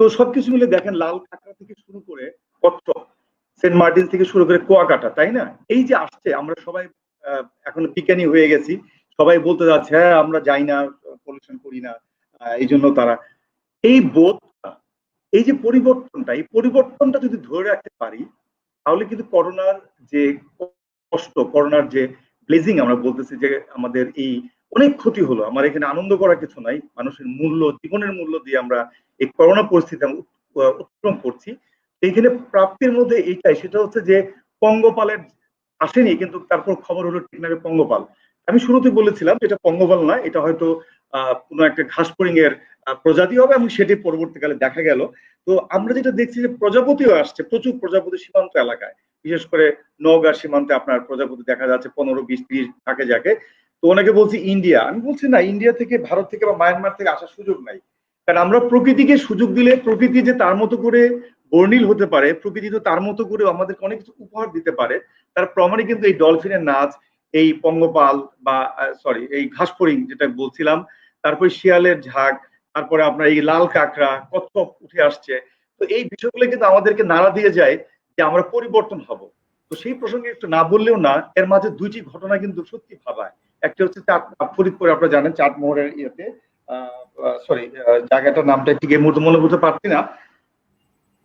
তো সবকিছু মিলে দেখেন, লাল কাঁকড়া থেকে শুরু করে কচ্ছপ, সেন্ট মার্টিন থেকে শুরু করে কুয়াকাটা, তাই না? এই যে আসছে, আমরা সবাই এখন বিজ্ঞানী হয়ে গেছি, সবাই বলতে যাচ্ছে হ্যাঁ আমরা যাই না, পলিউশন করি না, এই জন্য তারা, এই বোধটা, এই যে পরিবর্তনটা, এই পরিবর্তনটা যদি ধরে রাখতে পারি, তাহলে কিন্তু করোনার যে কষ্ট, করোনার যে ব্লেজিং আমরা বলতেছি, যে আমাদের এই অনেক ক্ষতি হলো, আমার এখানে আনন্দ করার কিছু নাই, মানুষের মূল্য, জীবনের মূল্য দিয়ে আমরা এই করোনা পরিস্থিতি অতিক্রম করছি। এইখানে প্রাপ্তির মধ্যে এইটাই, সেটা হচ্ছে যে পঙ্গপালের আসেনি, কিন্তু তারপর খবর হলো টেকনাফে পঙ্গপাল। আমি শুরুতে বলেছিলাম এটা পঙ্গপাল না, এটা হয়তো কোনো একটা ঘাস ফড়িং এর প্রজাতি হবে, এবং সেটি পরবর্তীকালে দেখা গেল। তো আমরা যেটা দেখছি যে প্রজাপতিও আসছে, প্রচুর প্রজাপতি সীমান্ত এলাকায়, বিশেষ করে নওগাঁ সীমান্তে আপনার প্রজাপতি দেখা যাচ্ছে 15, 20, 30 থাকে যাকে। তো অনেকে বলছি ইন্ডিয়া, আমি বলছি না, ইন্ডিয়া থেকে, ভারত থেকে বা মায়ানমার থেকে আসার সুযোগ নাই। কারণ আমরা প্রকৃতিকে সুযোগ দিলে, প্রকৃতি যে তার মতো করে বর্ণিল হতে পারে, প্রকৃতি তো তার মতো করে আমাদেরকে অনেক কিছু উপহার দিতে পারে। তার প্রমাণই কিন্তু এই ডলফিনের নাচ, এই পঙ্গপাল বা সরি এই ঘাস ফড়িং যেটা বলছিলাম, তারপরে শিয়ালের ঝাঁক, তারপরে আপনার এই লাল কাঁকড়া, কচ্ছপ উঠে আসছে। তো এই বিষয়গুলো কিন্তু আমাদেরকে নাড়া দিয়ে যায় যে আমরা পরিবর্তন হব। তো সেই প্রসঙ্গে একটু না বললেও না, এর মাঝে দুইটি ঘটনা কিন্তু সত্যি ভাবায়। একটা হচ্ছে ফরিদপুরে, আপনারা জানেন চাটমোহরের ইয়েতে, সরি জায়গাটার নামটা ঠিক এই মুহূর্তে মনে করতে পারছি না,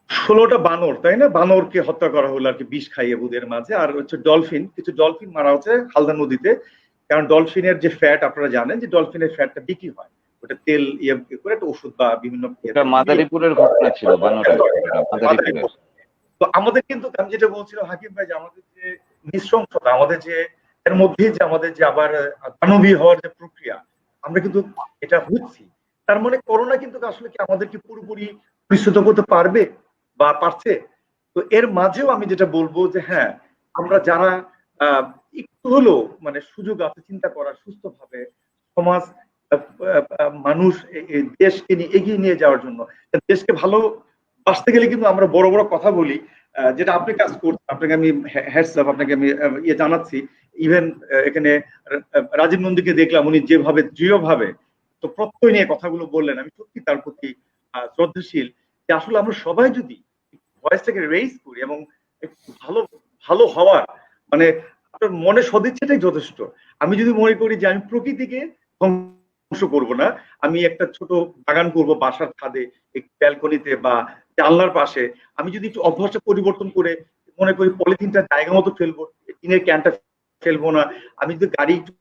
16টা বানর, তাই না? বানরকে হত্যা করা হলো আর কি, বিষ খাইয়ে বুদের মাঝে। আর হচ্ছে ডলফিন, কিছু ডলফিন মারা হচ্ছে হালদা নদীতে। কারণ ডলফিনের যে ফ্যাট, আপনারা জানেন যে ডলফিনের ফ্যাটটা বিক্রি হয়, ওটা তেল ইয়ে করে একটা ওষুধ বা বিভিন্ন। এটা মাদারীপুরের ঘটনা ছিল, বানরের মাদারীপুরের। তো আমাদের কিন্তু, আমি যেটা বলছিলাম হাকিম ভাই, যে আমাদের যে নৃশংসতা, আমাদের যে এর মধ্যে যে আমাদের যে আবার দানবীয় হওয়ার যে প্রক্রিয়া, আমরা কিন্তু এটা হচ্ছি। তার মানে করোনা কিন্তু আসলে কি আমাদেরকে পুরোপুরি পরিশুদ্ধ করতে পারবে বা পারছে? তো এর মাঝেও আমি যেটা বলবো যে হ্যাঁ, আমরা যারা একটু হলেও মানে সুযোগ আছে চিন্তা করার, সুস্থভাবে সমাজ, মানুষ, দেশকে নিয়ে এগিয়ে নিয়ে যাওয়ার জন্য, দেশকে ভালো বাঁচতে গেলে কিন্তু আমরা বড় বড় কথা বলি, যেটা আপনি কাজ করছেন, আপনাকে আমি হ্যাটস অফ, আপনাকে আমি ইয়ে জানাচ্ছি। ইভেন এখানে রাজীব নন্দীকে দেখলাম, উনি যেভাবে দৃঢ়ভাবে তো প্রত্যয় নিয়ে কথাগুলো বললেন, আমি সত্যি তার প্রতি শ্রদ্ধাশীল। যে আসলে আমরা সবাই যদি ভয়েসটাকে রেইজ করি এবং ভালো ভালো হওয়ার, মানে আপনার মনে সদিচ্ছাটাই যথেষ্ট। আমি যদি মনে করি যে আমি প্রকৃতিকে ধ্বংস করব না, আমি একটা ছোট বাগান করব বাসার ছাদে, ব্যালকনিতে বা জানলার পাশে, আমি যদি একটু অভ্যাসটা পরিবর্তন করে মনে করি পলিথিনটা জায়গা মতো ফেলবো, টিনের ক্যানটা ফেলবো না। আমি যদি গাড়ি একটু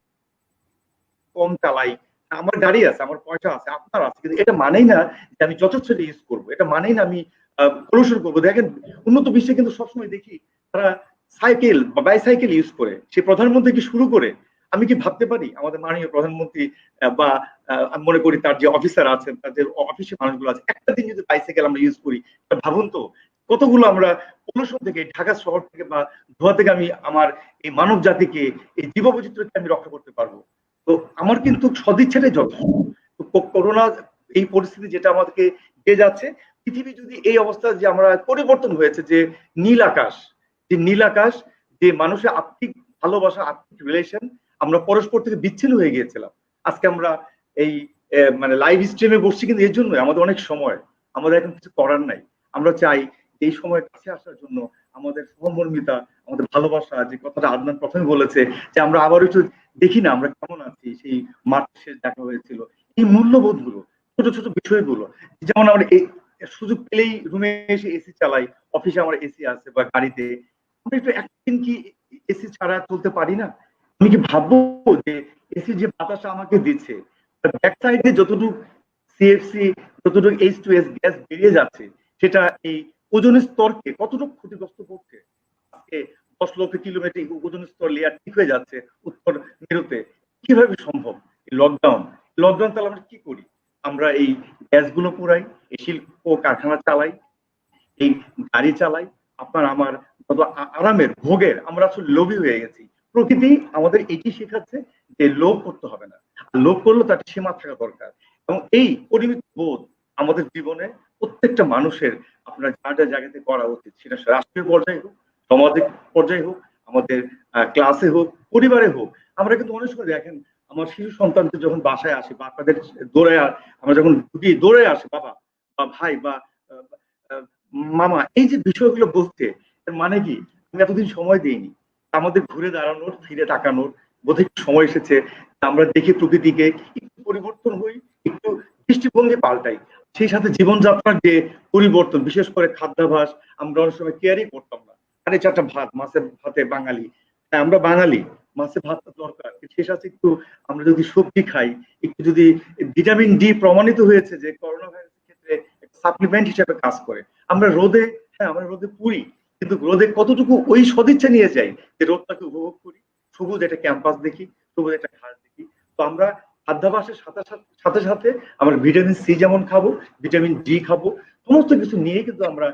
কম চালাই, আমার গাড়ি আছে, আমার পয়সা আছে, আপনার আছে, কিন্তু এটা মানেই না যে আমি যথেষ্ট ইউজ করবো, এটা মানেই না আমি পলিউশন করবো। দেখেন উন্নত বিশ্বে কিন্তু সবসময় দেখি তারা সাইকেল বা বাইসাইকেল ইউজ করে, সে প্রধানমন্ত্রী কি শুরু করে। আমি কি ভাবতে পারি আমাদের মাননীয় প্রধানমন্ত্রী বা আমি মনে করি তার যে অফিসার আছেন, তার যে অফিসের মানুষগুলো আছে, একটা দিন যদি বাইসাইকেল আমরা ইউজ করি, ভাবুন তো কতগুলো আমরা পলিউশন থেকে, ঢাকা শহর থেকে বা ধোঁয়া থেকে আমি আমার এই মানব জাতিকে, এই জীববৈচিত্র্যকে আমি রক্ষা করতে পারবো। তো আমার কিন্তু সদিচ্ছাটাই যথেষ্ট। তো করোনা এই পরিস্থিতি যেটা আমাদেরকে দিয়ে যাচ্ছে, পৃথিবী যদি এই অবস্থা যে আমরা পরিবর্তন হয়েছে, যে নীল আকাশ, যে নীল আকাশ, যে মানুষের আত্মিক ভালোবাসা, আত্মিক রিলেশন, আমরা পরস্পর থেকে বিচ্ছিন্ন হয়ে গিয়েছিলাম। আজকে আমরা এই মানে লাইভ স্ট্রিমে বসছি, কিন্তু এর জন্য আমাদের অনেক সময়, আমাদের এখন কিছু করার নাই। আমরা চাই এই সময় কাছে আসার জন্য আমাদের সহমর্মিতা, আমাদের ভালোবাসা, যে কথাটা আদনান প্রথমে বলেছে যে আমরা আবার একটু দেখি না আমরা কেমন আছি, সেই মাঠ শেষ দেখা হয়েছিল, এই মূল্যবোধ গুলো, ছোট ছোট বিষয়গুলো, যেমন আমরা এই সুযোগ পেলেই রুমে এসে এসি চালাই, অফিসে আমার এসি আছে বা গাড়িতে, আমরা একটু একদিন কি এসি ছাড়া চলতে পারি না? আমি কি ভাববো যে এসি যে বাতাসটা আমাকে দিচ্ছে, ব্যাক সাইডে যতটুকু সিএফসি, যতটুকু H2S গ্যাস বেরিয়ে যাচ্ছে, সেটা এই ওজোন স্তরকে কতটুকু ক্ষতিগ্রস্ত করছে। আজকে 10 লক্ষ কিলোমিটার ওজোন স্তর লেয়ার ঠিক হয়ে যাচ্ছে উত্তর মেরুতে, কিভাবে সম্ভব? লকডাউন, লকডাউন তাহলে আমরা কি করি? আমরা এই গ্যাসগুলো পুরাই, এই শিল্প কারখানা চালাই, এই গাড়ি চালাই, আপনার আমার কত আরামের ভোগের, আমরা আসলে লোভী হয়ে গেছি। প্রকৃতি আমাদের এটি শেখাচ্ছে যে লোভ করতে হবে না, লোভ করলে তার সীমা থাকা দরকার। এবং এই পরিমিত বোধ আমাদের জীবনে প্রত্যেকটা মানুষের আপনার যার যার জায়গাতে করা উচিত, সেটা রাষ্ট্রীয় পর্যায়ে হোক, সামাজিক পর্যায়ে হোক, আমাদের ক্লাসে হোক, পরিবারে হোক। আমরা কিন্তু অনেক সময় দেখেন আমার শিশু সন্তানকে যখন বাসায় আসে বা আপনাদের দৌড়ে, আমরা যখন ঢুকি দৌড়ে আসে বাবা বা ভাই বা মামা, এই যে বিষয়গুলো বলতে, এর মানে কি আমি এতদিন সময় দিইনি, আমাদের ঘুরে দাঁড়ানোর, ফিরে তাকানোর বোধহয় সময় এসেছে। আমরা দেখি প্রকৃতিকে, একটু পরিবর্তন হই, একটু দৃষ্টিভঙ্গি পাল্টাই, সেই সাথে জীবনযাত্রার যে পরিবর্তন, বিশেষ করে খাদ্যাভ্যাস, আমরা অনেক সময় কেয়ারই করতাম না। আরে চারটা ভাত, মাছের ভাতে বাঙালি, হ্যাঁ আমরা বাঙালি, মাছে ভাত দরকার, সেই সাথে একটু আমরা যদি সবজি খাই, একটু যদি ভিটামিন ডি প্রমাণিত হয়েছে যে করোনা ভাইরাসের ক্ষেত্রে সাপ্লিমেন্ট হিসেবে কাজ করে। আমরা রোদে, হ্যাঁ আমরা রোদে পুরি, কিন্তু রোদে কতটুকু ওই সদিচ্ছা নিয়ে যাই যে রোদটাকে উপভোগ করি, সবুজ একটা ক্যাম্পাস দেখি, সবুজ একটা ঘাস দেখি। তো আমরা খাদ্যাভ্যাসের সাথে সাথে সাথে আমরা ভিটামিন সি যেমন খাবো, ভিটামিন ডি খাবো, সমস্ত কিছু নিয়ে কিন্তু আমরা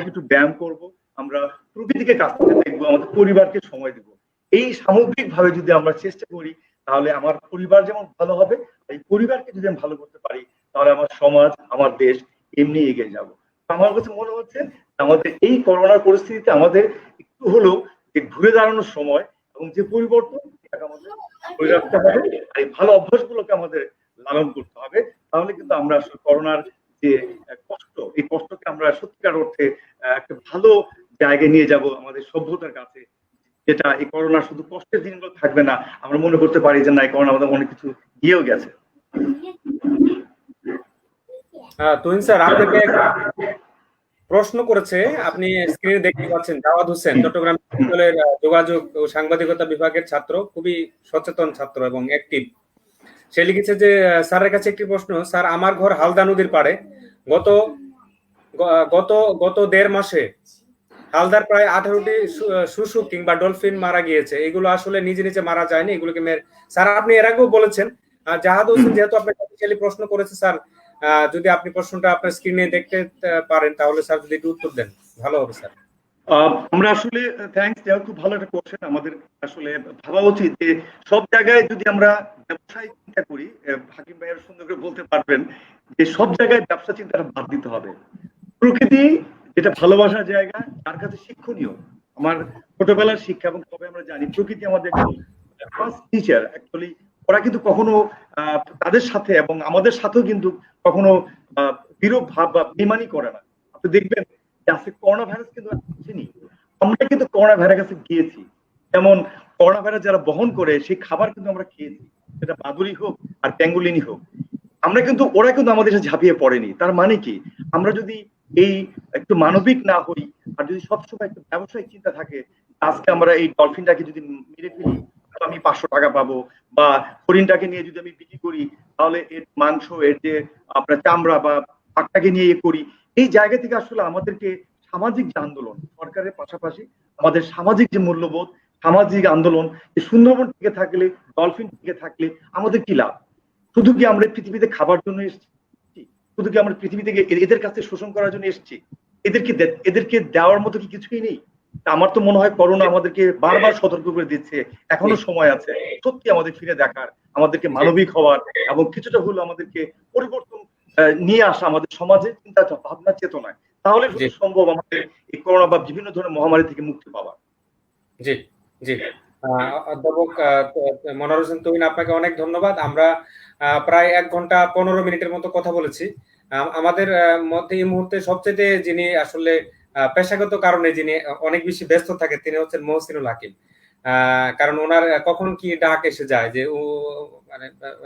একটু ব্যায়াম করব, আমরা প্রকৃতিকে কাছ থেকে দেখবো, আমাদের পরিবারকে সময় দেবো। এই সামগ্রিক ভাবে যদি আমরা চেষ্টা করি, তাহলে আমার পরিবার যেমন ভালো হবে, এই পরিবারকে যদি আমি ভালো করতে পারি, তাহলে আমার সমাজ, আমার দেশ এমনি এগিয়ে যাবো। আমার কাছে মনে হচ্ছে আমাদের এই করোনার পরিস্থিতিতে আমাদের একটু হলেও যে ঘুরে দাঁড়ানোর সময় এবং যে পরিবর্তন, সেটাকে আমাদের করে রাখতে হবে, আর এই ভালো অভ্যাসগুলোকে আমাদের লালন করতে হবে। তাহলে কিন্তু আমরা আসলে করোনার যে কষ্ট, এই কষ্টকে আমরা সত্যিকার অর্থে একটা ভালো জায়গায় নিয়ে যাব আমাদের সভ্যতার কাছে, যেটা এই করোনা শুধু কষ্টের দিনগুলো থাকবে না, আমরা মনে করতে পারি যে না, এই করোনা আমাদের অনেক কিছু দিয়েও গেছে। তুহিন স্যার, আপনাকে প্রশ্ন করেছে, আপনি স্ক্রিনে দেখতে পাচ্ছেন, জাওয়াদ হোসেন, চট্টগ্রাম বিশ্ববিদ্যালয়ের যোগাযোগ ও সাংবাদিকতা বিভাগের ছাত্র, খুবই সচেতন ছাত্র এবং অ্যাক্টিভ। সে লিখেছে যে স্যারের কাছে একটি প্রশ্ন। স্যার, আমার ঘর হালদা নদীর পাড়ে। গত গত গত 1.5 মাসে হালদার প্রায় 18টি শুশুক কিংবা ডলফিন মারা গিয়েছে। এগুলো আসলে নিজে নিজে মারা যায়নি, এগুলোকে স্যার আপনি এর আগেও বলেছেন। জাহাদ হোসেন যেহেতু আপনাকে অফিশিয়ালি প্রশ্ন করেছে, স্যার যদি আপনি প্রশ্নটা আপনার স্ক্রিনে দেখতে পারেন, তাহলে স্যার যদি একটু উত্তর দেন ভালো হবে স্যার। আমরা আসলে থ্যাঙ্কস, খুব ভালো একটা কোশ্চেন। আমাদের আসলে ভাবা উচিত যে সব জায়গায় যদি আমরা ব্যবসায় চিন্তা করি, হাকিম ভাইয়ের সুন্দর করে বলতে পারবেন যে সব জায়গায় ব্যবসা চিন্তাটা বাদ দিতে হবে। প্রকৃতি যেটা ভালোবাসার জায়গা, তার কাছে শিক্ষণীয়, আমার ছোটবেলার শিক্ষা, এবং তবে আমরা জানি প্রকৃতি আমাদের ফার্স্ট টিচার। অ্যাকচুয়ালি ওরা কিন্তু কখনো তাদের সাথে এবং আমাদের সাথেও কিন্তু কখনো বিরূপ ভাব বা বেমানি করে না। আপনি দেখবেন করোনা ভাইরাস কিন্তু আসেনি, আমরা কিন্তু করোনা ভাইরাসে গিয়েছি। যেমন করোনা ভাইরাস যারা বহন করে সেই খাবার কিন্তু আমরা খেয়েছি, সেটা বাদুড়ি হোক আর প্যাঙ্গুলিনি হোক, আমরা কিন্তু, ওরা কিন্তু আমাদের সাথে ঝাঁপিয়ে পড়েনি। তার মানে কি, আমরা যদি এই একটু মানবিক না হই, আর যদি সবসময় একটা ব্যবসায়িক চিন্তা থাকে, আজকে আমরা এই ডলফিনটাকে যদি মেরে ফেলি তাহলে আমি 500 টাকা পাবো, বা হরিণটাকে নিয়ে যদি আমি বিক্রি করি তাহলে এর মাংস, এর যে আপনার চামড়া বা পাটটাকে নিয়ে করি, এই জায়গা থেকে আসলে আমাদেরকে সামাজিক যে আন্দোলন, সরকারের পাশাপাশি আমাদের সামাজিক যে মূল্যবোধ, সামাজিক আন্দোলন, যে সুন্দরবন টিকে থাকলে, ডলফিন টিকে থাকলে আমাদের কি লাভ? শুধু কি আমরা পৃথিবীতে খাবার জন্য এসেছি? শুধু কি আমরা পৃথিবী থেকে এদের কাছে শোষণ করার জন্য এসেছি? এদেরকে দেওয়ার মতো কি কিছুই নেই? আমার তো মনে হয় করোনা আমাদেরকে বারবার সতর্ক করে দিচ্ছে, এখনো সময় আছে সত্যি আমাদের ফিরে দেখার, আমাদেরকে মানবিক হওয়ার, এবং কিছুটা হলেও আমাদেরকে পরিবর্তন নিয়ে আসা আমাদের সমাজে চিন্তা ভাবনা চেতনায়, তাহলে সম্ভব আমাদের এই করোনা বা বিভিন্ন ধরনের মহামারী থেকে মুক্তি পাওয়া। জি জি, অধ্যাপক মনোয়ার হোসেন তুহিন, আপনাকে অনেক ধন্যবাদ। আমরা প্রায় 1 ঘন্টা 15 মিনিটের মতো কথা বলেছি। আমাদের মধ্যে এই মুহূর্তে সবচেয়ে যিনি আসলে পেশাগত কারণে যিনি অনেক বেশি ব্যস্ত থাকে তিনি হচ্ছেন মহসিনুল হাকিম। কারণ ওনার কখন কি ডাক এসে যায়, যে ও মানে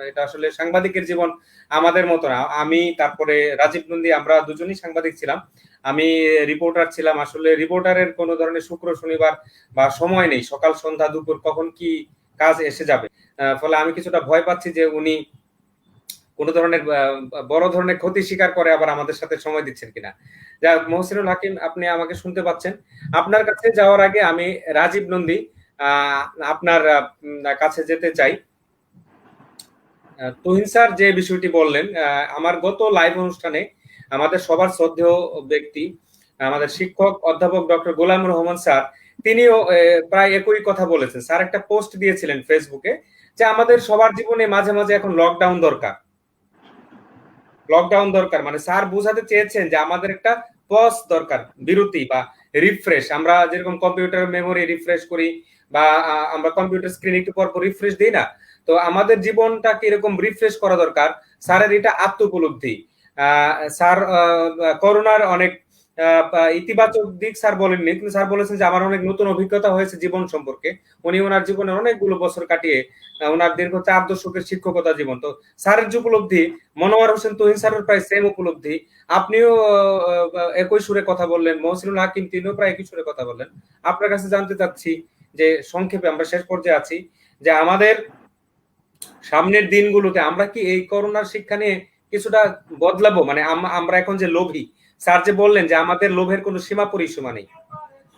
এটা আসলে সাংবাদিকের জীবন আমাদের মতো না। আমি তারপরে রাজীব নন্দী, আমরা দুজনই সাংবাদিক ছিলাম। আমি রিপোর্টার ছিলাম। আসলে রিপোর্টারের কোনো ধরনের শুক্র শনিবার বা সময় নেই, সকাল সন্ধ্যা দুপুর কখন কি কাজ এসে যাবে। ফলে আমি কিছুটা ভয় পাচ্ছি যে উনি কোন ধরনের বড় ধরনের ক্ষতি স্বীকার করে আবার আমাদের সাথে সময় দিচ্ছেন কিনা। যা মহসিনুল হাকিম, আপনি আমাকে শুনতে পাচ্ছেন? আপনার কাছে যাওয়ার আগে আমি রাজীব নন্দী আপনার কাছে যেতে চাই। তুহিন স্যার যে বিষয়টি বললেন, আমার গত লাইভ অনুষ্ঠানে আমাদের সবার শ্রদ্ধেয় ব্যক্তি, আমাদের শিক্ষক অধ্যাপক ডক্টর গোলামুর রহমান স্যার, তিনিও প্রায় একই কথা বলেছেন। স্যার একটা পোস্ট দিয়েছিলেন ফেসবুকে যে আমাদের সবার জীবনে মাঝে মাঝে এখন লকডাউন দরকার। লকডাউন দরকার মানে স্যার বোঝাতে চেয়েছেন যে আমাদের একটা পজ দরকার, বিরতি বা রিফ্রেশ। আমরা যেরকম কম্পিউটার মেমোরি রিফ্রেশ করি বা আমরা কম্পিউটার স্ক্রিন একটু পর পর রিফ্রেশ দিই না, তো আমাদের জীবনটাকে এরকম রিফ্রেশ করা দরকার। স্যারের এটা আত্ম উপলব্ধি। স্যার করোনার অনেক ইতিবাচক দিক স্যার বলেননি, কিন্তু স্যার বলেছেন যে আমার অনেক নতুন অভিজ্ঞতা হয়েছে জীবন সম্পর্কে। উনি ওনার জীবনের অনেকগুলো বছর কাটিয়ে ওনার দীর্ঘ 4 দশকের শিক্ষকতা জীবন, তো স্যারের যে উপলব্ধি, মনোয়ার হোসেন তুহিন স্যারের প্রায় সেম উপলব্ধি। আপনিও একই সুরে কথা বললেন, মহসিনুল হাকিম তিনিও প্রায় একই সুরে কথা বললেন। আপনার কাছে জানতে চাচ্ছি যে সংক্ষেপে, আমরা শেষ পর্যায়ে আছি, যে আমাদের সামনের দিনগুলোতে আমরা কি এই করোনার শিক্ষা নিয়ে কিছুটা বদলাবো? মানে আমরা এখন যে লোভী, স্যার যে বললেন যে আমাদের লোভের কোনো সীমা পরিসীমা নেই,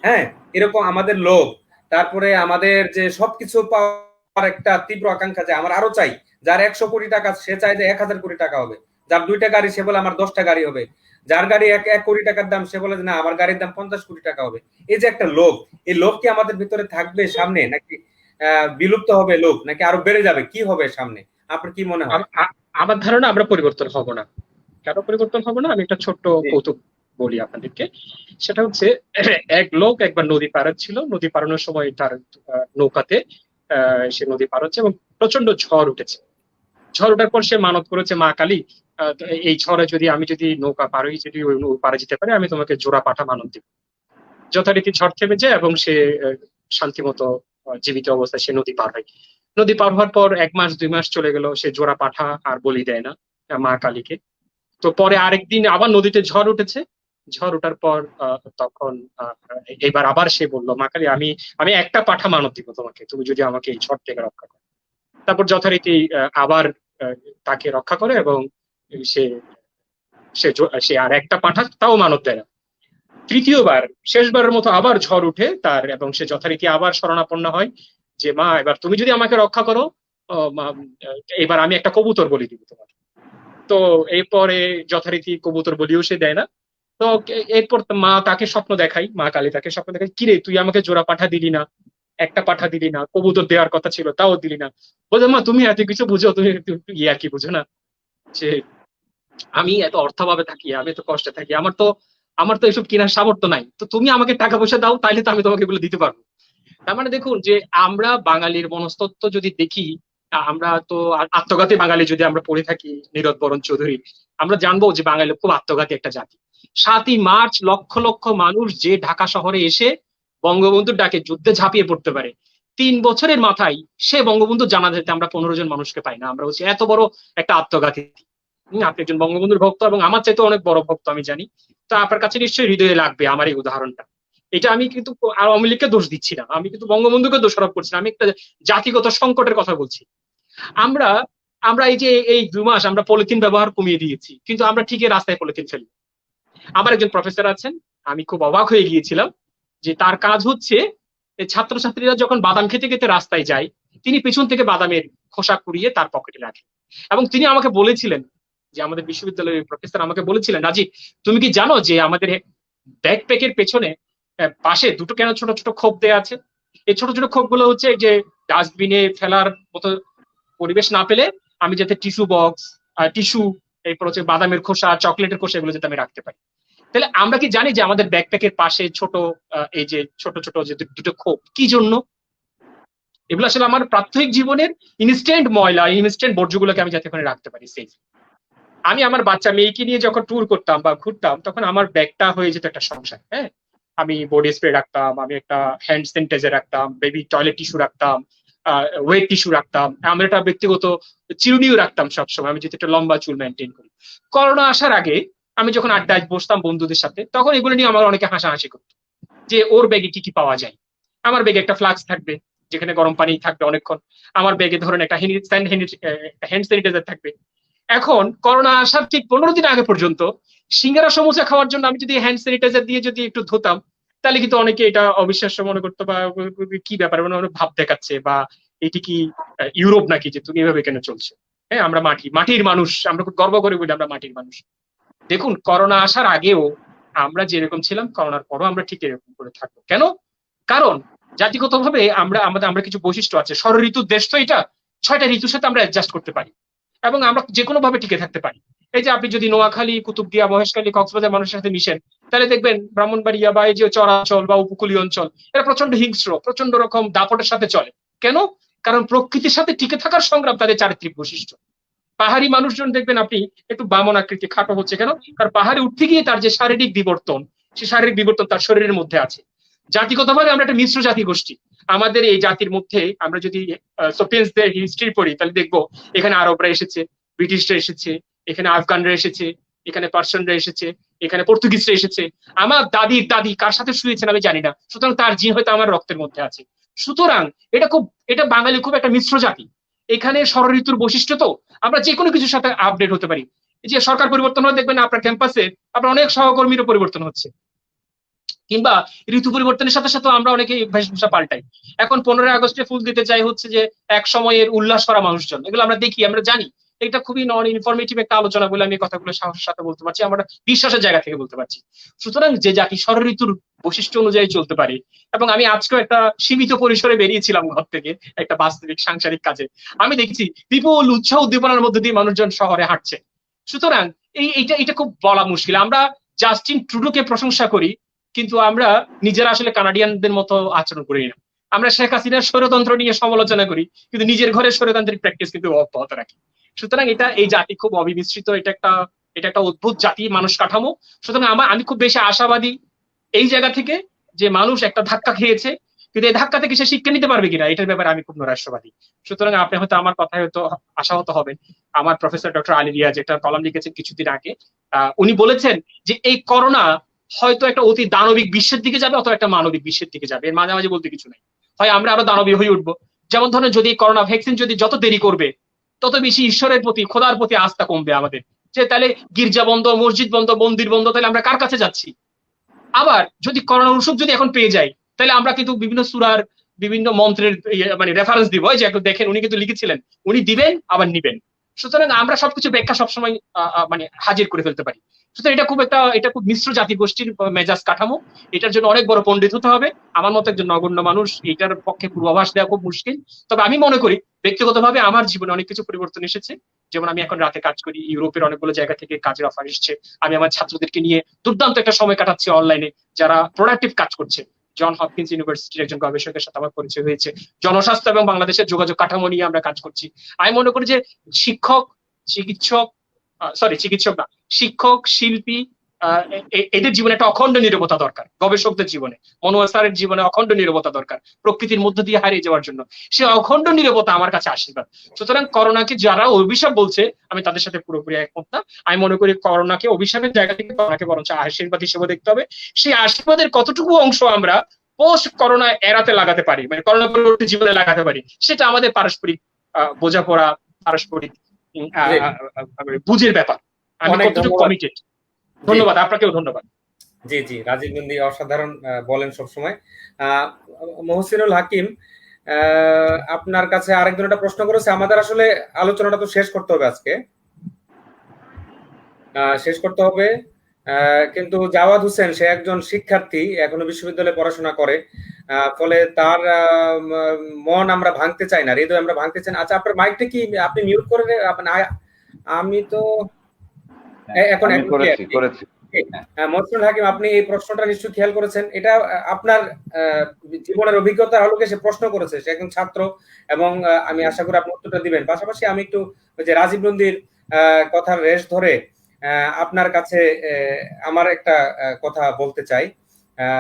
হ্যাঁ, এরকম আমাদের লোভ, তারপরে আমাদের যে সবকিছু পাওয়ার একটা তীব্র আকাঙ্ক্ষা, যে আমার আরো চাই। যার 100 কোটি টাকা সে চায় যে 1000 কোটি টাকা হবে, যার 2টা গাড়ি সে বলে আমার 10টা গাড়ি হবে, যার গাড়ি 1 কোটি টাকার দাম সে বলে যে না আমার গাড়ির দাম 50 কোটি টাকা হবে। এই যে একটা লোভ, এই লোভ কি আমাদের ভিতরে থাকবে সামনে, নাকি বিলুপ্ত হবে লোভ, নাকি আরো বেড়ে যাবে? কি হবে সামনে, আপনার কি মনে হয়? আমার ধারণা আমরা পরিবর্তন হব না। কেন পরিবর্তন হব না, আমি একটা ছোট্ট কৌতুক বলি আপনাদেরকে। সেটা হচ্ছে, এক লোক একবার নদী পারাচ্ছিল, নদী পারানোর সময় তার নৌকাতে সে নদী পারাচ্ছে এবং প্রচন্ড ঝড় উঠেছে। ঝড় ওঠার পর সে মানত করেছে, মা কালী, এই ঝড়ে আমি যদি নৌকা পারোই, যদি ওই পারে যেতে পারে, আমি তোমাকে জোড়া পাঠা মানত দিব। যথারীতি ঝড় থেমে যায় এবং সে শান্তিমতো জীবিত অবস্থায় সে নদী পার হয়। নদী পার হওয়ার পর 1 মাস 2 মাস চলে গেল, সে জোড়া পাঠা আর বলি দেয় না মা কালীকে। তো পরে আরেকদিন আবার নদীতে ঝড় উঠেছে। ঝড় ওঠার পর তখন এবার আবার সে বলল, মা কালী, আমি একটা পাঠা মানত দিব তোমাকে, তুমি যদি আমাকে এই ঝড় থেকে রক্ষা করো। তারপর যথারীতি আবার তাকে রক্ষা করে এবং সে সে আর একটা পাঠা তাও মানত দেয় না। তৃতীয়বার, শেষবারের মতো আবার ঝড় উঠে তার, এবং সে যথারীতি আবার শরণাপন্ন হয় যে মা, এবার তুমি যদি আমাকে রক্ষা করো, এবার আমি একটা কবুতর বলি দিব তোমাকে। তো এরপরে যথারীতি কবুতর বলিও সে দেয় না। তো এরপর মা তাকে স্বপ্ন দেখাই, মা কালী তাকে স্বপ্ন দেখাই, কিরে তুই আমাকে জোড়া পাঠা দিলি না, একটা পাঠা দিলি না, কবুতর দেওয়ার কথা ছিল তাও দিলি না। বলছে, মা তুমি এত কিছু বুঝো, তুমি আর কি বুঝো না যে আমি এত অর্থভাবে থাকি, আমি এত কষ্টে থাকি, আমার তো এসব কেনার সামর্থ্য নাই, তো তুমি আমাকে টাকা পয়সা দাও, তাইলে তো আমি তোমাকে এগুলো দিতে পারবো। তার মানে দেখুন যে আমরা বাঙালির মনস্তত্ত্ব যদি দেখি, আমরা তো আত্মঘাতী বাঙালি যদি আমরা পড়ে থাকি নীরদ বরণ চৌধুরী, আমরা জানবো যে বাঙালি খুব আত্মঘাতী একটা জাতি। 7ই মার্চ লক্ষ লক্ষ মানুষ যে ঢাকা শহরে এসে বঙ্গবন্ধুর ডাকে যুদ্ধে ঝাঁপিয়ে পড়তে পারে, 3 বছরের মাথায় সে বঙ্গবন্ধুর জানাজাতে আমরা 15 জন মানুষকে পাই না। আমরা হচ্ছে এত বড় একটা আত্মঘাতী। আপনি একজন বঙ্গবন্ধুর ভক্ত এবং আমার চাইতে অনেক বড় ভক্ত আমি জানি, তো আপনার কাছে নিশ্চয়ই হৃদয়ে লাগবে আমার এই উদাহরণটা। এটা আমি কিন্তু আওয়ামী লীগকে দোষ দিচ্ছি না, আমি কিন্তু বঙ্গবন্ধুকে দোষারোপ করছি না, আমি একটা জাতিগত সংকটের কথা বলছি। আমরা আমরা এই 2 মাস আমরা পলিথিন ব্যবহার কমিয়ে দিয়েছি, কিন্তু আমরা ঠিকই রাস্তায় পলিথিন ফেলি। আমার একজন প্রফেসর আছেন, আমি খুব অবাক হয়ে গিয়েছিলাম যে তার কাজ হচ্ছে ছাত্রছাত্রীরা যখন বাদাম খেতে খেতে রাস্তায় যায়, তিনি পেছন থেকে বাদামের খোসা কুড়িয়ে তার পকেটে রাখেন। এবং তিনি আমাকে বলেছিলেন, যে আমাদের বিশ্ববিদ্যালয়ের প্রফেসর আমাকে বলেছিলেন, রাজীব তুমি কি জানো যে আমাদের ব্যাকপ্যাকের পেছনে পাশে দুটো কেন ছোট ছোট খোপ দেয়া আছে? এই ছোট ছোট খোপ গুলো হচ্ছে যে ডাস্টবিনে ফেলার মতো পরিবেশ না পেলে আমি যাতে টিস্যু বক্স, টিস্যু, এরপর হচ্ছে বাদামের খোসা, চকলেটের খোসা, এগুলো যাতে আমি রাখতে পারি। তাহলে আমরা কি জানি যে আমাদের ব্যাকপ্যাকের পাশে ছোট এই যে ছোট ছোট যে দুটো খোপ কি জন্য? এগুলো আসলে আমার প্রাত্যহিক জীবনের ইনস্ট্যান্ট ময়লা, ইনস্ট্যান্ট বর্জ্যগুলোকে আমি যাতে ওখানে রাখতে পারি সেফ। আমি আমার বাচ্চা মেয়েকে নিয়ে যখন ট্যুর করতাম বা ঘুরতাম, তখন আমার ব্যাগটা হয়ে যেত একটা সংসার। হ্যাঁ, আমি বডি স্প্রে রাখতাম, আমি একটা হ্যান্ড স্যানিটাইজার রাখতাম, বেবি টয়লেট টিস্যু রাখতাম, ওয়েট টিস্যু রাখতাম, আমরা একটা ব্যক্তিগত চিরুনিও রাখতাম সবসময়, আমি যেহেতু একটা লম্বা চুল মেনটেন করি। করোনা আসার আগে আমি যখন আড্ডায় বসতাম বন্ধুদের সাথে, তখন এগুলো নিয়ে আমার অনেকে হাসাহাসি করতো যে ওর ব্যাগে কি কি পাওয়া যায়। আমার ব্যাগে একটা ফ্লাক্স থাকবে যেখানে গরম পানি থাকবে অনেকক্ষণ, আমার ব্যাগে ধরেন একটা হ্যান্ড স্যানিটাইজার থাকবে। এখন করোনা আসার ঠিক 15 দিন আগে পর্যন্ত সিঙ্গারা সমোসা খাওয়ার জন্য আমি যদি হ্যান্ড স্যানিটাইজার দিয়ে যদি একটু ধুতাম, তাহলে কিন্তু অনেকে এটা অবিশ্বাস্য মনে করতো, বা কি ব্যাপার, মানে ভাব দেখাচ্ছে, বা এটি কি ইউরোপ নাকি যে তুমি এভাবে কেন চলছে। হ্যাঁ, আমরা মাটির মানুষ, আমরা খুব গর্ব করে বলি আমরা মাটির মানুষ। দেখুন, করোনা আসার আগেও আমরা যেরকম ছিলাম, করোনার পরও আমরা ঠিক এরকম করে থাকবো। কেন? কারণ জাতিগতভাবে আমরা কিছু বৈশিষ্ট্য আছে। ষড় ঋতুর দেশ তো এটা, 6টা ঋতুর সাথে আমরা অ্যাডজাস্ট করতে পারি এবং আমরা যে কোনো ভাবে টিকে থাকতে পারি। এই যে আপনি যদি নোয়াখালী, কুতুবদিয়া, মহেশখালী, কক্সবাজার মানুষের সাথে মিশেন, তাহলে দেখবেন ব্রাহ্মণবাড়িয়া বা এই যে চরাঞ্চল বা উপকূলীয় অঞ্চল, এরা প্রচন্ড হিংস্র, প্রচন্ড রকম দাপটের সাথে চলে। কেন? কারণ প্রকৃতির সাথে টিকে থাকার সংগ্রাম তাদের চারিত্রিক বৈশিষ্ট্য। পাহাড়ি মানুষজন দেখবেন আপনি একটু বামন আকৃতি, খাটো হচ্ছে কেন? কারণ পাহাড়ে উঠতে গিয়ে তার যে শারীরিক বিবর্তন, সেই শারীরিক বিবর্তন তার শরীরের মধ্যে আছে। জাতিগতভাবে আমরা একটা মিশ্র জাতি গোষ্ঠী। আমাদের এই জাতির মধ্যে আমরা যদি সোপিয়ানসদের হিস্ট্রি পড়ি, তাহলে দেখবো এখানে আরবরা এসেছে, ব্রিটিশরা এসেছে, এখানে আফগানরা এসেছে, এখানে পার্সিয়ানরা এসেছে, এখানে পর্তুগিজরা এসেছে। আমার দাদির দাদি কার সাথে শুয়েছেন আমি জানি না, সুতরাং তার জিন হয়তো আমার রক্তের মধ্যে আছে। সুতরাং এটা বাঙালি খুব একটা মিশ্র জাতি। এখানে ষড় ঋতুর বৈশিষ্ট্য তো, আমরা যে কোনো কিছুর সাথে আপডেট হতে পারি। এই যে সরকার পরিবর্তন হয়ে দেখবেন আপনার ক্যাম্পাসে আপনার অনেক সহকর্মীরও পরিবর্তন হচ্ছে, কিংবা ঋতু পরিবর্তনের সাথে সাথে আমরা অনেকে বেশভূষা পাল্টাই। এখন 15ই আগস্টে ফুল দিতে চাই হচ্ছে যে এক সময়ের উল্লাস করা মানুষজন, এগুলো আমরা দেখি, আমরা জানি। এটা খুবই নন ইনফরমেটিভ একটা আলোচনা বলে আমি কথাগুলো সাহসের সাথে বলতে পারছি, আমরা বিশ্বাসের জায়গা থেকে বলতে পারছি। সুতরাং যে জাতি ষড় ঋতুর বৈশিষ্ট্য অনুযায়ী চলতে পারে, এবং আমি আজকেও একটা সীমিত পরিসরে বেরিয়েছিলাম ঘর থেকে একটা বাস্তবিক সাংসারিক কাজে, আমি দেখছি বিপুল উৎসাহ উদ্দীপনার মধ্যে দিয়ে মানুষজন শহরে হাঁটছে। সুতরাং এটা খুব বলা মুশকিল। আমরা জাস্টিন ট্রুডোকে প্রশংসা করি, কিন্তু আমরা নিজেরা আসলে কানাডিয়ানদের মতো আচরণ করি না। আমরা শেখ হাসিনার স্বৈরতন্ত্র নিয়ে সমালোচনা করি, কিন্তু নিজের ঘরে স্বৈরতান্ত্রিক প্র্যাকটিস কিন্তু অব্যাহত রাখি। সুতরাং এই জাতি খুব অবিমিশ্রিত, এটা একটা অদ্ভুত জাতি, মানুষ কাঠামো। সুতরাং আমি খুব বেশি আশাবাদী এই জায়গা থেকে, যে মানুষ একটা ধাক্কা খেয়েছে, কিন্তু এই ধাক্কা থেকে সে শিক্ষা নিতে পারবে কিনা এটার ব্যাপারে আমি খুব নৈরাশ্যবাদী। সুতরাং আপনি হয়তো আমার কথায় হয়তো আশাহত হবেন। আমার প্রফেসর ডক্টর আলী রিয়াজ একটা কলাম লিখেছেন কিছুদিন আগে, উনি বলেছেন যে এই করোনা হয়তো একটা অতি দানবিক বিশ্বের দিকে যাবে, অথবা একটা মানবিক বিশ্বের দিকে যাবে, এর মাঝামাঝি বলতে কিছু নাই। হয় আমরা আরো দানবীয় হয়ে উঠবো, যেমন ধরেন যদি করোনা ভ্যাকসিন যদি যত দেরি করবে, তত বেশি ঈশ্বরের প্রতি, খোদার প্রতি আস্থা কমবে আমাদের। যে তাহলে গির্জা বন্ধ, মসজিদ বন্ধ, মন্দির বন্ধ, তাহলে আমরা কার কাছে যাচ্ছি? আবার যদি করোনার ওষুধ যদি এখন পেয়ে যাই, তাহলে আমরা কিন্তু বিভিন্ন সূরার বিভিন্ন মন্ত্রের মানে রেফারেন্স দিব, যে একটু দেখেন উনি কিন্তু লিখেছিলেন, উনি দিবেন আবার নিবেন। সুতরাং আমরা সবকিছু ব্যাখ্যা সবসময় মানে হাজির করে ফেলতে পারি। সুতরাং এটা খুব মিশ্র জাতি গোষ্ঠীর মেজাজ কাঠামো। এটার জন্য অনেক বড় পণ্ডিত হতে হবে। আমার মতো একজন নগণ্য মানুষ এটার পক্ষে পূর্বাভাস দেওয়া খুব মুশকিল। তবে আমি মনে করি ব্যক্তিগতভাবে আমার জীবনে অনেক কিছু পরিবর্তন এসেছে। যেমন আমি এখন রাতে কাজ করি, ইউরোপের অনেকগুলো জায়গা থেকে কাজের অফার এসছে, আমি আমার ছাত্রদেরকে নিয়ে দুর্দান্ত একটা সময় কাটাচ্ছি অনলাইনে, যারা প্রোডাক্টিভ কাজ করছে। জন হপকিন্স ইউনিভার্সিটির একজন গবেষকের সাথে আমার পরিচয় হয়েছে, জনস্বাস্থ্য এবং বাংলাদেশের যোগাযোগ কাঠামো নিয়ে আমরা কাজ করছি। আমি মনে করি যে চিকিৎসক না, শিক্ষক, শিল্পী, এদের জীবনে একটা অখণ্ড নীরবতা দরকার, গবেষকদের জীবনে, মনোয়ার স্যারের জীবনে অখণ্ড নীরবতা দরকার প্রকৃতির মধ্য দিয়ে হারিয়ে যাওয়ার জন্য। সে অখণ্ড নীরবতা আমার কাছে আশীর্বাদ। সুতরাং করোনাকে যারা অভিশাপ বলছে আমি তাদের সাথে পুরোপুরি একমত না। আমি মনে করি করোনাকে অভিশাপের জায়গা থেকে করোনাকে বরঞ্চ আশীর্বাদ হিসেবে দেখতে হবে। সেই আশীর্বাদের কতটুকু অংশ আমরা পোস্ট করোনা এড়াতে লাগাতে পারি, মানে করোনা পরবর্তী জীবনে লাগাতে পারি, সেটা আমাদের পারস্পরিক বোঝাপড়া, পারস্পরিক বুঝের ব্যাপার। আমি কতটুকু কমিটেড। ধন্যবাদ, আপনাকেও ধন্যবাদ। জি জি, রাজীব নন্দী অসাধারণ বলেন সবসময়। মহসিনুল হাকিম, আপনার কাছে আরেকজন একটা প্রশ্ন করেছে। আমাদের আসলে আলোচনাটা তো শেষ করতে হবে আজকে, কিন্তু জাওয়াদ হোসেন সে একজন শিক্ষার্থী, এখনো বিশ্ববিদ্যালয়ে পড়াশোনা করে, ফলে তার মন আমরা ভাঙতে চাই না, হৃদয় আমরা ভাঙতে চাই না। আচ্ছা, আপনার মাইকটা কি আপনি মিউট করে? আমি তো এখন করেছি। মহসিনুল হাকিম, আপনি এই প্রশ্নটা নিশ্চয়ই খেয়াল করেছেন। এটা আপনার জীবনের অভিজ্ঞতার আলোকে সে প্রশ্ন করেছে, সে একজন ছাত্র, এবং আমি আশা করি আপনি উত্তরটা দিবেন। পাশাপাশি আমি একটু ওই যে রাজীব নন্দীর কথার রেশ ধরে আপনার কাছে আমার একটা কথা বলতে চাই।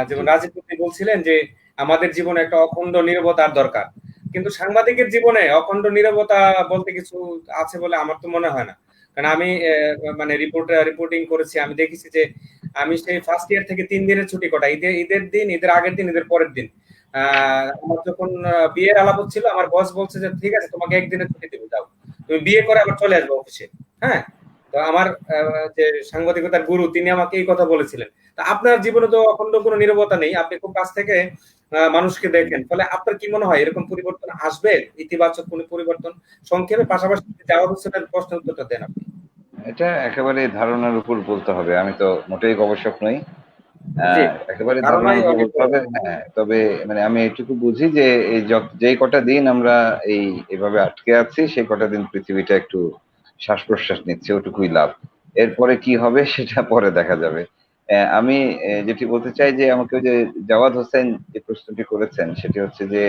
যেমন রাজীব নন্দী বলছিলেন যে আমাদের জীবনে একটা অখণ্ড নীরবতার দরকার, কিন্তু সাংবাদিকের জীবনে অখণ্ড নীরবতা বলতে কিছু আছে বলে আমার তো মনে হয় না। কারণ আমি মানে রিপোর্টিং করেছি, আমি দেখেছি যে আমি সেই ফার্স্ট ইয়ার থেকে 3 দিনের ছুটি কটা, ঈদের দিন, ঈদের আগের দিন, ঈদের পরের দিন। আমার যখন বিয়ের আলাপ হচ্ছিল, আমার বস বলছে যে ঠিক আছে, তোমাকে একদিনের ছুটি দেবো, যাও, তুমি বিয়ে করে আবার চলে আসবে অফিসে। হ্যাঁ, তো আমার যে সাংবাদিকতার গুরু, তিনি আমাকে এই কথা বলেছিলেন। তা আপনার জীবনে তো অখণ্ড কোনো নীরবতা নেই, আপনি খুব কাছ থেকে মানুষকে দেখেন, ফলে আপনার কি মনে হয় এরকম পরিবর্তন আসবে, ইতিবাচক কোনো পরিবর্তন? সংক্ষেপে, পাশাপাশি জাওয়াদ হোসেনের প্রশ্নের উত্তরটা দেন আপনি। এটা একেবারে ধারণার উপর বলতে হবে, আমি তো মোটেই গবেষক নই, একেবারে ধারণার উপর বলতে হবে। হ্যাঁ, তবে মানে আমি এটুকু বুঝি যে এই যেই কটা দিন আমরা এইভাবে আটকে আছি, সেই কটা দিন পৃথিবীটা একটু শ্বাস প্রশ্বাস নিচ্ছে, ওটুকুই লাভ। এরপরে কি হবে সেটা পরে দেখা যাবে। আমি যেটি বলতে চাই যে আমাকে ওই যে জাওয়াদ হোসেন যে প্রশ্নটি করেছেন, সেটি হচ্ছে যে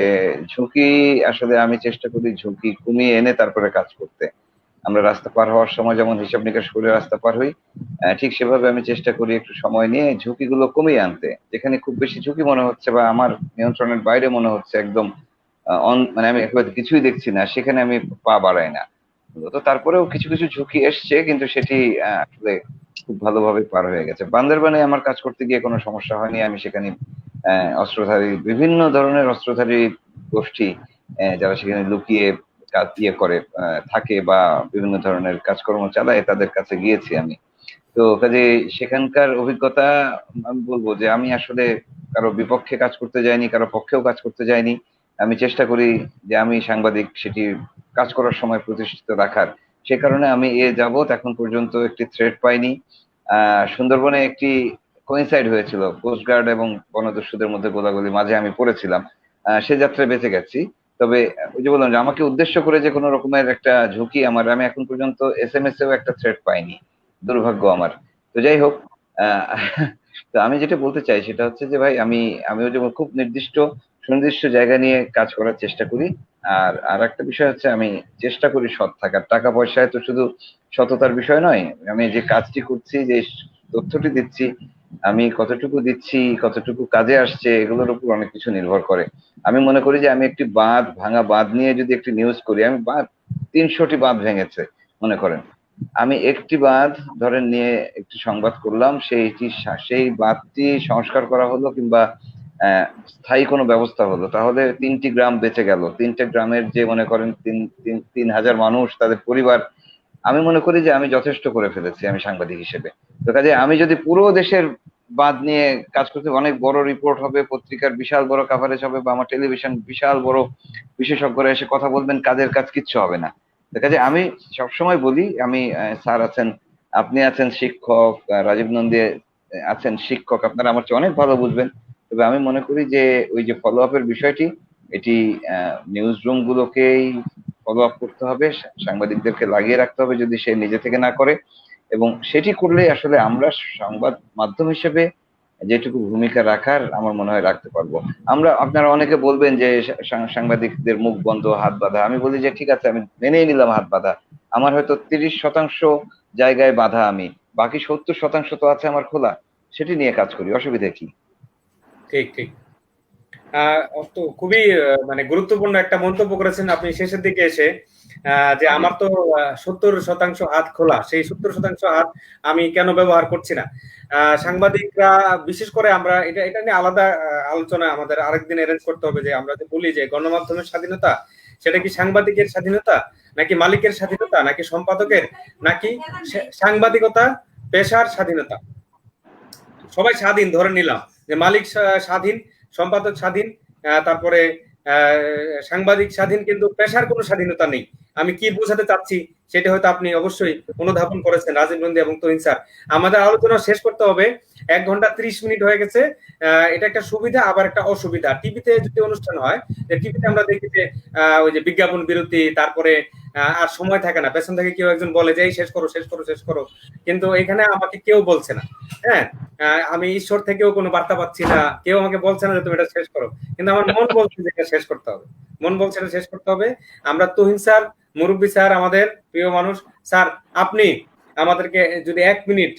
ঝুঁকি, আসলে আমি চেষ্টা করি ঝুঁকি কমিয়ে এনে তারপরে কাজ করতে। আমরা রাস্তা পার হওয়ার সময় যেমন হিসাব নিকাশ করে রাস্তা পার হই, ঠিক সেভাবে আমি চেষ্টা করি একটু সময় নিয়ে ঝুঁকিগুলো কমিয়ে আনতে। যেখানে খুব বেশি ঝুঁকি মনে হচ্ছে বা আমার নিয়ন্ত্রণের বাইরে মনে হচ্ছে, একদম মানে আমি একেবারে কিছুই দেখছি না, সেখানে আমি পা বাড়াই না। তো তারপরেও কিছু কিছু ঝুঁকি এসছে, কিন্তু সেটি আসলে খুব ভালোভাবে পার হয়ে গেছে। বান্দরবানে আমার কাজ করতে গিয়ে কোনো সমস্যা হয়নি। আমি সেখানে অস্ত্রধারী, বিভিন্ন ধরনের অস্ত্রধারী গোষ্ঠী যারা সেখানে লুকিয়ে কাজ করে থাকে বা বিভিন্ন ধরনের কাজকর্ম চালায়, তাদের কাছে গিয়েছি আমি। তো কাজে সেখানকার অভিজ্ঞতা, আমি বলবো যে আমি আসলে কারো বিপক্ষে কাজ করতে যাইনি, কারো পক্ষেও কাজ করতে যাইনি। আমি চেষ্টা করি যে আমি সাংবাদিক, সেটি কাজ করার সময় প্রতিষ্ঠিত রাখার। সে কারণে আমি যাবত এখন পর্যন্ত একটি থ্রেট পাইনি। সুন্দরবনে একটি কোইন্সাইড হয়েছিল, কোস্টগার্ড এবং বনদস্যুদের মধ্যে গোলাগুলি, মাঝে আমি পড়েছিলাম, সে যাত্রায় বেঁচে গেছি। তবে ওই যে বললাম যে আমাকে উদ্দেশ্য করে যে কোনো রকমের একটা ঝুঁকি আমি এখন পর্যন্ত SMS এও একটা থ্রেট পাইনি, দুর্ভাগ্য আমার। তো যাই হোক, তো আমি যেটা বলতে চাই সেটা হচ্ছে যে ভাই, আমিও যেমন খুব সুনির্দিষ্ট জায়গা নিয়ে কাজ করার চেষ্টা করি। আর একটা বিষয় হচ্ছে, আমি চেষ্টা করি সৎ থাকার। টাকা পয়সায় তো শুধু সততার বিষয় নয়, আমি যে কাজটি করছি, যে তথ্যটি দিচ্ছি, আমি কতটুকু দিচ্ছি, কতটুকু কাজে আসছে, এগুলোর উপর অনেক কিছু নির্ভর করে। আমি মনে করি যে আমি একটি ভাঙা বাঁধ নিয়ে যদি একটি নিউজ করি, আমি 300টি বাঁধ ভেঙেছে মনে করেন, আমি একটি বাঁধ ধরেন নিয়ে একটি সংবাদ করলাম, সেই বাঁধটি সংস্কার করা হলো কিংবা স্থায়ী কোনো ব্যবস্থা হলো, তাহলে 3টি গ্রাম বেঁচে গেল। 3টে গ্রামের যে মনে করেন 3,000 মানুষ, তাদের পরিবার, আমি মনে করি যে আমি যথেষ্ট করে ফেলেছি আমি সাংবাদিক হিসেবে। তো কাজে আমি যদি পুরো দেশের বাদ নিয়ে কাজ করতে, অনেক বড় রিপোর্ট হবে, পত্রিকার বিশাল বড় কাভারেজ হবে, বা আমার টেলিভিশন বিশাল বড় বিশেষজ্ঞরা এসে কথা বলবেন, কাজের কাজ কিচ্ছু হবে না। তো কাজে আমি সবসময় বলি, আমি স্যার আছেন, আপনি আছেন শিক্ষক, রাজীব নন্দী আছেন শিক্ষক, আপনারা আমার চেয়ে অনেক ভালো বুঝবেন। তবে আমি মনে করি যে ওই যে ফলো আপের বিষয়টি, এটি নিউজ রুম গুলোকেই ফলো আপ করতে হবে, সাংবাদিকদেরকে লাগিয়ে রাখতে হবে যদি সে নিজে থেকে না করে। এবং সেটি করলে আসলে আমরা সংবাদ মাধ্যম হিসেবে যেটুকু ভূমিকা রাখার, আমার মনে হয় রাখতে পারবো আমরা। আপনারা অনেকে বলবেন যে সাংবাদিকদের মুখ বন্ধ, হাত বাঁধা। আমি বলি যে ঠিক আছে, আমি মেনেই নিলাম হাত বাঁধা, আমার হয়তো 30% জায়গায় বাধা, আমি বাকি 70% তো আছে আমার খোলা, সেটি নিয়ে কাজ করি, অসুবিধা কি? ঠিক ঠিক। তো খুবই মানে গুরুত্বপূর্ণ একটা মন্তব্য করেছেন আপনি শেষের দিকে এসে, যে জি। আমার তো 70% হাত খোলা, সেই 70% হাত আমি কেন ব্যবহার করছি না। সাংবাদিকরা বিশেষ করে আমরা এটা এটা নিয়ে আলাদা আলোচনা আমাদের আরেকদিন অ্যারেঞ্জ করতে হবে, যে আমরা যে বলি যে গণমাধ্যমের স্বাধীনতা, সেটা কি সাংবাদিকের স্বাধীনতা, নাকি মালিকের স্বাধীনতা, নাকি সম্পাদকের, নাকি সাংবাদিকতা পেশার স্বাধীনতা? সবাই স্বাধীন ধরে নিলাম, যে মালিক স্বাধীন, সম্পাদক স্বাধীন, তারপরে সাংবাদিক স্বাধীন, কিন্তু পেশার কোনো স্বাধীনতা নেই। আমি কি বোঝাতে চাচ্ছি সেটা হয়তো আপনি অবশ্যই অনুধাবন করেছেন রাজীব নন্দী এবং তুহিন স্যার। আমাদের আলোচনা শেষ করতে হবে, 1 ঘন্টা 30 মিনিট হয়ে গেছে। এটা একটা সুবিধা আবার একটা অসুবিধা। টিভিতে যদি অনুষ্ঠান হয়, টিভিতে আমরা দেখি যে ওই যে বিজ্ঞাপন বিরতি, তারপরে আর সময় থাকে না, পেছন থেকে কেউ একজন বলে যে এই শেষ করো শেষ করো শেষ করো, কিন্তু এখানে আমাকে কেউ বলছে না। হ্যাঁ, আমি ঈশ্বর থেকেও কোনো বার্তা পাচ্ছি না, কেউ আমাকে বলছে না যে তুমি এটা শেষ করো, কিন্তু আমার মন বলছে যে এটা শেষ করতে হবে, মন বলছে এটা শেষ করতে হবে। আমরা তুহিন স্যার, মুরব্বী স্যার, আমাদের প্রিয় মানুষ স্যার, আপনি আমাদেরকে যদি 1 মিনিট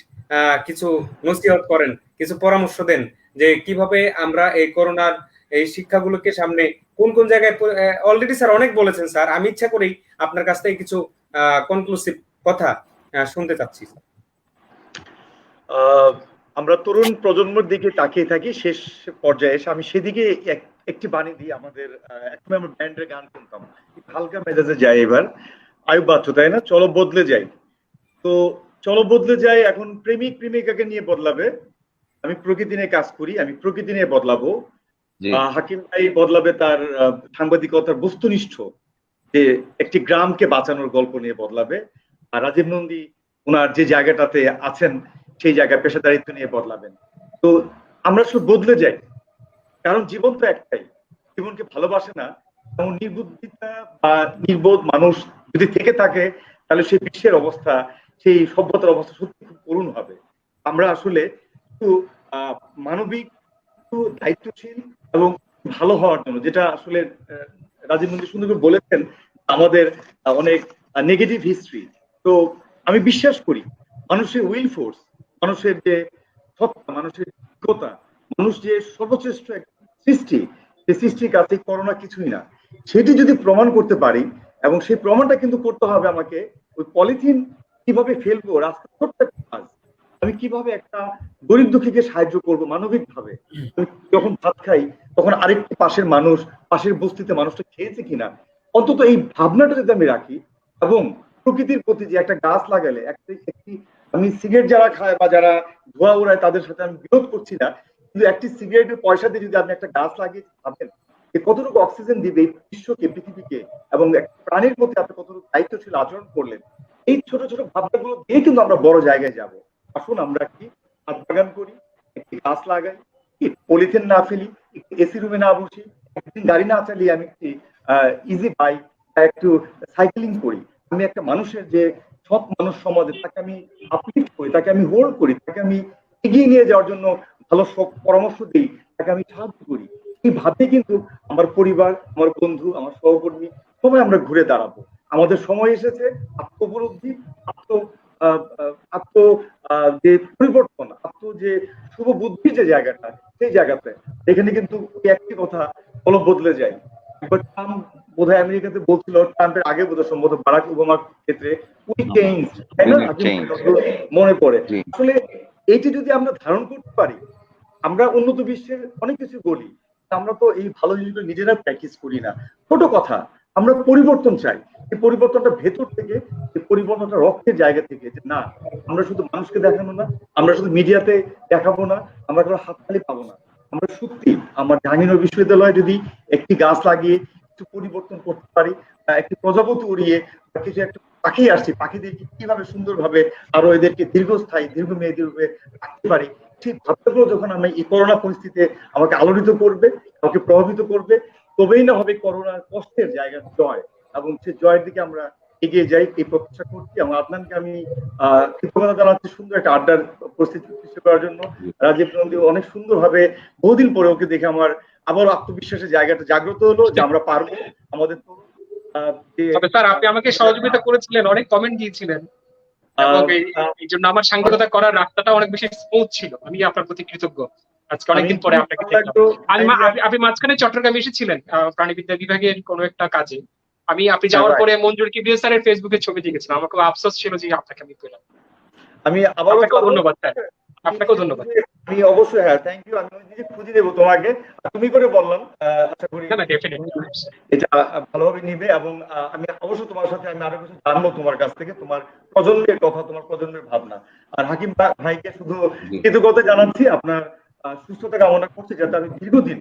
কিছু নসিহত করেন, কিছু পরামর্শ দেন, যে কিভাবে আমরা এই করোনার এই শিক্ষাগুলোকে সামনে কোন কোন জায়গায়, অলরেডি স্যার অনেক বলেছেন স্যার, আমি ইচ্ছা করেই আপনার কাছ থেকে কিছু কনক্লুসিভ কথা শুনতে চাচ্ছি। আমরা তরুণ প্রজন্মের দিকে তাকিয়ে থাকি, শেষ পর্যায়ে এসে আমি সেদিকে একটি বাণী দিই। আমাদের এখন আমরা ব্যান্ডের গান শুনতাম, হালকা মেজাজে যাই এবার, আয়ুব বাচ্চু, তাই না? চলো বদলে যাই। তো চলো বদলে যাই, এখন প্রেমিক প্রেমিকাকে নিয়ে বদলাবে, আমি প্রকৃতি নিয়ে কাজ করি, আমি প্রকৃতি নিয়ে বদলাবো। হাকিম ভাই বদলাবে তার সাংবাদিকতার বস্তুনিষ্ঠ যে একটি গ্রামকে বাঁচানোর গল্প নিয়ে বদলাবে। আর রাজীব নন্দী ওনার যে জায়গাটাতে আছেন সেই জায়গায় পেশাদারিত্ব নিয়ে বদলাবেন। তো আমরা শুধু বদলে যাই, কারণ জীবন তো একটাই, জীবনকে ভালোবাসে না এমন নির্বুদ্ধিতা বা নির্বোধ মানুষ যদি থেকে থাকে, তাহলে সেই বিশ্বের অবস্থা, সেই সভ্যতার অবস্থা সত্যি খুব করুণ হবে। আমরা আসলে একটু মানবিক, একটু দায়িত্বশীল এবং ভালো হওয়ার জন্য, যেটা আসলে রাজীব নন্দী সুন্দর করে বলেছেন, আমাদের অনেক নেগেটিভ হিস্ট্রি। তো আমি বিশ্বাস করি মানুষের উইল ফোর্স, মানুষের যে সত্তা, মানুষের যোগ্যতা, মানুষ যে সর্বশ্রেষ্ঠ সৃষ্টি, সেই সৃষ্টির কাছে করোনা কিছুই না, সেটি যদি প্রমাণ করতে পারি, এবং সেই প্রমাণটা কিন্তু করতে হবে আমাকে, ওই পলিথিন কিভাবে ফেলবো রাস্তা, ছোট্ট একটা কাজ, আমি কিভাবে একটা গরিব দুঃখীকে সাহায্য করবো মানবিক ভাবে, যখন ভাত খাই তখন আরেকটি পাশের মানুষ, পাশের বস্তিতে মানুষটা খেয়েছে কিনা, অন্তত এই ভাবনাটা যদি আমি রাখি, এবং প্রকৃতির প্রতি যে একটা গাছ লাগালে একটি, আমি সিগারেট যারা খায় বা যারা ধোঁয়া উড়ায় তাদের সাথে আমি বিরোধ করছি না, কিন্তু একটি সিগারেটের পয়সা দিয়ে যদি আপনি একটা গাছ লাগিয়ে ভাবেন কতটুকু অক্সিজেন দিবে এই বিশ্বকে, পৃথিবীকে, এবং প্রাণীর প্রতি আপনি কতটুকু দায়িত্বশীল আচরণ করলেন, এই ছোট ছোট ভাবনাগুলো দিয়ে কিন্তু আমরা বড় জায়গায় যাব। আসুন আমরা কি ছাদ বাগান করি, একটি গাছ লাগাই, পলিথিন না ফেলি, একটু এসি রুমে না বসি, একদিন গাড়ি না চালিয়ে আমি একটি ইজি বাইক বা একটু সাইক্লিং করি, আমি একটা মানুষের যে সৎ মানুষ সমাজে, তাকে আমি আপলিফ্ট করি, তাকে আমি হোল্ড করি, তাকে আমি এগিয়ে নিয়ে যাওয়ার জন্য ভালো সব পরামর্শ দিই, তাকে আমি সাহায্য করি। এইভাবে কিন্তু আমার পরিবার, আমার বন্ধু, আমার সহকর্মী সবাই আমরা ঘুরে দাঁড়াবো। আমাদের সময় এসেছে আত্ম উপলব্ধি, আত্ম যে পরিবর্তন, আত্ম যে শুভ বুদ্ধির যে জায়গাটা, সেই জায়গাতে এখানে কিন্তু একটি কথা হলো বদলে যায়। একবার ট্রাম্প বোধহয় আমেরিকাতে বলছিল, ট্রাম্পের আগে বোধহয় সম্ভবত বারাক ওবামার ক্ষেত্রে, উই চেঞ্জ, তাই না? মনে পড়ে আসলে এইটি যদি আমরা ধারণ করতে পারি, আমরা উন্নত বিশ্বের অনেক কিছু বলি, আমরা তো এই ভালো জিনিসগুলো নিজেরা প্র্যাকটিস করি না। ছোট কথা, আমরা পরিবর্তন চাই, এই পরিবর্তনটা ভেতর থেকে, এই পরিবর্তনটা রক্তের জায়গা থেকে, যে না আমরা শুধু মানুষকে দেখানো না, আমরা শুধু মিডিয়াতে দেখাবো না, আমরা কোনো হাততালি পাবো না, আমরা সত্যি আমার জাহাঙ্গীরনগর বিশ্ববিদ্যালয়ে যদি একটি গাছ লাগিয়ে কিছু পরিবর্তন করতে পারি, একটি প্রজাপতি উড়িয়ে কিছু একটা পাখি আসছে, পাখিদেরকে কিভাবে সুন্দরভাবে আরো এদেরকে দীর্ঘস্থায়ী দীর্ঘমেয়াদী রূপে রাখতে পারি, সেই ভাবনাগুলো যখন আমি এই করোনা পরিস্থিতিতে আমাকে আলোড়িত করবে, আমাকে প্রভাবিত করবে, তবেই না হবে করোনার কষ্টের জায়গার জয়, এবং সেই জয়ের দিকে আমরা এগিয়ে যাই, এই প্রত্যাশা করছি। এবং আপনাকে আমি কৃতজ্ঞতা জানাচ্ছি সুন্দর একটা আড্ডার পরিস্থিতি সৃষ্টি করার জন্য। রাজীব নন্দী অনেক সুন্দরভাবে, বহুদিন পরে ওকে দেখে আমার আবার আত্মবিশ্বাসের জায়গাটা জাগ্রত হলো, যে আমরা পারবো। আমাদের তো স্যার আপনি আমাকে সহযোগিতা করেছিলেন, অনেক কমেন্ট দিয়েছিলেন। এবং আহ, এই জন্য আমার সাংবাদিকতা করার রাস্তাটা অনেক বেশি স্মুথ ছিল। আমি আপনার প্রতি কৃতজ্ঞ। আজকে অনেকদিন পরে আপনাকে দেখলাম। আপনি মাঝখানে চট্টগ্রামে এসেছিলেন প্রাণীবিদ্যা বিভাগের কোনো একটা কাজে। আপনি যাওয়ার পরে মঞ্জুর কিবরিয়া স্যারের ফেসবুকে ছবি দেখেছিলাম। আমার খুব আফসোস ছিল যে আপনাকে আমি পেলাম। আমি আবারও আপনাকেও ধন্যবাদ স্যার, আপনাকেও ধন্যবাদ। আমি অবশ্যই, হ্যাঁ, থ্যাংক ইউ। আমি নিজে খুঁজে দেবো তোমাকে, তুমি করে বললাম। আশা করি না, ডেফিনেটলি এটা ভালোভাবে নিবে, এবং আমি অবশ্যই তোমার সাথে আমি আরো কিছু জানবো তোমার কাছ থেকে, তোমার প্রজন্মের কথা, তোমার প্রজন্মের ভাবনা। আর হাকিম ভাইকে শুধু কৃতজ্ঞতা জানাচ্ছি, আপনার সুস্থতা কামনা করছি, যাতে আমি দীর্ঘদিন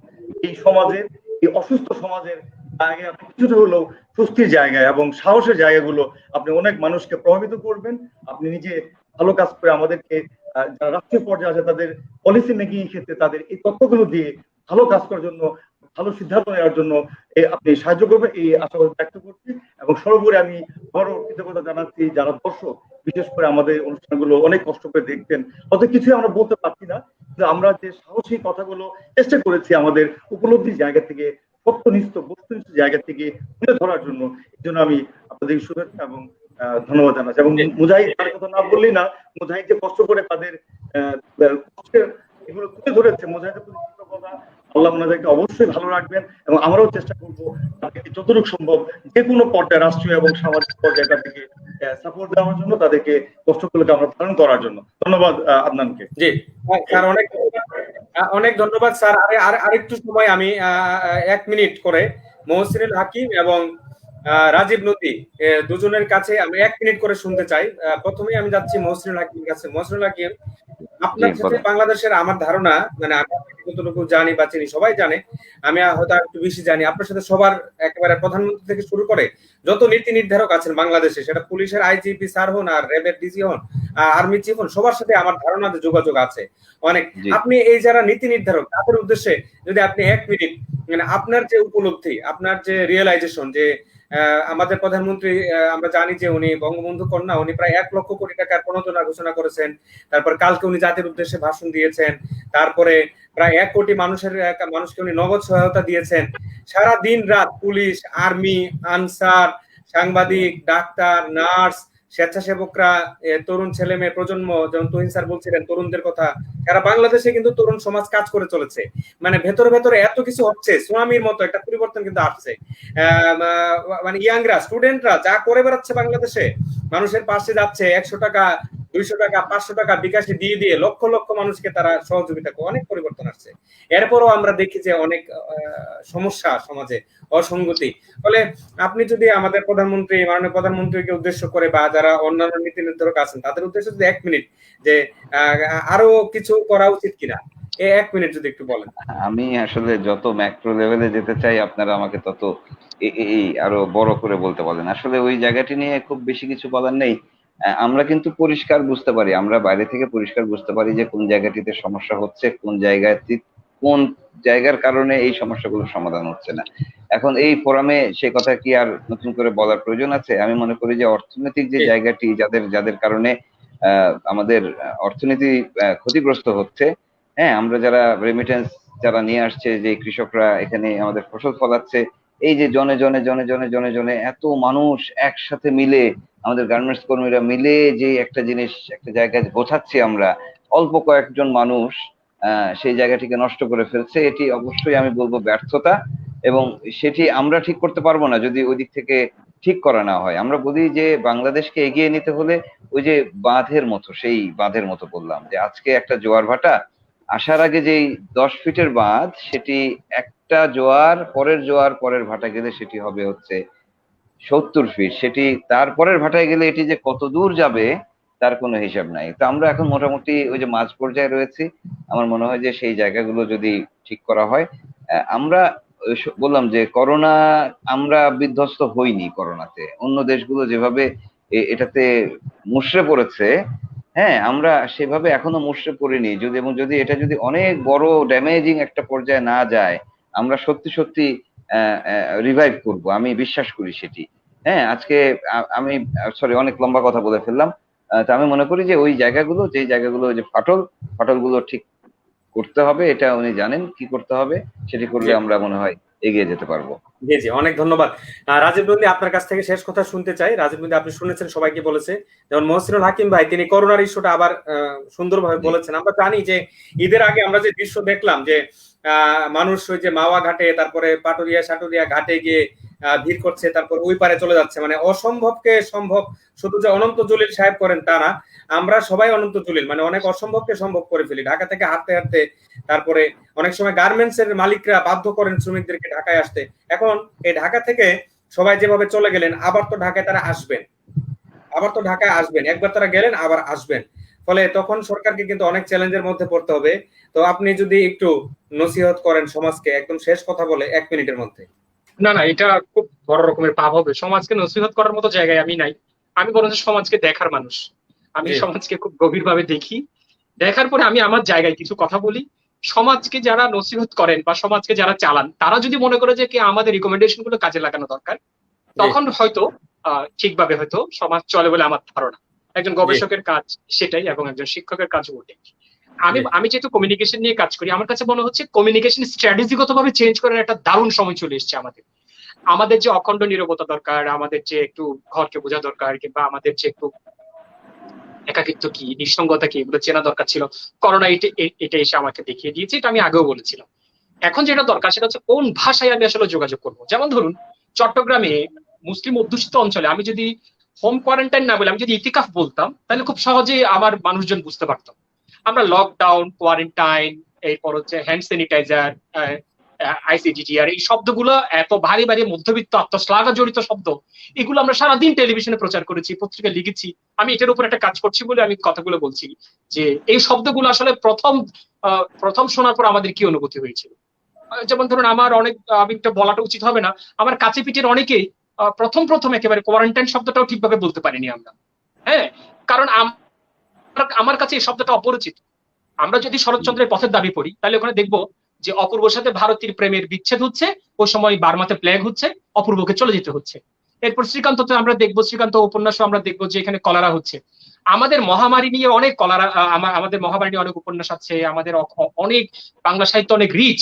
এই সমাজের, এই অসুস্থ সমাজের জায়গায় আপনি কিছুটা হলেও স্বস্তির জায়গায় এবং সাহসের জায়গাগুলো আপনি অনেক মানুষকে প্রভাবিত করবেন। আপনি নিজে ভালো কাজ করে আমাদেরকে, যারা রাষ্ট্রীয় পর্যায়ে আছে তাদের পলিসি মেকিং ক্ষেত্রে তাদের এই তথ্যগুলো দিয়ে ভালো কাজ করার জন্য, ভালো সিদ্ধান্ত নেওয়ার জন্য আপনি সাহায্য করবেন, এই আশাবাদ ব্যক্ত করছি। এবং সর্বোপরি আমি বড় কৃতজ্ঞতা জানাচ্ছি যারা দর্শক, বিশেষ করে আমাদের অনুষ্ঠানগুলো অনেক কষ্ট করে দেখতেন। হয়তো কিছুই আমরা বলতে পারছি না, কিন্তু আমরা যে সাহসী কথাগুলো চেষ্টা করেছি আমাদের উপলব্ধির জায়গা থেকে, সত্যনিষ্ঠ বস্তুনিষ্ঠ জায়গা থেকে তুলে ধরার জন্য, এই জন্য আমি আপনাদের শুভেচ্ছা এবং ধন্যবাদ জানাচ্ছি। এবং মুজাহিদ তার কথা না বললেই না, মুজাহিদ যে কষ্ট করে তাদের কষ্টের এগুলো তুলে ধরেছে, মুজাহিদের প্রতি কৃতজ্ঞতা। আল্লাহ ওনাদেরকে অবশ্যই ভালো রাখবেন, এবং আমরাও চেষ্টা করবো তাদেরকে যতটুকু সম্ভব যে কোনো পর্যায়ে, রাষ্ট্রীয় এবং সামাজিক পর্যায়ে তাদেরকে সাপোর্ট দেওয়ার জন্য, তাদেরকে কষ্টগুলোকে আমরা ধারণ করার জন্য। ধন্যবাদ আদনানকে। জি স্যার, অনেক ধন্যবাদ স্যার। আরেকটু সময় আমি 1 মিনিট করে মহসিনুল হাকিম এবং রাজীব নদী দুজনের কাছে আমি 1 মিনিট করে শুনতে চাই। প্রথমেই আমি যাচ্ছি মহসিনুল হাকিমের কাছে। মহসিনুল হাকিম, আপনার সাথে বাংলাদেশের আমার ধারণা, মানে আমি যতটুকু জানি বা চিনি, সবাই জানে, আমি হয়তো একটু বেশি জানি, আপনার সাথে সবার একেবারে প্রধানমন্ত্রী থেকে শুরু করে যত নীতি নির্ধারক আছেন বাংলাদেশে, সেটা পুলিশের আইজিপি স্যার হন আর র্যাবের ডিজি হন, আর্মি চিফ হন, সবার সাথে আমার ধারণা যোগাযোগ আছে অনেক। আপনি এই যারা নীতি নির্ধারক তাদের উদ্দেশ্যে যদি আপনি 1 মিনিট, মানে আপনার যে উপলব্ধি, আপনার যে রিয়েলাইজেশন, যে আমাদের প্রধানমন্ত্রী, আমরা জানি যে উনি বঙ্গবন্ধু কন্যা, উনি প্রায় 1 লক্ষ কোটি টাকার প্রণোদনা ঘোষণা করেছেন। তারপর কালকে উনি জাতির উদ্দেশ্যে ভাষণ দিয়েছেন। তারপরে প্রায় 1 কোটি মানুষকে উনি নগদ সহায়তা দিয়েছেন। সারা দিন রাত পুলিশ, আর্মি, আনসার, সাংবাদিক, ডাক্তার, নার্স, স্বেচ্ছাসেবকরা, তরুণ ছেলে মেয়ে প্রজন্ম, যেমন তুহিন স্যার বলছিলেন তরুণদের কথা, সারা বাংলাদেশে কিন্তু তরুণ সমাজ কাজ করে চলেছে। মানে ভেতরে ভেতরে এত কিছু হচ্ছে, সুনামির মতো একটা পরিবর্তন কিন্তু আসছে। মানে ইয়াংরা, স্টুডেন্টরা যা করে বেড়াচ্ছে বাংলাদেশে, মানুষের পাশে যাচ্ছে, 100 টাকা, 200 টাকা, 500 টাকা বিকাশে দিয়ে দিয়ে লক্ষ লক্ষ মানুষকে তারা সহযোগিতা করে, অনেক পরিবর্তন আসছে। এরপরও আমরা দেখি যে অনেক সমস্যা সমাজে, অসঙ্গতি। ফলে আপনি যদি আমাদের প্রধানমন্ত্রী, মাননীয় প্রধানমন্ত্রীকে উদ্দেশ্য করে বা যারা অন্যান্য নীতি নির্ধারক আছেন তাদের উদ্দেশ্যে যদি 1 মিনিট, যে আরো কিছু করা উচিত কিনা, 1 মিনিট যদি একটু বলেন। আমি আসলে যত ম্যাক্রো লেভেলে যেতে চাই, আপনারা আমাকে তত এই আরো বড় করে বলতে বলেন। আসলে ওই জায়গাটি নিয়ে খুব বেশি কিছু বলার নেই। আমরা কিন্তু পরিষ্কার বুঝতে পারি, আমরা বাইরে থেকে পরিষ্কার বুঝতে পারি যে কোন জায়গাটিতে সমস্যা হচ্ছে, কোন জায়গার কারণে এই সমস্যাগুলোর সমাধান হচ্ছে না। এখন এই ফোরামে সে কথা কি আর নতুন করে বলার প্রয়োজন আছে? আমি মনে করি যে অর্থনৈতিক যে জায়গাটি, যাদের কারণে আমাদের অর্থনীতি ক্ষতিগ্রস্ত হচ্ছে, হ্যাঁ, আমরা যারা রেমিটেন্স যারা নিয়ে আসছে, যে কৃষকরা এখানে আমাদের ফসল ফলাচ্ছে, এই যে জনে জনে জনে জনে জনে জনে এত মানুষ একসাথে মিলে, আমাদের গার্মেন্টস কর্মীরা মিলে যে একটা জিনিস একটা জায়গায় গোছাচ্ছি আমরা, অল্প কয়েকজন মানুষ সেই জায়গাটিকে নষ্ট করে ফেলছে। এটি অবশ্যই আমি বলবো ব্যর্থতা, এবং সেটি আমরা ঠিক করতে পারবো না যদি ওই দিক থেকে ঠিক করা না হয়। আমরা বলি যে বাংলাদেশকে এগিয়ে নিতে হলে ওই যে বাঁধের মতো, সেই বাঁধের মতো বললাম যে আজকে একটা জোয়ার ভাটা আসার আগে যেই 10 ফিটের বাঁধ, সেটি একটা জোয়ার পরের ভাটা গেলে সেটি হবে হচ্ছে 70 ফিট। সেটি তারপরের ভাটায় গেলে এটি যে কত দূর যাবে তার কোনো হিসাব নাই। তো আমরা এখন মোটামুটি ওই যে মাঝ পর্যায়ে রয়েছি। আমার মনে হয় যে সেই জায়গাগুলো যদি ঠিক করা হয়, আমরা বললাম যে করোনা, আমরা বিধ্বস্ত হইনি করোনাতে, অন্য দেশগুলো যেভাবে এটাতে মুষড়ে পড়েছে, হ্যাঁ, আমরা সেভাবে এখনো মুষড়ে পড়িনি। যদি এটা যদি অনেক বড় ড্যামেজিং একটা পর্যায়ে না যায়, আমরা সত্যি সত্যি রিভাইভ করব, আমি বিশ্বাস করি সেটি। হ্যাঁ, আজকে আমি সরি, অনেক লম্বা কথা বলে ফেললাম। তা আমি মনে করি যে ওই জায়গাগুলো, যে জায়গাগুলো যে ফাটলগুলো ঠিক করতে হবে, এটা উনি জানেন কি করতে হবে, সেটি করলে আমরা মনে হয় এগিয়ে যেতে পারবো। জি জি, অনেক ধন্যবাদ। রাজীব নন্দী, আপনার কাছ থেকে শেষ কথা শুনতে চাই। রাজীব নন্দী, আপনি শুনেছেন সবাইকে বলেছে, যেমন মহসিনুল হাকিম ভাই তিনি করোনার ইস্যুটা আবার সুন্দরভাবে বলেছেন। আমরা জানি যে ঈদের আগে আমরা যে দৃশ্য দেখলাম যে মানুষ ওই যে মাওয়া ঘাটে, তারপরে পাটুরিয়া সাটুরিয়া ঘাটে গিয়ে ভিড় করছে, তারপর ওই পারে চলে যাচ্ছে, মানে অসম্ভবকে সম্ভব। শুধু যে অনন্ত জলিল সাহেব করেন তা না, আমরা সবাই অনন্ত জলিল, মানে অনেক অসম্ভবকে সম্ভব করে ফেলি ঢাকা থেকে হাঁটতে হাঁটতে। তারপরে অনেক সময় গার্মেন্টস এর মালিকরা বাধ্য করেন শ্রমিকদেরকে ঢাকায় আসতে। এখন এই ঢাকা থেকে সবাই যেভাবে চলে গেলেন, আবার তো ঢাকায় তারা আসবেন, একবার তারা গেলেন আবার আসবেন। ফলে তখন সরকারকে কিন্তু অনেক চ্যালেঞ্জের মধ্যে পড়তে হবে। তো আপনি যদি একটু নসিহত করেন সমাজকে, একদম শেষ কথা বলে 1 মিনিটের মধ্যে। না না, এটা খুব বড় রকমের পাপ হবে। সমাজকে নসিহত করার মতো জায়গায় আমি নাই। আমি বরঞ্চ সমাজকে দেখার মানুষ। আমি সমাজকে খুব গভীরভাবে দেখি, দেখার পরে আমি আমার জায়গায় কিছু কথা বলি। সমাজকে যারা নসিহত করেন বা সমাজকে যারা চালান, তারা যদি মনে করে যে কি আমাদের রিকমেন্ডেশন গুলো কাজে লাগানো দরকার, তখন হয়তো ঠিকভাবে হয়তো সমাজ চলে বলে আমার ধারণা। একজন গবেষকের কাজ সেটাই, এবং একজন শিক্ষকের কাজ ওটাই। আমি যেহেতু কমিউনিকেশন নিয়ে কাজ করি, আমার কাছে মনে হচ্ছে কমিউনিকেশন স্ট্র্যাটেজিগত ভাবে চেঞ্জ করার একটা দারুণ সময় চলে এসেছে আমাদের যে অখণ্ড নীরবতা দরকার, আমাদের যে একটু ঘরকে বোঝা দরকার, কিংবা আমাদের যে একটু একাকিত্ব কি, নিঃসঙ্গতা কি, এগুলো চেনা দরকার ছিল। করোনা এটা এসে আমাকে দেখিয়ে দিয়েছে। এটা আমি আগেও বলেছিলাম। এখন যেটা দরকার সেটা হচ্ছে কোন ভাষায় আমি আসলে যোগাযোগ করবো। যেমন ধরুন, চট্টগ্রামে মুসলিম অধ্যুষিত অঞ্চলে আমি যদি হোম কোয়ারেন্টাইন না বলে আমি যদি ইতিকাফ বলতাম, তাহলে খুব সহজেই আমার মানুষজন বুঝতে পারতাম। আমরা লকডাউন, কোয়ারেন্টাইন, এরপর হচ্ছে হ্যান্ড স্যানিটাইজার, আইসিডিটিআর, এই শব্দগুলো এত ভারী ভারী মধ্যবিত্ত আত্মশ্লাঘা জড়িত শব্দ, এগুলো আমরা সারাদিন টেলিভিশনে প্রচার করেছি, পত্রিকায় লিখেছি। আমি এটার উপর একটা কাজ করছি বলে আমি কথাগুলো বলছি, যে এই শব্দগুলো আসলে প্রথম শোনার পর আমাদের কি অনুভূতি হয়েছিল। যেমন ধরুন, আমার অনেক, আমি একটা বলাটা উচিত হবে না, আমার কাছে পিঠের অনেকেই প্রথম একেবারে কোয়ারেন্টাইন শব্দটাও ঠিকভাবে বলতে পারিনি আমরা। হ্যাঁ, কারণ আমার কাছে এই শব্দটা অপরিচিত। আমরা যদি শরৎচন্দ্রের পথের দাবি পড়ি, তাহলে ওখানে দেখবো যে অপূর্বর সাথে ভারতীর প্রেমের বিচ্ছেদ হচ্ছে, ওই সময় বার্মাতে প্লেগ হচ্ছে, অপূর্বকে চলে যেতে হচ্ছে। এরপর শ্রীকান্ততে আমরা দেখবো, শ্রীকান্ত উপন্যাসও আমরা দেখবো যে এখানে কলেরা হচ্ছে। আমাদের মহামারী নিয়ে অনেক কলেরা, আমাদের মহামারী নিয়ে অনেক উপন্যাস আছে, আমাদের অনেক বাংলা সাহিত্য অনেক রিচ।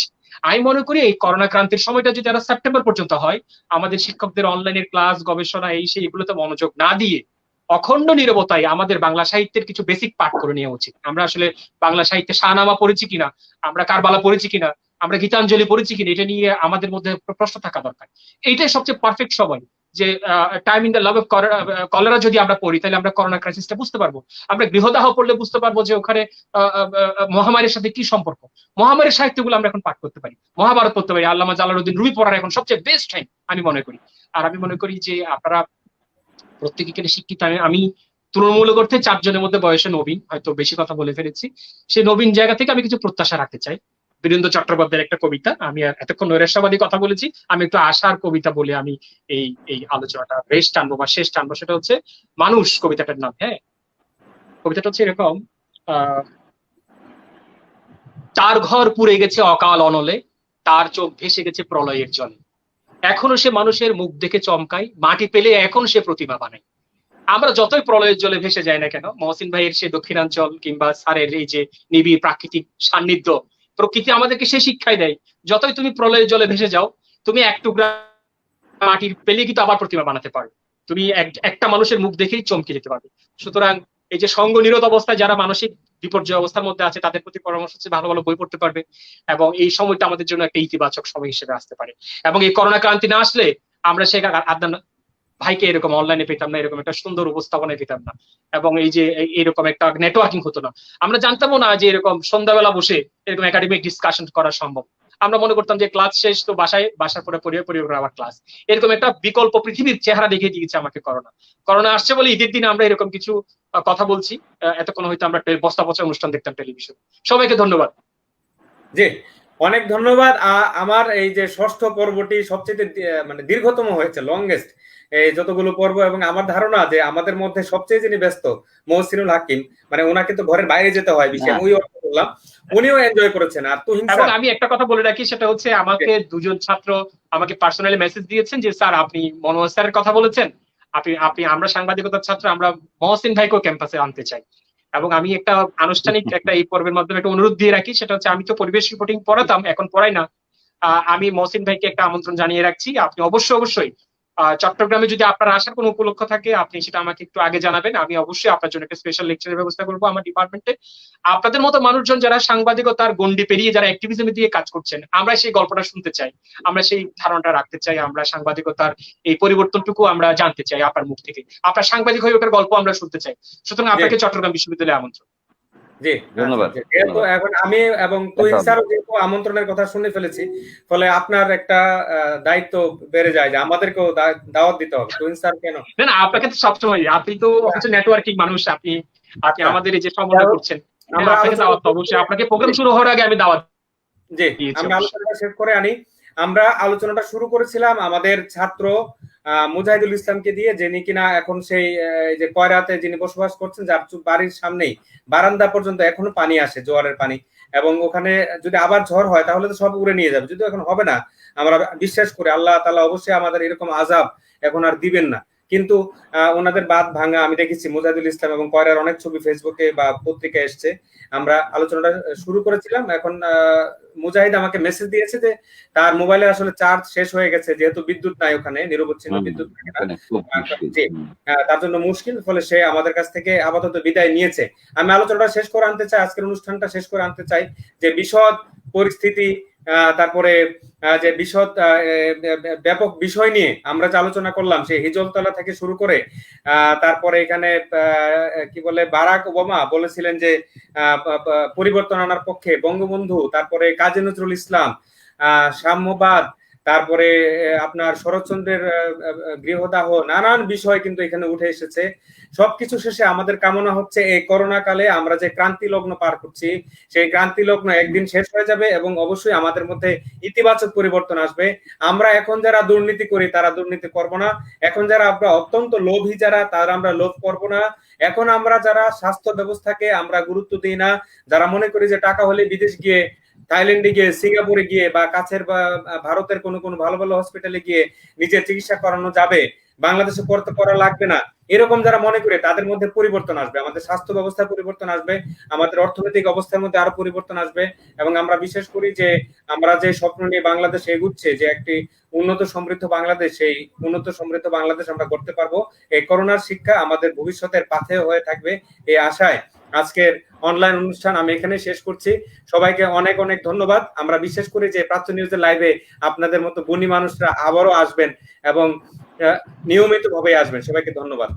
আমি মনে করি এই করোনা ক্রান্তির সময়টা যদি আরো সেপ্টেম্বর পর্যন্ত হয়, আমাদের শিক্ষকদের অনলাইনের ক্লাস, গবেষণা, এই সেই এগুলোতে মনোযোগ না দিয়ে অখণ্ড নীরবতায় আমাদের বাংলা সাহিত্যের কিছু বেসিক পাঠ করে নেওয়া উচিত। আমরা আসলে বাংলা সাহিত্যে শাহনামা পড়েছি কিনা, আমরা কারবালা পড়েছি কিনা, আমরা গীতাঞ্জলি পড়েছি কিনা, এটা নিয়ে আমাদের মধ্যে প্রশ্ন থাকা দরকার। এইটাই সবচেয়ে পারফেক্ট সময় যে time in the love of cholera যদি আমরা পড়ি, তাহলে আমরা করোনা ক্রাইসিসটা বুঝতে পারবো। আমরা গৃহদাহ পড়লে বুঝতে পারবো যে ওখানে মহামারীর সাথে কি সম্পর্ক। মহামারীর সাহিত্যগুলো আমরা এখন পাঠ করতে পারি, মহাভারত পড়তে পারি, আল্লামা জালালউদ্দিন রুমি পড়ার এখন সবচেয়ে বেস্ট টাইম আমি মনে করি। আর আমি মনে করি যে আপনারা প্রত্যেকে এখানে শিক্ষিত। আমি তুলনামূলক অর্থে 4 জনের মধ্যে বয়সে নবীন, হয়তো বেশি কথা বলে ফেলেছি। সেই নবীন জায়গা থেকে আমি কিছু প্রত্যাশা রাখতে চাই। বীরেন্দ্র চট্টোপাধ্যায়ের একটা কবিতা, আমি এতক্ষণ নৈরাশ্যবাদী কথা বলেছি, আমি একটু আশার কবিতা বলে আমি এই আলোচনাটা বেশ টানবো বা শেষ টানবো। সেটা হচ্ছে মানুষ, কবিতাটার নাম। হ্যাঁ, কবিতাটা হচ্ছে এরকম: তার ঘর পুড়ে গেছে অকাল অনলে, তার চোখ ভেসে গেছে প্রলয়ের জলে, এখনো সে মানুষের মুখ দেখে চমকায়, মাটি পেলে এখন সে প্রতিমা বানায়। আমরা যতই প্রলয়ের জলে ভেসে যাই না কেন, মহসিন ভাইয়ের সে দক্ষিণাঞ্চল কিংবা স্যারের এই যে নিবিড় প্রাকৃতিক সান্নিধ্য, প্রকৃতি আমাদেরকে সে শিক্ষাই দেয়, যতই তুমি প্রলয়ের জলে ভেসে যাও, তুমি এক টুকরা মাটির পেলে কিন্তু আবার প্রতিমা বানাতে পারবে। তুমি একটা মানুষের মুখ দেখেই চমকে যেতে পারবে। সুতরাং এই যে সঙ্গ নিরত অবস্থায় যারা মানসিক বিপর্যয় অবস্থার মধ্যে আছে, তাদের প্রতি পরামর্শ হচ্ছে ভালো ভালো বই পড়তে পারবে, এবং এই সময়টা আমাদের জন্য একটা ইতিবাচক সময় হিসেবে আসতে পারে। এবং এই করোনা ক্রান্তি না আসলে আমরা সে আদনান ভাইকে এরকম অনলাইনে পেতাম না, এরকম একটা সুন্দর উপস্থাপনায় পেতাম না, এবং এই যে এরকম একটা নেটওয়ার্কিং হতো না। আমরা জানতামও না যে এরকম সন্ধ্যাবেলা বসে এরকম একাডেমিক ডিসকাশন করা সম্ভব। আমরা মনে করতাম যে ক্লাস শেষ তো বাসার পরে পরিবার আবার ক্লাস, এরকম একটা বিকল্প পৃথিবীর চেহারা দেখিয়ে দিয়েছে আমাকে করোনা আসছে বলে ঈদের দিনে আমরা এরকম কিছু কথা বলছি। এতক্ষণ হয়তো আমরা বস্তা পচা অনুষ্ঠান দেখতাম টেলিভিশন। সবাইকে ধন্যবাদ। জি, অনেক ধন্যবাদ। আমার এই যে ষষ্ঠ পর্বটি সবচেয়ে মানে দীর্ঘতম হয়েছে, লংগেস্ট এই যতগুলো পর্ব, এবং আমার ধারণা যে আমাদের মধ্যে সবচেয়ে যিনি ব্যস্ত মহসিনুল হাকিম, মানে ওনাকে তো ঘরের বাইরে যেতে হয় বেশি, আমি ওই অর্থ বললাম, উনিও এনজয় করেছেন। আর তুহিন এবং স্যার, আমি একটা কথা বলে রাখি, সেটা হচ্ছে আমাকে দুজন ছাত্র আমাকে পার্সোনালি মেসেজ দিয়েছেন যে স্যার আপনি মনোয়ার স্যারের কথা বলেছেন, আপনি আমরা সাংবাদিকতার ছাত্র, আমরা মহসিন ভাইকেও ক্যাম্পাসে আনতে চাই। এবং আমি একটা আনুষ্ঠানিক একটা এই পর্বের মাধ্যমে একটা অনুরোধ দিয়ে রাখি, সেটা হচ্ছে আমি তো পরিবেশ রিপোর্টিং পড়াতাম, এখন পড়াই না। আমি মহসিন ভাইকে একটা আমন্ত্রণ জানিয়ে রাখছি, আপনি অবশ্যই চট্টগ্রামে যদি আপনার আসার কোনো উপলক্ষ থাকে আপনি সেটা আমাকে একটু আগে জানাবেন, আমি অবশ্যই আপনার জন্য একটা স্পেশাল লেকচারের ব্যবস্থা করবো আমার ডিপার্টমেন্টে। আপনাদের মতো মানুষজন যারা সাংবাদিকতার গণ্ডি পেরিয়ে যারা অ্যাক্টিভিজমে দিয়ে কাজ করছেন, আমরা সেই গল্পটা শুনতে চাই, আমরা সেই ধারণাটা রাখতে চাই, আমরা সাংবাদিকতার এই পরিবর্তনটুকু আমরা জানতে চাই আপনার মুখ থেকে, আপনার সাংবাদিক হয়ে ওঠার গল্প আমরা শুনতে চাই। সুতরাং আপনাকে চট্টগ্রাম বিশ্ববিদ্যালয়ে আমন্ত্রণ। জি ধন্যবাদ। যেহেতু এখন আমি এবং তুহিন স্যারও যেহেতু আমন্ত্রণের কথা শুনে ফেলেছি, ফলে আপনার একটা দায়িত্ব বেড়ে যায় যে আমাদেরকেও দাওয়াত দিতে হবে। তুহিন স্যার কেন না, আপনাকে তো সবসময়, আপনি তো হচ্ছে নেটওয়ার্কিং মানুষ, আপনি আমাদের এই যে সমন্বয় করছেন, আমরা আপনাকে দাওয়াত অবশ্যই, আপনাকে প্রোগ্রাম শুরু হওয়ার আগে আমি দাওয়াত জি আমরা আলোচনাটা শেষ করে আনি। আমরা আলোচনাটা শুরু করেছিলাম আমাদের ছাত্র মুজাহিদুল ইসলামকে দিয়ে, যিনি কিনা এখন সেই যে কয়রাতে যিনি বসবাস করছেন, যার বাড়ির সামনেই বারান্দা পর্যন্ত এখনো পানি আসে, জোয়ারের পানি, এবং ওখানে যদি আবার ঝড় হয় তাহলে তো সব উড়ে নিয়ে যাবে, যদিও এখন হবে না, আমরা বিশ্বাস করি আল্লাহ তাআলা অবশ্যই আমাদের এরকম আযাব এখন আর দিবেন না। কিন্তু ওনাদের বাঁধ ভাঙা আমি দেখেছি, মুজাহিদুল ইসলাম এবং কয়রার অনেক ছবি ফেসবুকে বা পত্রিকায় এসছে। আমরা আলোচনাটা শুরু করেছিলাম, এখন মুজাহিদ আমাকে মেসেজ দিয়েছে যে তার মোবাইলে আসলে চার্জ শেষ হয়ে গেছে, যেহেতু বিদ্যুৎ নাই ওখানে, নিরবচ্ছিন্ন বিদ্যুৎ থাকে না, তার জন্য মুশকিল, ফলে সে আমাদের কাছ থেকে আপাতত বিদায় নিয়েছে। আমি আলোচনাটা শেষ করে আনতে চাই, আজকের অনুষ্ঠানটা শেষ করে আনতে চাই যে বিশদ পরিস্থিতি, তারপরে যে বিশদ ব্যাপক বিষয় নিয়ে আমরা যে আলোচনা করলাম, সেই হিজলতলা থেকে শুরু করে তারপরে এখানে কি বলে বারাক ওবামা বলেছিলেন যে পরিবর্তন আনার পক্ষে, বঙ্গবন্ধু, তারপরে কাজী নজরুল ইসলাম, সাম্যবাদ, তারপরে আপনার শরৎচন্দ্রের গৃহদাহ, নানান বিষয় কিন্তু এখানে উঠে এসেছে। সবকিছু শেষে আমাদের কামনা হচ্ছে এই করোনা কালে আমরা যে ক্রান্তি লগ্ন পার করছি, সেই ক্রান্তি লগ্ন একদিন শেষ হয়ে যাবে এবং অবশ্যই আমাদের মধ্যে ইতিবাচক পরিবর্তন আসবে। আমরা এখন যারা দুর্নীতি করি তারা দুর্নীতি করব না, এখন যারা আমরা অত্যন্ত লোভী যারা তারা আমরা লোভ করব না, এখন আমরা যারা স্বাস্থ্য ব্যবস্থাকে আমরা গুরুত্ব দিই না, যারা মনে করি যে টাকা হলে বিদেশ গিয়ে, থাইল্যান্ডে গিয়ে, সিঙ্গাপুরে গিয়ে বা কাছের বা ভারতের কোনো কোনো ভালো ভালো হসপিটালে গিয়ে নিজের চিকিৎসা করানো যাবে, বাংলাদেশে করতে করা লাগবে না, এরকম যারা মনে করে তাদের মধ্যে পরিবর্তন আসবে, আমাদের স্বাস্থ্য ব্যবস্থায় পরিবর্তন আসবে, আমাদের অর্থনৈতিক অবস্থার মধ্যে আরো পরিবর্তন আসবে। এবং আমরা বিশেষ করি যে আমরা যে স্বপ্ন নিয়ে বাংলাদেশ এগুচ্ছে, যে একটি উন্নত সমৃদ্ধ বাংলাদেশ, সেই উন্নত সমৃদ্ধ বাংলাদেশ আমরা করতে পারবো। এই করোনার শিক্ষা আমাদের ভবিষ্যতের পাথে হয়ে থাকবে, এই আশায় আজকের অনলাইন অনুষ্ঠান আমি এখানে শেষ করছি। সবাইকে অনেক অনেক ধন্যবাদ। আমরা বিশেষ করি যে প্রাচ্য নিউজের লাইভে আপনাদের মতো গুণী মানুষরা আবারও আসবেন এবং নিয়মিত ভাবে আসবেন। সবাইকে ধন্যবাদ।